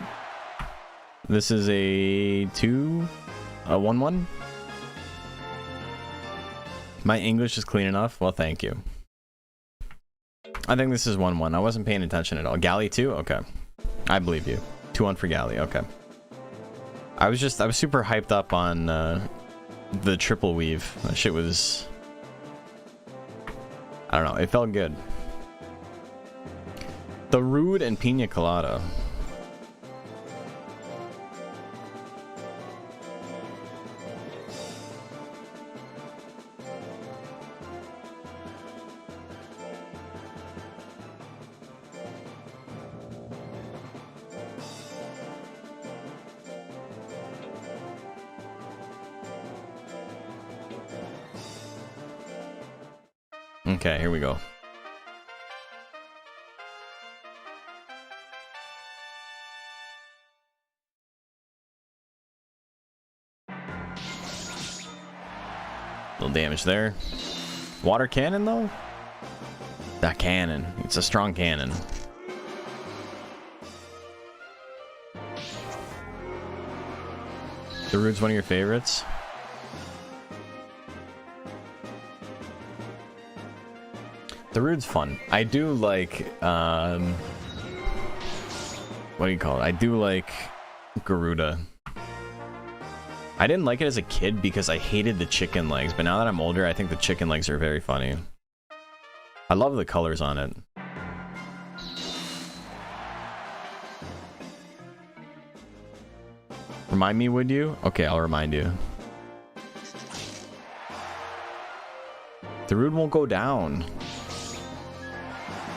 This is a 1-1. My English is clean enough. Well, thank you. I think this is 1-1. I wasn't paying attention at all. Galley 2? Okay. I believe you. 2-1 for Galley. Okay. I was super hyped up on the triple weave. That shit was... I don't know. It felt good. The Rude and Pina Colada. Okay, here we go. Little damage there. Water cannon though? That cannon. It's a strong cannon. The Rude's one of your favorites? The Rude's fun. I do like, what do you call it? I do like Garuda. I didn't like it as a kid because I hated the chicken legs, but now that I'm older, I think the chicken legs are very funny. I love the colors on it. Remind me, would you? Okay, I'll remind you. The Rude won't go down.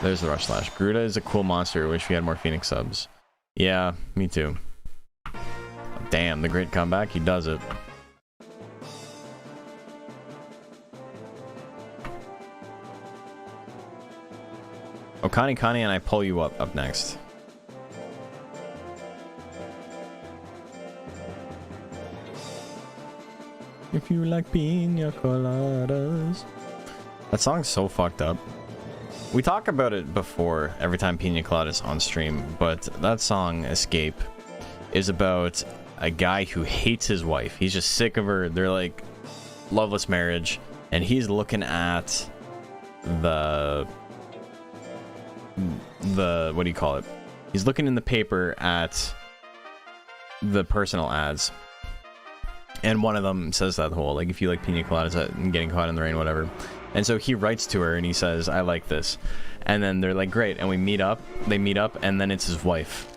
There's the Rush Slash. Garuda is a cool monster. Wish we had more Phoenix subs. Yeah, me too. Damn, the great comeback. He does it. Okani Kani and I pull you up next. If you like pina coladas. That song's so fucked up. We talk about it before every time Pina Colada's on stream, but that song, Escape, is about a guy who hates his wife. He's just sick of her. They're like loveless marriage, and he's looking at the what do you call it? He's looking in the paper at the personal ads, and one of them says that whole like, if you like pina coladas and getting caught in the rain, whatever. And so he writes to her and he says, I like this. And then they're like, great. And we meet up. They meet up, and then it's his wife.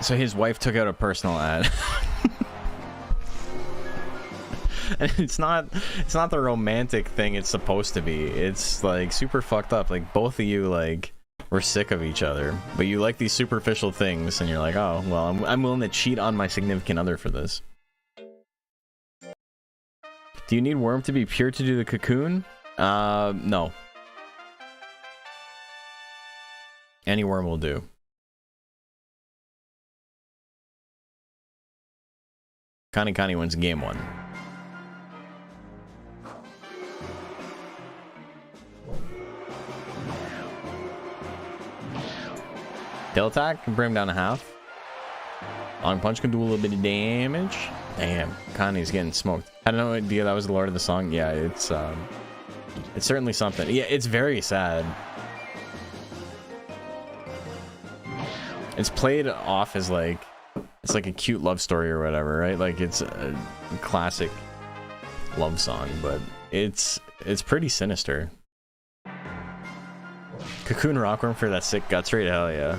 So his wife took out a personal ad. And it's not the romantic thing it's supposed to be. It's like super fucked up. Like both of you like were sick of each other, but you like these superficial things, and you're like, oh well, I'm willing to cheat on my significant other for this. Do you need Worm to be pure to do the cocoon? No. Any worm will do. Kani wins game 1. Tail attack can bring him down to half. Long punch can do a little bit of damage. Damn, Connie's getting smoked. I had no idea that was the Lord of the song. Yeah, it's certainly something. Yeah, it's very sad. It's played off as like, it's like a cute love story or whatever, right? Like it's a classic love song, but it's pretty sinister. Cocoon Rockworm for that sick guts rate? Hell yeah.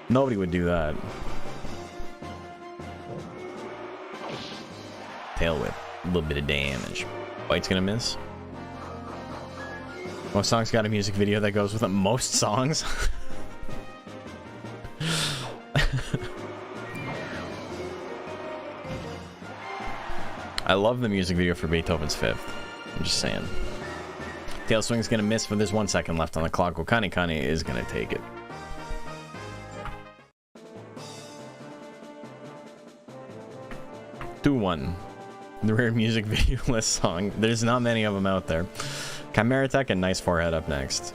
Nobody would do that. Tail whip. A little bit of damage. Bite's gonna miss. Most songs got a music video that goes with it. Most songs? I love the music video for Beethoven's Fifth. I'm just saying. Tail swing's gonna miss with there's 1 second left on the clock. Wakani Kani is gonna take it. One. The rare music video list song. There's not many of them out there. Chimera Tech and Nice Forehead up next.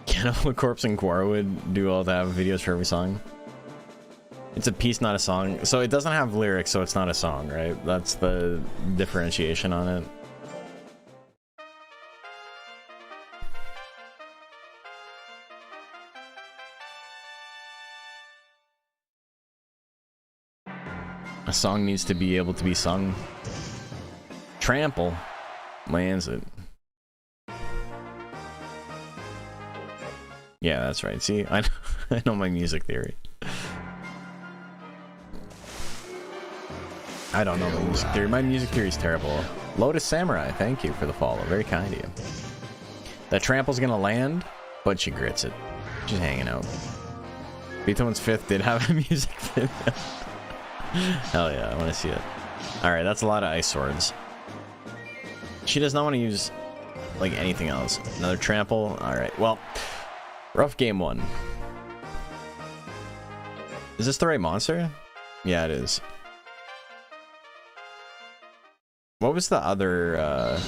Cannibal Corpse and Quar would do all that videos for every song. It's a piece, not a song. So it doesn't have lyrics, so it's not a song, right? That's the differentiation on it. A song needs to be able to be sung. Trample lands it. Yeah, that's right. See, I know my music theory. I don't know my music theory. My music theory is terrible. Lotus Samurai, thank you for the follow. Very kind of you. That trample's gonna land, but she grits it. She's hanging out. Beethoven's Fifth did have a music video. Hell yeah, I want to see it. Alright, that's a lot of ice swords. She does not want to use, like, anything else. Another trample. Alright, well, rough game one. Is this the right monster? Yeah, it is. What was the other,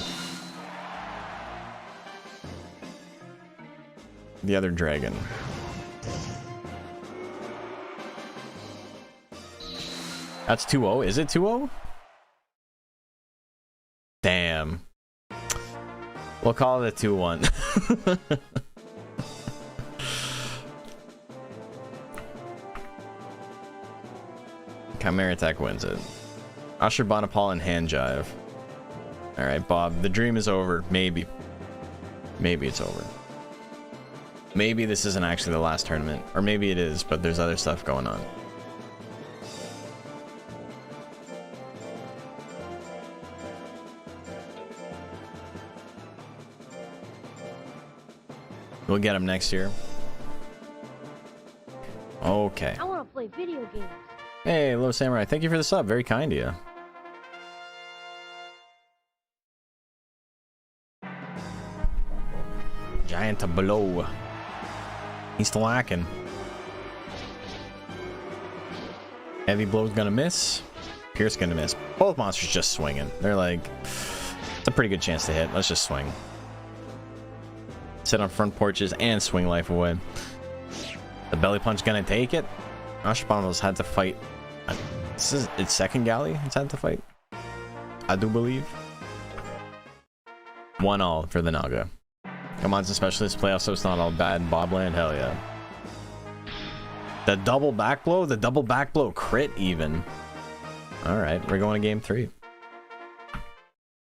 the other dragon? That's 2-0. Is it 2-0? Damn. We'll call it a 2-1. Chimera Attack wins it. Usher Bonapal and Hand Jive. Alright, Bob. The dream is over. Maybe. Maybe it's over. Maybe this isn't actually the last tournament. Or maybe it is, but there's other stuff going on. We'll get him next year. Okay. I want to play video games. Hey, Low Samurai. Thank you for the sub. Very kind of you. Giant below. He's lacking. Heavy blow's gonna miss. Pierce gonna miss. Both monsters just swinging. They're like, it's a pretty good chance to hit. Let's just swing. Sit on front porches and swing life away. The belly punch gonna take it. Ashbano's had to fight. This is its second galley it's had to fight. I do believe. 1-1 for the Naga. Come on, it's a specialist playoff, so it's not all bad in Bobland. Hell yeah. The double back blow? The double back blow crit even. Alright, we're going to game 3.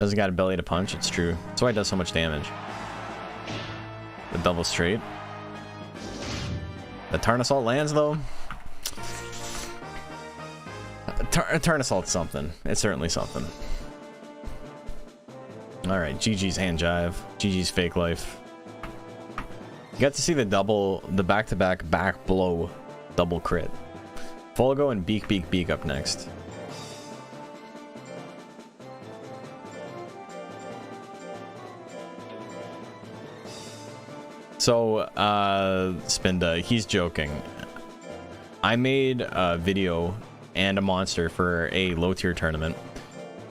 Doesn't got a belly to punch, it's true. That's why it does so much damage. The double straight. The Turn Assault lands though. Turn Assault's something. It's certainly something. Alright, GG's Hand Jive. GG's Fake Life. You got to see the back-to-back back blow double crit. Folgo and Beak Beak Beak up next. So, Spinda, he's joking. I made a video and a monster for a low-tier tournament.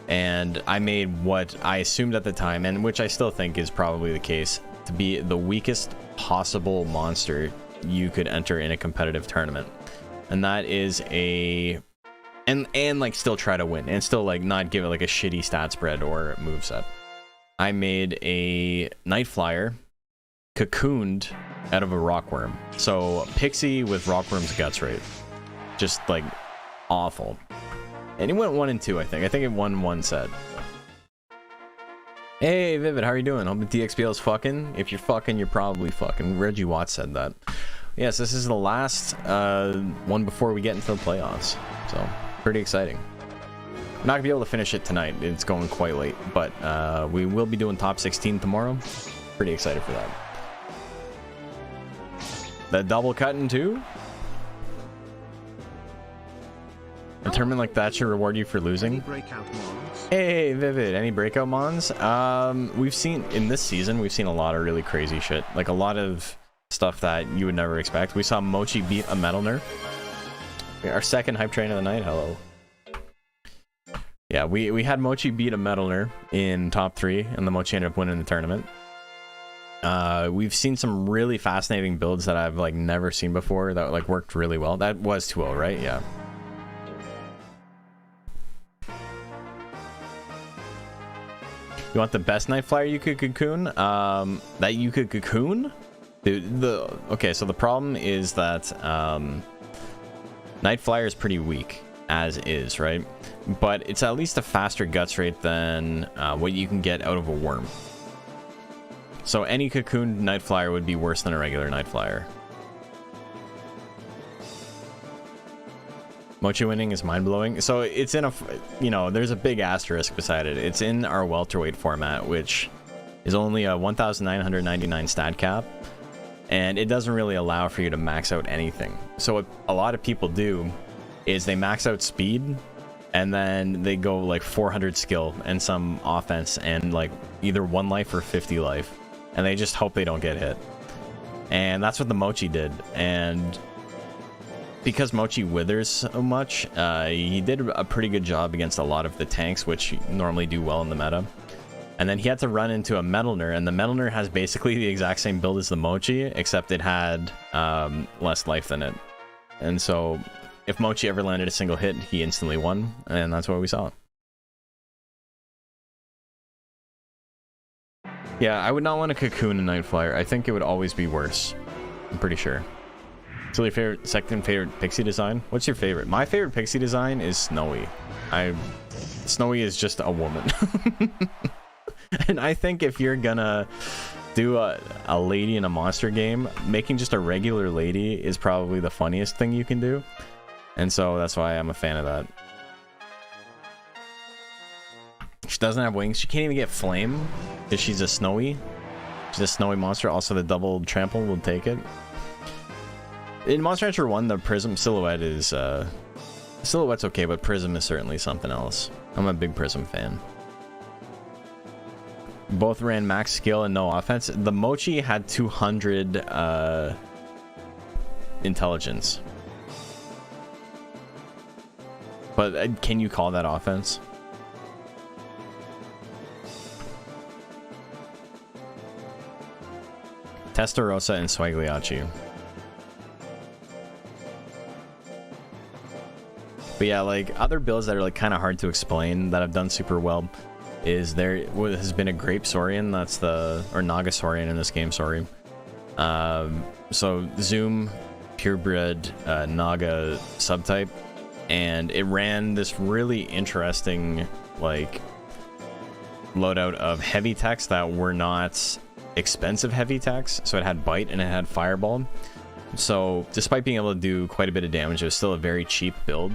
And I made what I assumed at the time, and which I still think is probably the case, to be the weakest possible monster you could enter in a competitive tournament. And that is a... And like, still try to win. And still, like, not give it, like, a shitty stat spread or moveset. I made a Night Flyer cocooned out of a rockworm. So, Pixie with rockworm's guts rate. Just, like, awful. And it went 1 and 2, I think. I think it won 1 set. Hey, Vivid, how are you doing? Hope the DXBL is fucking. If you're fucking, you're probably fucking. Reggie Watts said that. Yes, this is the last one before we get into the playoffs. So, pretty exciting. I'm not gonna be able to finish it tonight. It's going quite late, but we will be doing top 16 tomorrow. Pretty excited for that. The double cutting too. A tournament like that should reward you for losing. Any breakout mons? Hey, Vivid, any breakout mons? We've seen, in this season, we've seen a lot of really crazy shit. Like, a lot of stuff that you would never expect. We saw Mochi beat a Metal Nerf. Our second hype train of the night, hello. Yeah, we had Mochi beat a Metal Nerf in top 3, and the Mochi ended up winning the tournament. We've seen some really fascinating builds that I've, like, never seen before that, like, worked really well. That was 2-0, right? Yeah. You want the best Night Flyer you could cocoon? That you could cocoon? Okay, so the problem is that Night Flyer is pretty weak, as is, right? But it's at least a faster guts rate than what you can get out of a worm. So any cocooned Night Flyer would be worse than a regular Night Flyer. Mochi winning is mind-blowing. So it's in a, you know, there's a big asterisk beside it. It's in our welterweight format, which is only a 1,999 stat cap, and it doesn't really allow for you to max out anything. So what a lot of people do is they max out speed, and then they go like 400 skill and some offense and like either 1 life or 50 life, and they just hope they don't get hit. And that's what the Mochi did. And because Mochi withers so much, he did a pretty good job against a lot of the tanks, which normally do well in the meta. And then he had to run into a Metal Nerf, and the Metal Nerf has basically the exact same build as the Mochi, except it had less life than it. And so if Mochi ever landed a single hit, he instantly won, and that's what we saw. Yeah, I would not want to cocoon a Night Flyer. I think it would always be worse. I'm pretty sure. So your favorite, second favorite pixie design? What's your favorite? My favorite pixie design is Snowy. Snowy is just a woman. And I think if you're gonna do a lady in a monster game, making just a regular lady is probably the funniest thing you can do. And so that's why I'm a fan of that. She doesn't have wings. She can't even get flame because she's a snowy. She's a snowy monster. Also, the double trample will take it. In Monster Rancher 1, the Prism silhouette is, silhouette's okay, but Prism is certainly something else. I'm a big Prism fan. Both ran max skill and no offense. The Mochi had 200, intelligence. But can you call that offense? Testarossa and Swagliachi. But yeah, like other builds that are like kind of hard to explain that have done super well is there has been a Grape Saurian, that's the, or Naga Saurian in this game, sorry. So Zoom, purebred Naga subtype, and it ran this really interesting like loadout of heavy techs that were not expensive heavy techs. So it had Bite and it had Fireball. So despite being able to do quite a bit of damage, it was still a very cheap build,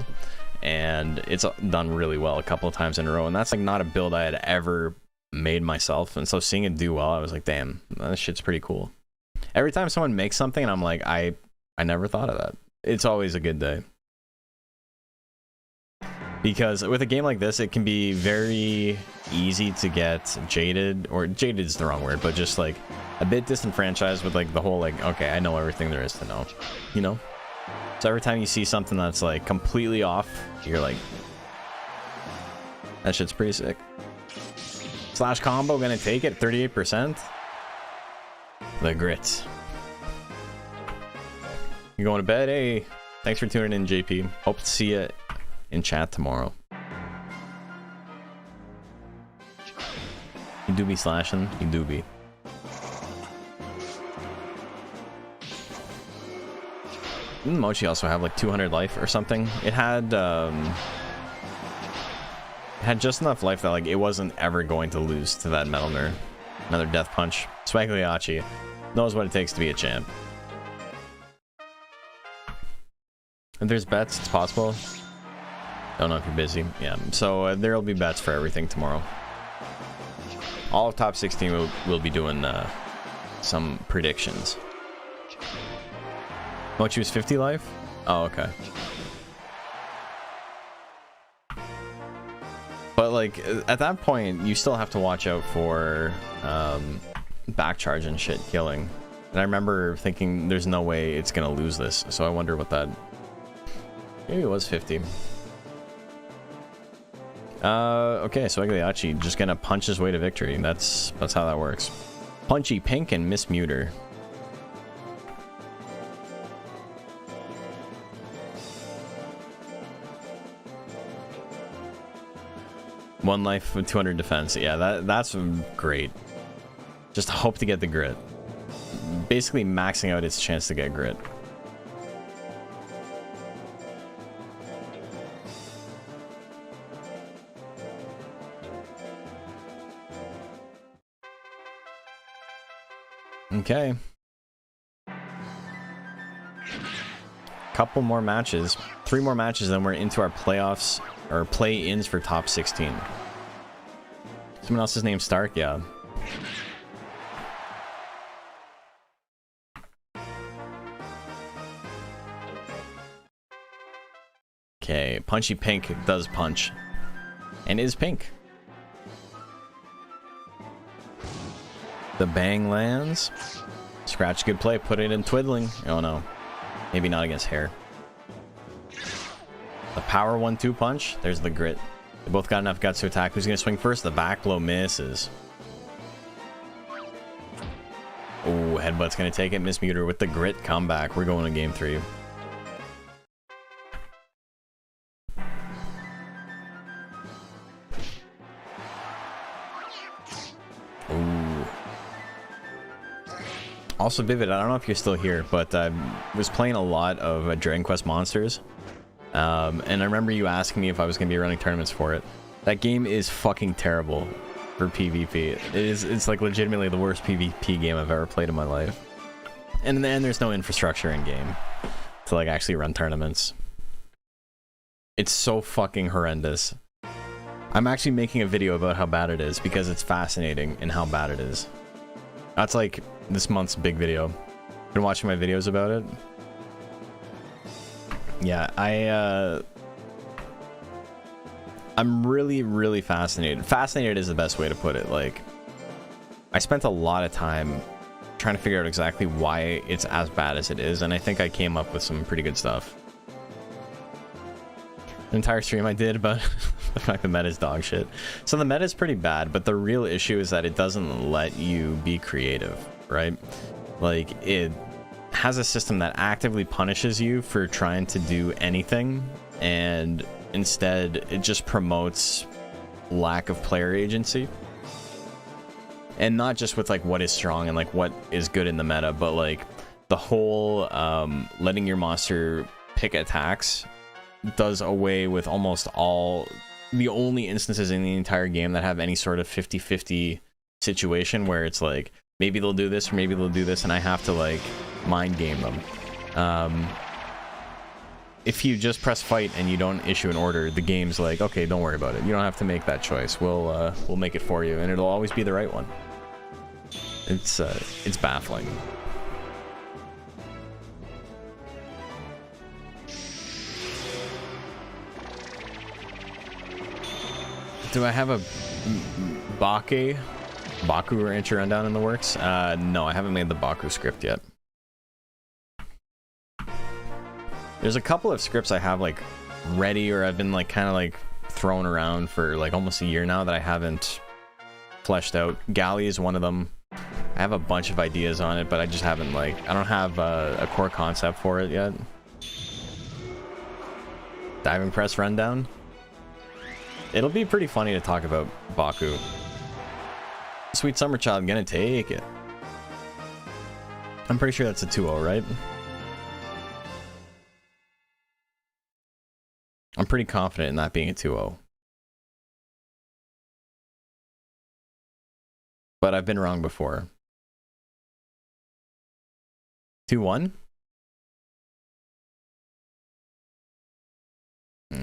and it's done really well a couple of times in a row. And that's like not a build I had ever made myself, and so seeing it do well, I was like, damn, this shit's pretty cool. Every time someone makes something and I'm like, I never thought of that, it's always a good day. Because with a game like this, it can be very easy to get jaded, or jaded is the wrong word, but just like a bit disenfranchised with like the whole like, okay, I know everything there is to know, you know? So every time you see something that's like completely off, you're like, that shit's pretty sick. Slash combo gonna take it, 38%. The grits. You going to bed? Hey, thanks for tuning in, JP. Hope to see you in chat tomorrow. You do be slashing, you do be. Didn't Mochi also have like 200 life or something? It had just enough life that like it wasn't ever going to lose to that Metal Nerf. Another death punch. Swagliachi knows what it takes to be a champ. If there's bets, it's possible. Don't know if you're busy. Yeah, so there'll be bets for everything tomorrow. All of top 16 will be doing some predictions. Mochi was 50 life? Oh, okay. But like at that point, you still have to watch out for back charge and shit killing. And I remember thinking, there's no way it's gonna lose this. So I wonder what that. Maybe it was 50. Okay, so Agliachi just gonna punch his way to victory. That's how that works. Punchy Pink and Miss Muter. One life with 200 defense. Yeah, that's great. Just hope to get the grit. Basically maxing out its chance to get grit. Okay. Couple more matches. 3 more matches, then we're into our playoffs, or play-ins for top 16. Someone else's name Stark? Yeah. Okay, Punchy Pink does punch. And is pink. The bang lands. Scratch, good play. Put it in twiddling. Oh no. Maybe not against hair. The power 1-2 punch. There's the grit. They both got enough guts to attack. Who's going to swing first? The back blow misses. Oh, headbutt's going to take it. Miss Muter with the grit comeback. We're going to game 3. Ooh. Also, Vivid, I don't know if you're still here, but I was playing a lot of Dragon Quest Monsters. And I remember you asking me if I was going to be running tournaments for it. That game is fucking terrible for PvP. It's like legitimately the worst PvP game I've ever played in my life. And then there's no infrastructure in game to like actually run tournaments. It's so fucking horrendous. I'm actually making a video about how bad it is because it's fascinating in how bad it is. That's like this month's big video. Been watching my videos about it. Yeah, I'm really fascinated. Fascinated is the best way to put it. Like, I spent a lot of time trying to figure out exactly why it's as bad as it is, and I think I came up with some pretty good stuff. An entire stream I did about the fact the meta is dog shit. So the meta is pretty bad, but the real issue is that it doesn't let you be creative, right? Like, it has a system that actively punishes you for trying to do anything, and instead it just promotes lack of player agency. And not just with like what is strong and like what is good in the meta, but like the whole letting your monster pick attacks does away with almost all the only instances in the entire game that have any sort of 50-50 situation where it's like maybe they'll do this or maybe they'll do this, and I have to like mind game them. If you just press fight and you don't issue an order, the game's like, okay, don't worry about it. You don't have to make that choice. We'll make it for you, and it'll always be the right one. It's baffling. Do I have a Baku or Rancher rundown in the works? No, I haven't made the Baku script yet. There's a couple of scripts I have like ready, or I've been like kind of like thrown around for like almost a year now that I haven't fleshed out. Galley is one of them. I have a bunch of ideas on it, but I just haven't like, I don't have a core concept for it yet. Diving press rundown. It'll be pretty funny to talk about Baku. Sweet Summer Child gonna take it. I'm pretty sure that's a 2-0, right? I'm pretty confident in that being a 2-0. But I've been wrong before. 2-1?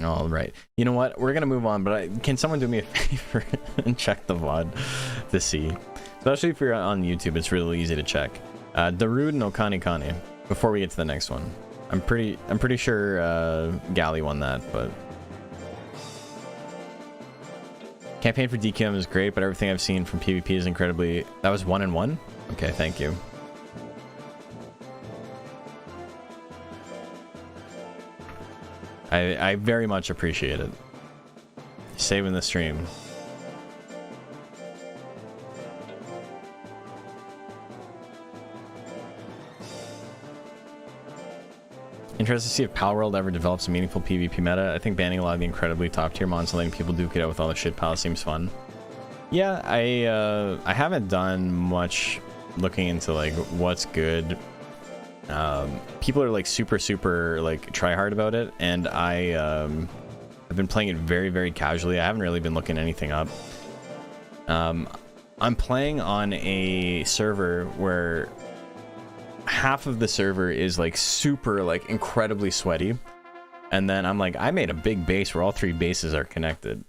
All right. You know what? We're gonna move on, but can someone do me a favor and check the VOD to see? Especially if you're on YouTube, it's really easy to check. Darude and Okani Kani. Before we get to the next one, I'm pretty sure Galley won that, but campaign for DQM is great, but everything I've seen from PvP is incredibly. That was 1-1. Okay, thank you. I very much appreciate it. Saving the stream. Interested to see if Palworld ever develops a meaningful PvP meta. I think banning a lot of the incredibly top tier mons and letting people duke it out with all the shit piles seems fun. Yeah, I haven't done much looking into like what's good. People are like super like try hard about it, and I've been playing it very casually. I haven't really been looking anything up. I'm playing on a server where half of the server is like super like incredibly sweaty, and then I'm like, I made a big base where all 3 bases are connected.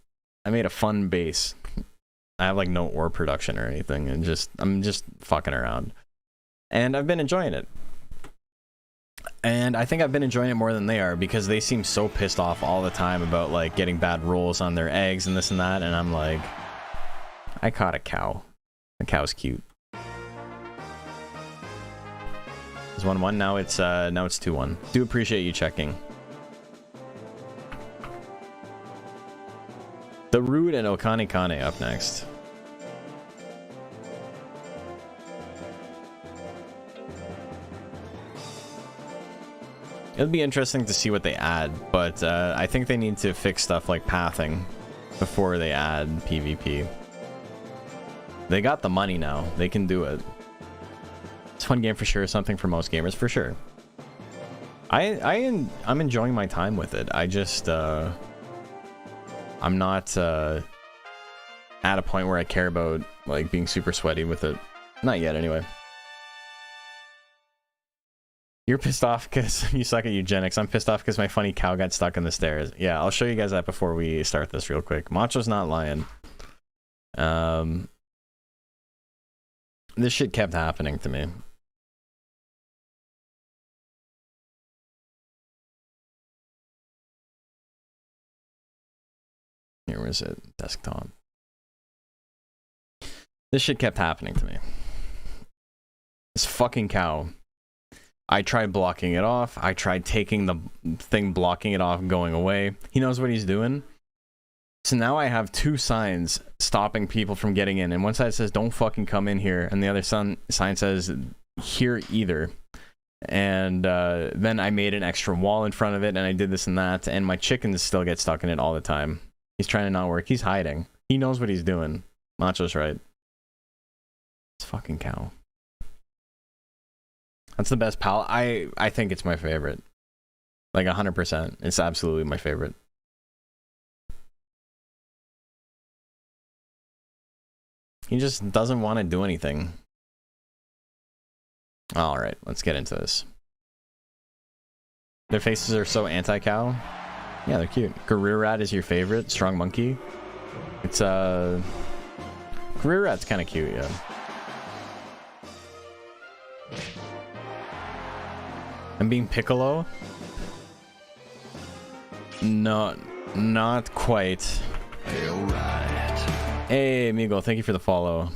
I made a fun base. I have like no ore production or anything, and I'm just fucking around, and I've been enjoying it. And I think I've been enjoying it more than they are, because they seem so pissed off all the time about like getting bad rolls on their eggs and this and that, and I'm like, I caught a cow. The cow's cute. It's 1-1. Now it's 2-1. Do appreciate you checking. The Rude and Okani Kane up next. It'll be interesting to see what they add, but I think they need to fix stuff like pathing before they add PvP. They got the money now. They can do it. It's a fun game for sure. Something for most gamers for sure. I'm enjoying my time with it. I just I'm not at a point where I care about like being super sweaty with it. Not yet, anyway. You're pissed off because you suck at eugenics. I'm pissed off because my funny cow got stuck in the stairs. Yeah, I'll show you guys that before we start this real quick. Macho's not lying. This shit kept happening to me. Here was it. Desktop. This shit kept happening to me. This fucking cow. I tried blocking it off. I tried taking the thing, blocking it off, going away. He knows what he's doing. So now I have 2 signs stopping people from getting in. And one side says, don't fucking come in here. And the other sign says, here either. And then I made an extra wall in front of it, and I did this and that. And my chickens still get stuck in it all the time. He's trying to not work. He's hiding. He knows what he's doing. Macho's right. It's fucking cow. That's the best pal. I think it's my favorite. Like 100%. It's absolutely my favorite. He just doesn't want to do anything. Alright, let's get into this. Their faces are so anti-cow. Yeah, they're cute. Career Rat is your favorite. Strong Monkey. It's Career Rat's kind of cute, yeah. I'm being Piccolo? No, not quite. Hey, amigo, thank you for the follow.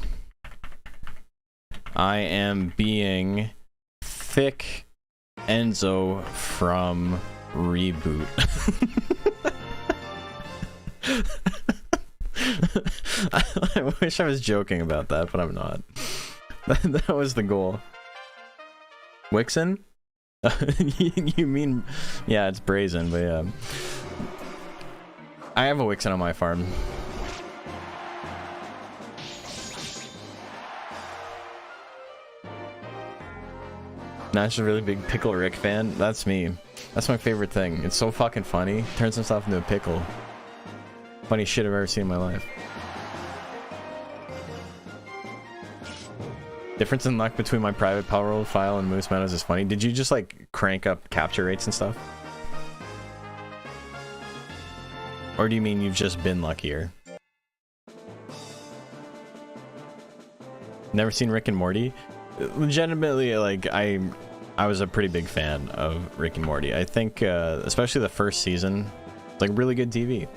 I am being Thick Enzo from Reboot. I wish I was joking about that, but I'm not. That was the goal. Wixen? You mean, yeah, it's Brazen, but yeah. I have a Wixen on my farm. Not just a really big Pickle Rick fan. That's me. That's my favorite thing. It's so fucking funny. Turns himself into a pickle. Funny shit I've ever seen in my life. Difference in luck between my private Palworld file and Moose Meadows is funny. Did you just like crank up capture rates and stuff? Or do you mean you've just been luckier? Never seen Rick and Morty? Legitimately, like, I was a pretty big fan of Rick and Morty. I think, especially the first season, like, really good TV. It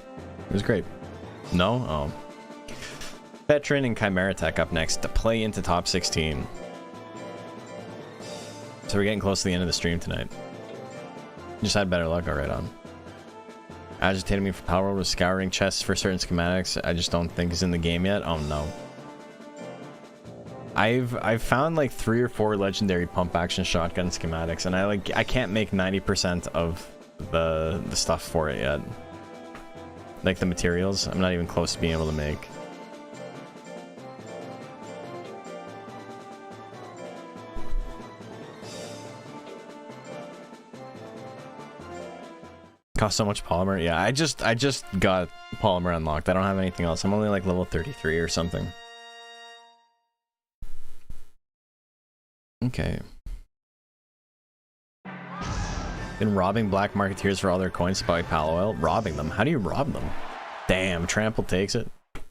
was great. No? Oh. Veteran and Chimera Tech up next to play into top 16. So we're getting close to the end of the stream tonight. Just had better luck, right on. Agitated me for Power was scouring chests for certain schematics. I just don't think he's in the game yet. Oh no. I've found like 3 or 4 legendary pump action shotgun schematics, and I can't make 90% of the stuff for it yet. Like the materials, I'm not even close to being able to make. Cost so much polymer. Yeah, I just got polymer unlocked. I don't have anything else. I'm only like level 33 or something. Okay. Been robbing black marketeers for all their coins by Palo Oil. Robbing them? How do you rob them? Damn, Trample takes it. I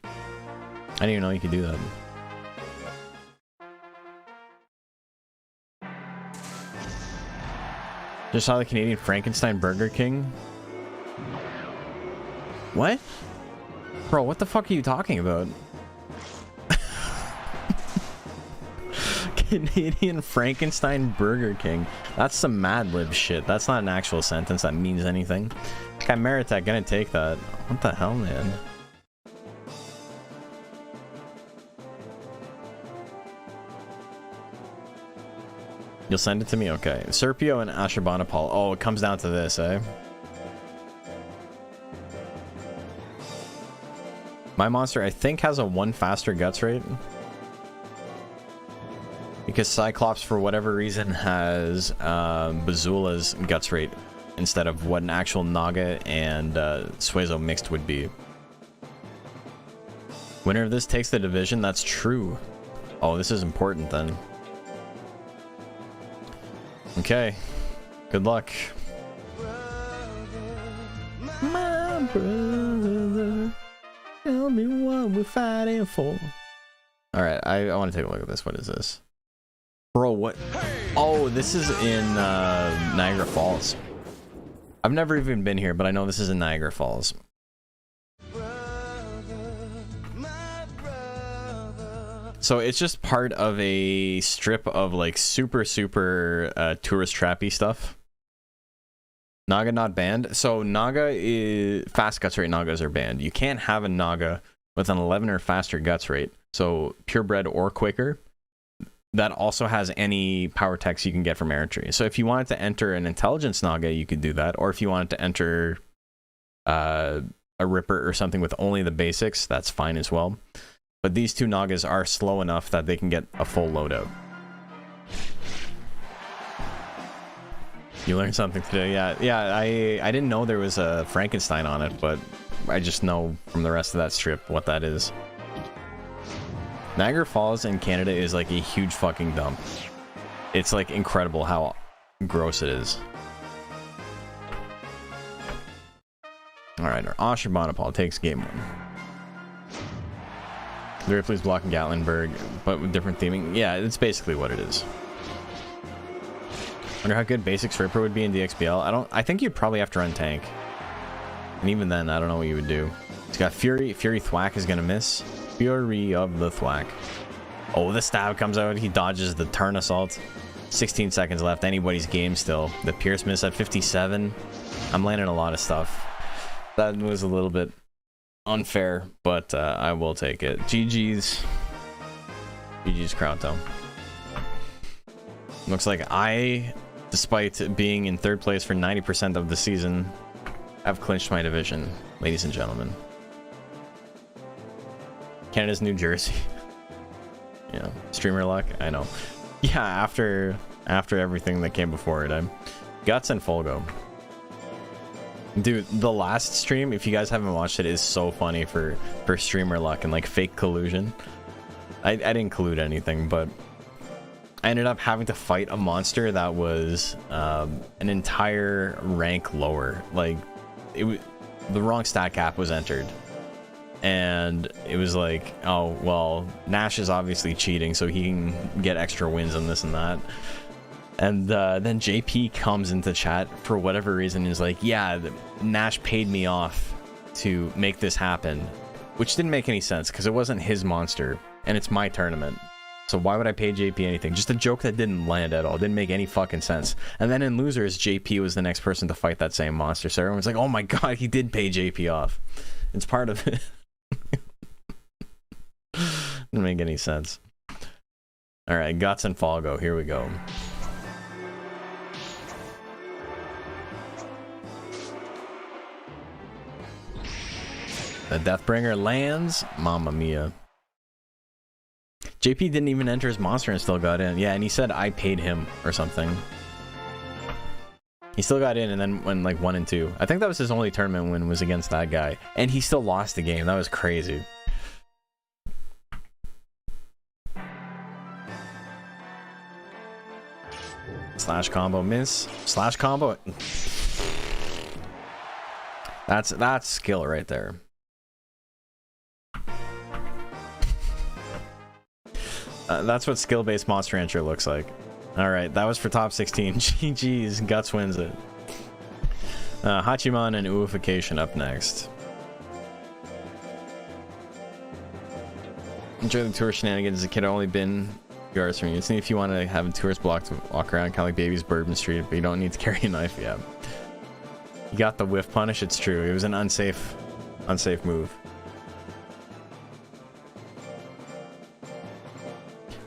didn't even know you could do that. Just saw the Canadian Frankenstein Burger King. What? Bro, what the fuck are you talking about? Canadian Frankenstein Burger King. That's some Mad Lib shit. That's not an actual sentence that means anything. Chimera Tech gonna take that. What the hell, man? You'll send it to me? Okay. Serpio and Ashurbanipal. Oh, it comes down to this, eh? My monster, I think, has a 1 faster guts rate. Because Cyclops, for whatever reason, has Bazula's guts rate instead of what an actual Naga and Suezo mixed would be. Winner of this takes the division. That's true. Oh, this is important then. Okay. Good luck. My brother, tell me what we're fighting for. Alright, I want to take a look at this. What is this? Bro, what? Oh, this is in Niagara Falls. I've never even been here, but I know this is in Niagara Falls. So it's just part of a strip of like super tourist trappy stuff. Naga not banned. So Naga is fast guts rate. Nagas are banned. You can't have a Naga with an 11 or faster guts rate. So purebred or quicker. That also has any power techs you can get from Eritrea. So if you wanted to enter an intelligence Naga, you could do that. Or if you wanted to enter a Ripper or something with only the basics, that's fine as well. But these two Nagas are slow enough that they can get a full loadout. You learned something today. Yeah, I didn't know there was a Frankenstein on it, but I just know from the rest of that strip what that is. Niagara Falls in Canada is like a huge fucking dump. It's like incredible how gross it is. Alright, our Ashurbanipal takes game 1. The Ripley's blocking Gatlinburg, but with different theming. Yeah, it's basically what it is. Wonder how good Basics Ripper would be in DXBL. I think you'd probably have to run tank. And even then, I don't know what you would do. He's got Fury. Fury Thwack is gonna miss. Fury of the Thwack. Oh, the stab comes out. He dodges the turn assault. 16 seconds left. Anybody's game still. The Pierce miss at 57. I'm landing a lot of stuff. That was a little bit unfair, but I will take it. GG's. GG's Krauto. Looks like I, despite being in 3rd place for 90% of the season, have clinched my division, ladies and gentlemen. Canada's New Jersey. Yeah, streamer luck. I know. Yeah, after everything that came before it, I'm Guts and Folgo. Dude, the last stream, if you guys haven't watched it, is so funny for streamer luck and like fake collusion. I didn't collude anything, but I ended up having to fight a monster that was an entire rank lower. Like the wrong stat cap was entered. And it was like, oh, well, Nash is obviously cheating, so he can get extra wins and this and that. And then JP comes into chat for whatever reason and is like, yeah, Nash paid me off to make this happen. Which didn't make any sense, because it wasn't his monster, and it's my tournament. So why would I pay JP anything? Just a joke that didn't land at all. Didn't make any fucking sense. And then in Losers, JP was the next person to fight that same monster. So everyone's like, oh my god, he did pay JP off. It's part of it. Didn't make any sense. Alright, Guts and Falgo, here we go. The Deathbringer lands. Mamma mia. JP didn't even enter his monster and still got in. Yeah, and he said I paid him or something. He still got in and then went like 1 and 2. I think that was his only tournament win, was against that guy. And he still lost the game. That was crazy. Slash combo miss. Slash combo. That's skill right there. That's what skill-based Monster Rancher looks like. Alright, that was for top 16. GG's, Guts wins it. Hachiman and Uification up next. Enjoy the tour shenanigans. As a kid, I've only been yards from you. It's neat if you want to have tours blocked to walk around, kind of like babies Bourbon Street, but you don't need to carry a knife. Yeah. You got the whiff punish, it's true. It was an unsafe move.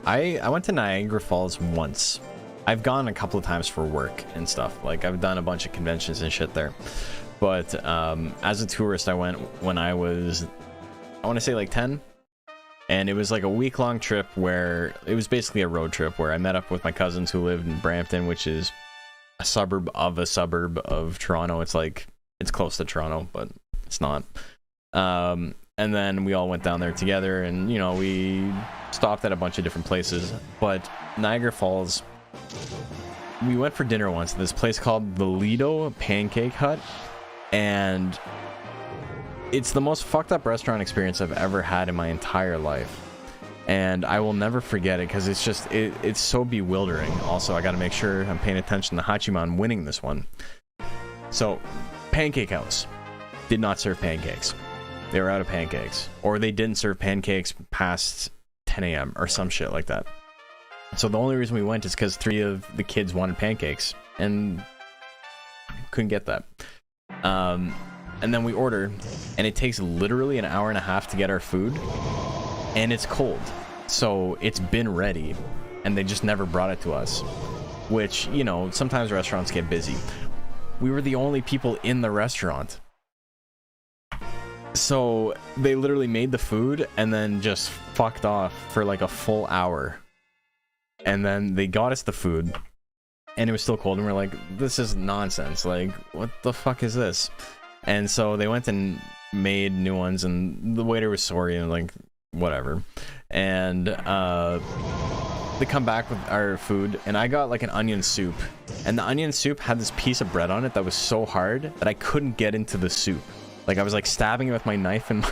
I went to Niagara Falls once. I've gone a couple of times for work and stuff. Like, I've done a bunch of conventions and shit there. But as a tourist, I went when I was, I want to say like 10. And it was like a week-long trip where it was basically a road trip where I met up with my cousins who lived in Brampton, which is a suburb of Toronto. It's like, it's close to Toronto, but it's not. And then we all went down there together and, you know, we stopped at a bunch of different places. But Niagara Falls, we went for dinner once at this place called the Lido Pancake Hut. And it's the most fucked up restaurant experience I've ever had in my entire life. And I will never forget it because it's just, it's so bewildering. Also, I got to make sure I'm paying attention to Hachiman winning this one. So, Pancake House did not serve pancakes. They were out of pancakes. Or they didn't serve pancakes past 10 a.m. or some shit like that. So the only reason we went is because 3 of the kids wanted pancakes. And couldn't get that. And then we order, and it takes literally an hour and a half to get our food. And it's cold. So it's been ready. And they just never brought it to us. Which, you know, sometimes restaurants get busy. We were the only people in the restaurant. So they literally made the food and then just fucked off for like a full hour. And then they got us the food and it was still cold and we're like, this is nonsense. Like, what the fuck is this? And so they went and made new ones and the waiter was sorry and like, whatever. And they come back with our food and I got like an onion soup. And the onion soup had this piece of bread on it that was so hard that I couldn't get into the soup. Like, I was like stabbing it with my knife and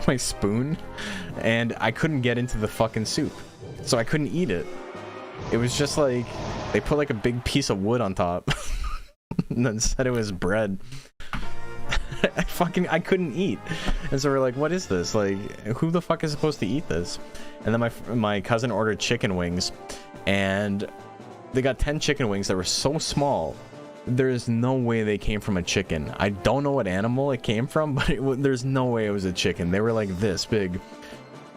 my spoon, and I couldn't get into the fucking soup. So I couldn't eat it. It was just like, they put like a big piece of wood on top, and then said it was bread. I couldn't eat. And so we're like, what is this? Like, who the fuck is supposed to eat this? And then my cousin ordered chicken wings, and they got 10 chicken wings that were so small. There's no way they came from a chicken. I don't know what animal it came from, but there's no way it was a chicken. They were like this big.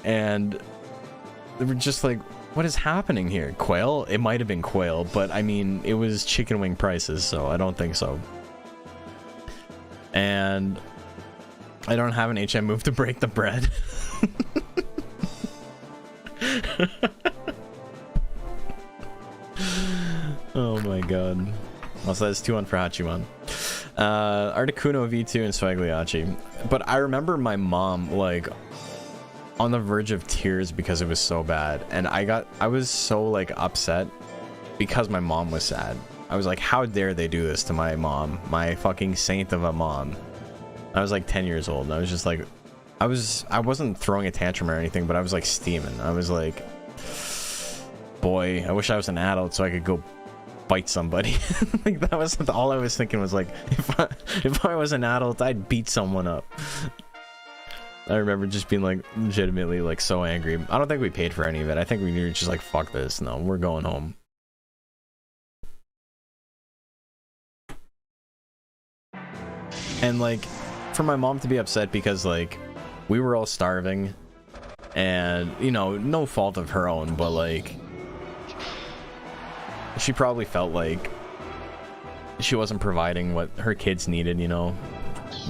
And they were just like, what is happening here? Quail? It might have been quail, but I mean, it was chicken wing prices, so I don't think so. And I don't have an HM move to break the bread. Oh my god. Also, that's 2-1 for Hachiman. Articuno V2 and Swagliacci. But I remember my mom, like, on the verge of tears because it was so bad. And I was so, like, upset because my mom was sad. I was like, how dare they do this to my mom? My fucking saint of a mom. I was like 10 years old, and I was just like, I wasn't throwing a tantrum or anything, but I was like steaming. I was like, boy, I wish I was an adult so I could go bite somebody. Like, that was all I was thinking, was like, if I was an adult, I'd beat someone up. I remember just being like legitimately like so angry. I don't think we paid for any of it. I think we were just like, fuck this, no, we're going home. And like, for my mom to be upset because like we were all starving, and you know, no fault of her own, but like she probably felt like she wasn't providing what her kids needed, you know.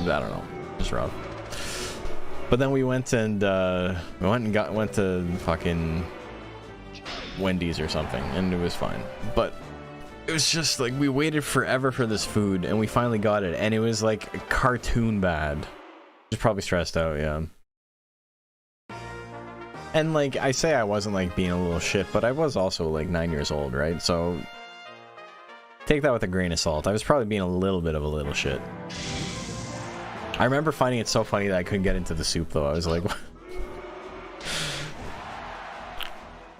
I don't know, just rough. But then we went to fucking Wendy's or something, and it was fine. But it was just like, we waited forever for this food, and we finally got it, and it was like cartoon bad. Just probably stressed out, yeah. And like, I say I wasn't like being a little shit, but I was also like 9 years old, right? So take that with a grain of salt. I was probably being a little bit of a little shit. I remember finding it so funny that I couldn't get into the soup, though. I was like,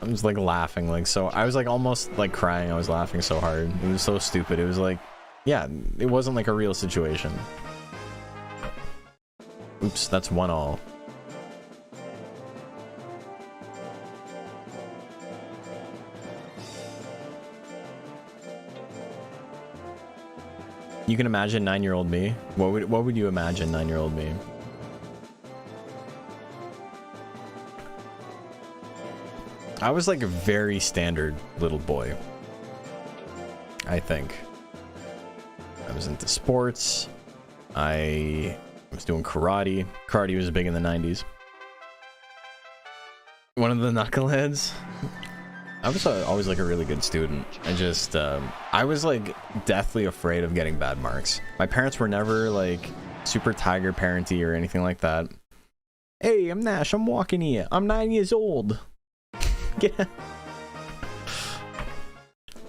I was like laughing, like, so I was like almost like crying. I was laughing so hard. It was so stupid. It was like, yeah, it wasn't like a real situation. Oops, that's 1-1. You can imagine 9-year-old me. What would you imagine 9-year-old me? I was like a very standard little boy, I think. I was into sports. I was doing karate. Karate was big in the 90s. One of the knuckleheads. I was always like a really good student. I just, I was like deathly afraid of getting bad marks. My parents were never like super tiger parenty or anything like that. Hey, I'm Nash. I'm walking here. I'm 9 years old. Yeah.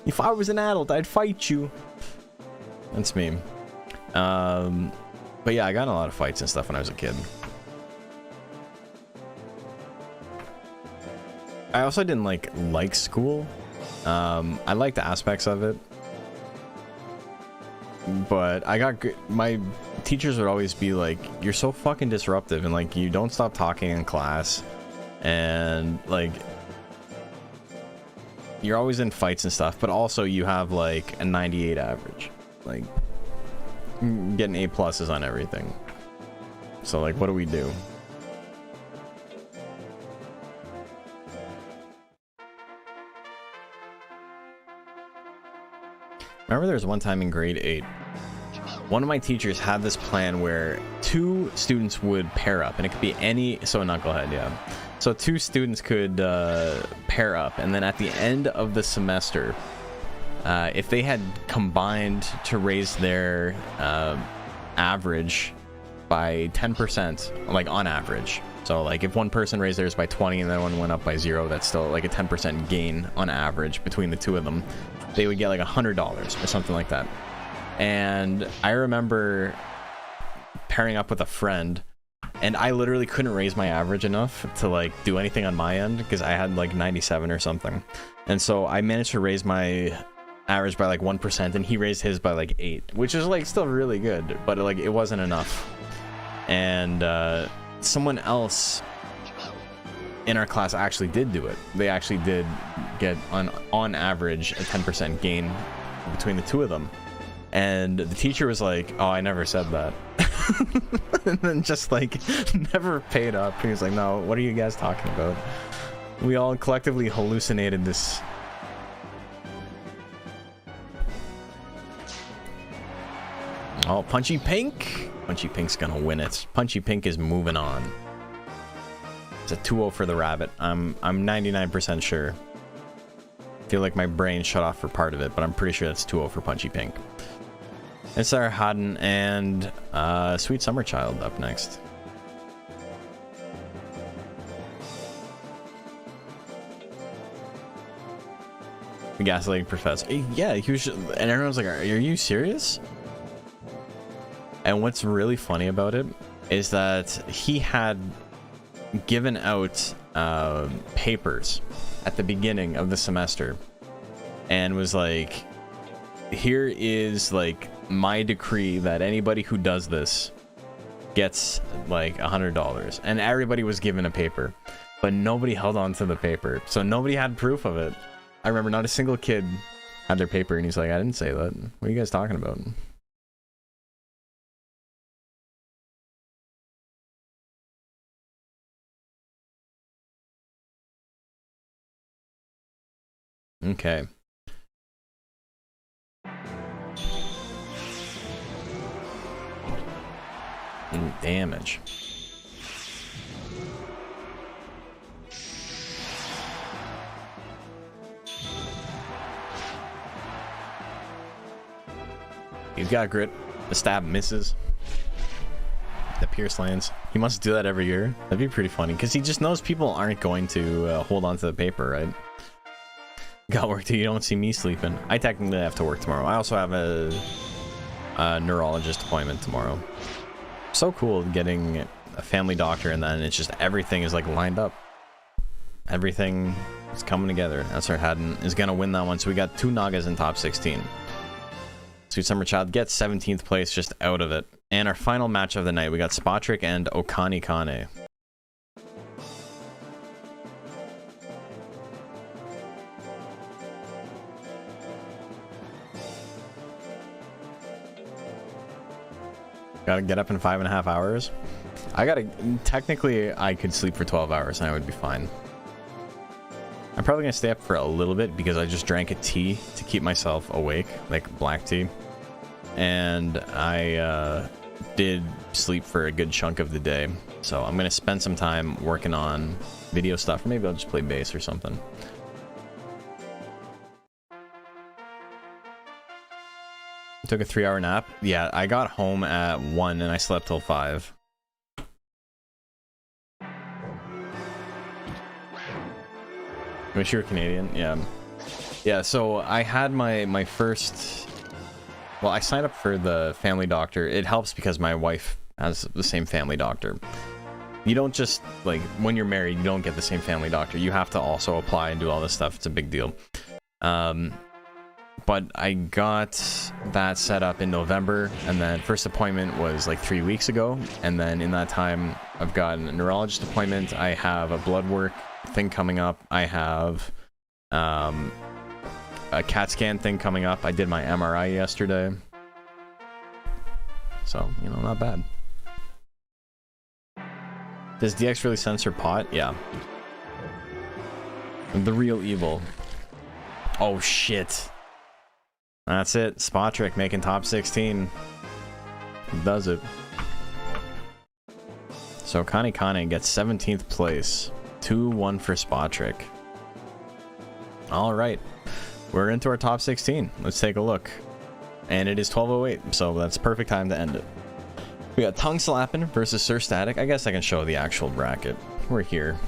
If I was an adult, I'd fight you. That's me. But yeah, I got in a lot of fights and stuff when I was a kid. I also didn't like school. I liked the aspects of it, but I got good. My teachers would always be like, "You're so fucking disruptive, and like you don't stop talking in class, and like you're always in fights and stuff. But also you have like a 98 average, like getting A+ on everything. So like, what do we do?" Remember there was one time in grade 8, one of my teachers had this plan where 2 students would pair up, and it could be any, so a knucklehead, yeah. So 2 students could pair up, and then at the end of the semester, if they had combined to raise their average by 10%, like on average. So like if one person raised theirs by 20 and then one went up by 0, that's still like a 10% gain on average between the 2 of them. They would get like $100 or something like that. And I remember pairing up with a friend, and I literally couldn't raise my average enough to like do anything on my end because I had like 97 or something. And so I managed to raise my average by like 1%, and he raised his by like 8, which is like still really good, but like it wasn't enough. And someone else in our class actually did do it. They actually did get on average a 10% gain between the 2 of them. And the teacher was like, "Oh, I never said that." And then just like never paid up. He was like, "No, what are you guys talking about?" We all collectively hallucinated this. Oh, Punchy Pink. Punchy Pink's gonna win it. Punchy Pink is moving on. It's a 2-0 for the rabbit. I'm 99% sure. I feel like my brain shut off for part of it, but I'm pretty sure that's 2-0 for Punchy Pink. And Sarah Hodden and Sweet Summer Child up next. The gaslighting professor. Yeah, he was just, and everyone's like, "Are you serious?" And what's really funny about it is that he had given out papers at the beginning of the semester and was like, here is like my decree that anybody who does this gets like $100, and everybody was given a paper, but nobody held on to the paper, so nobody had proof of it. I remember not a single kid had their paper, and he's like, I didn't say that. What are you guys talking about? Okay. Damage. He's got grit. The stab misses. The pierce lands. He must do that every year. That'd be pretty funny, because he just knows people aren't going to hold on to the paper, right? Got work too. You don't see me sleeping. I technically have to work tomorrow. I also have a neurologist appointment tomorrow. So cool getting a family doctor, and then it's just everything is like lined up. Everything is coming together. That's our Haddon is gonna win that one. So we got 2 Nagas in top 16. Sweet Summer Child gets 17th place just out of it. And our final match of the night, we got Spotric and Okani Kane. Gotta get up in 5.5 hours. Technically, I could sleep for 12 hours and I would be fine. I'm probably gonna stay up for a little bit because I just drank a tea to keep myself awake, like black tea. And I did sleep for a good chunk of the day. So I'm gonna spend some time working on video stuff. Maybe I'll just play bass or something. Took a 3-hour nap. Yeah, I got home at 1 and I slept till 5. Wish you were Canadian. Yeah, so I had my first, well, I signed up for the family doctor. It helps because my wife has the same family doctor. You don't just, like, when you're married, you don't get the same family doctor. You have to also apply and do all this stuff. It's a big deal. But I got that set up in November, and then first appointment was like 3 weeks ago, and then in that time I've got a neurologist appointment, I have a blood work thing coming up, I have a CAT scan thing coming up. I did my MRI yesterday, so, you know, not bad. Does DX really censor pot? Yeah. The real evil. Oh shit. That's it. Spotric making top 16. Does it. So Kane Kane gets 17th place. 2-1 for Spotric. Alright. We're into our top 16. Let's take a look. And it is 12:08, so that's perfect time to end it. We got Tongue Slappin' versus Sir Static. I guess I can show the actual bracket. We're here.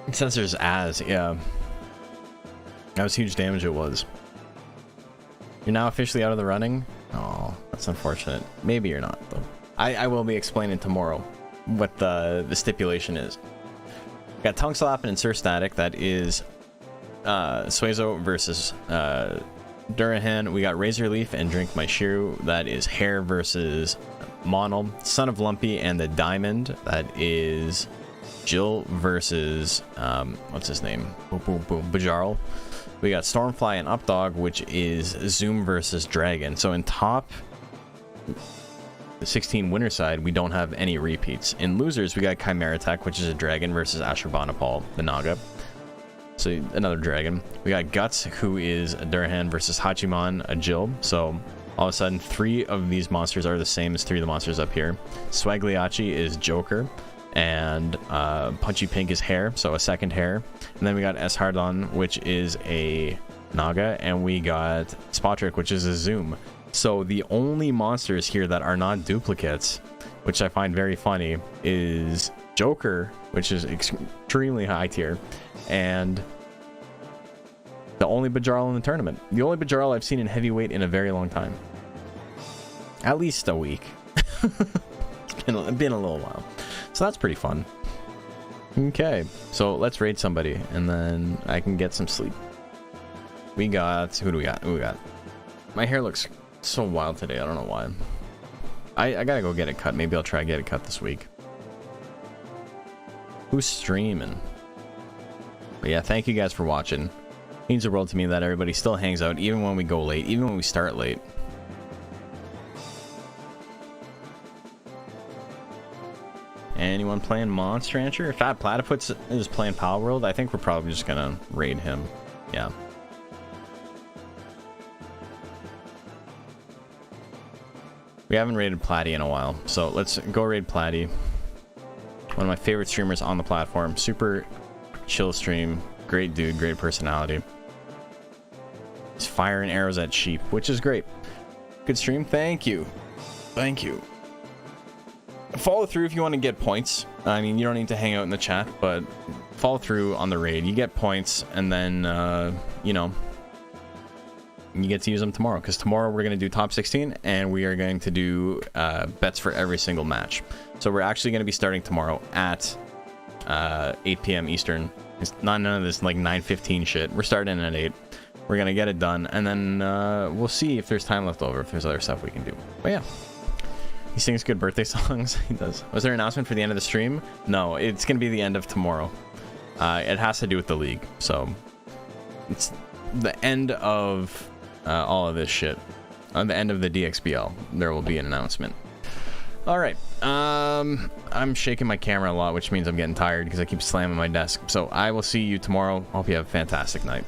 It censors as, yeah. That was huge damage it was. You're now officially out of the running? Oh, that's unfortunate. Maybe you're not, though. I will be explaining tomorrow what the stipulation is. We got Tongue Slappin' and Sir Static. That is Suezo versus Durahan. We got Razor Leaf and Drink My Shiru. That is Hair versus Monal. Son of Lumpy and the Diamond. That is Jill versus what's his name? Bajarl. We got Stormfly and Updog, which is Zoom versus Dragon. So in top 16 winner side, we don't have any repeats. In losers, we got Chimera Tech, which is a dragon, versus Ashurbanipal, the Naga. So another dragon. We got Guts, who is a Durhan, versus Hachiman, a Jill. So all of a sudden, 3 of these monsters are the same as 3 of the monsters up here. Swagliachi is Joker, and Punchy Pink is Hair, so a second Hair. And then we got Eshardon, which is a Naga, and we got Spotric, which is a Zoom. So the only monsters here that are not duplicates, which I find very funny, is Joker, which is extremely high tier, and The only Bajarl in the tournament. The only Bajarl I've seen in heavyweight in a very long time. At least a week. It's been a little while. So that's pretty fun. Okay, so let's raid somebody, and then I can get some sleep. We got... Who do we got? Who we got? My hair looks so wild today. I don't know why. I gotta go get it cut. Maybe I'll try to get it cut this week. Who's streaming? But yeah, thank you guys for watching. It means the world to me that everybody still hangs out, even when we go late, even when we start late. Anyone playing Monster Rancher? If Fat Platypus is playing Power World, I think we're probably just gonna raid him. Yeah. We haven't raided Platty in a while, so let's go raid Platty. One of my favorite streamers on the platform. Super chill stream. Great dude, great personality. He's firing arrows at sheep, which is great. Good stream. Thank you. Thank you. Follow through if you want to get points. I mean, you don't need to hang out in the chat, but follow through on the raid. You get points, and then, you know, you get to use them tomorrow, because tomorrow we're going to do top 16, and we are going to do bets for every single match. So we're actually going to be starting tomorrow at 8 p.m. Eastern. It's not none of this like 9:15 shit. We're starting at 8. We're going to get it done, and then we'll see if there's time left over, if there's other stuff we can do. But yeah. He sings good birthday songs. He does. Was there an announcement for the end of the stream? No, it's going to be the end of tomorrow. It has to do with the league. So it's the end of all of this shit. On the end of the DXBL, there will be an announcement. All right. I'm shaking my camera a lot, which means I'm getting tired because I keep slamming my desk. So I will see you tomorrow. Hope you have a fantastic night.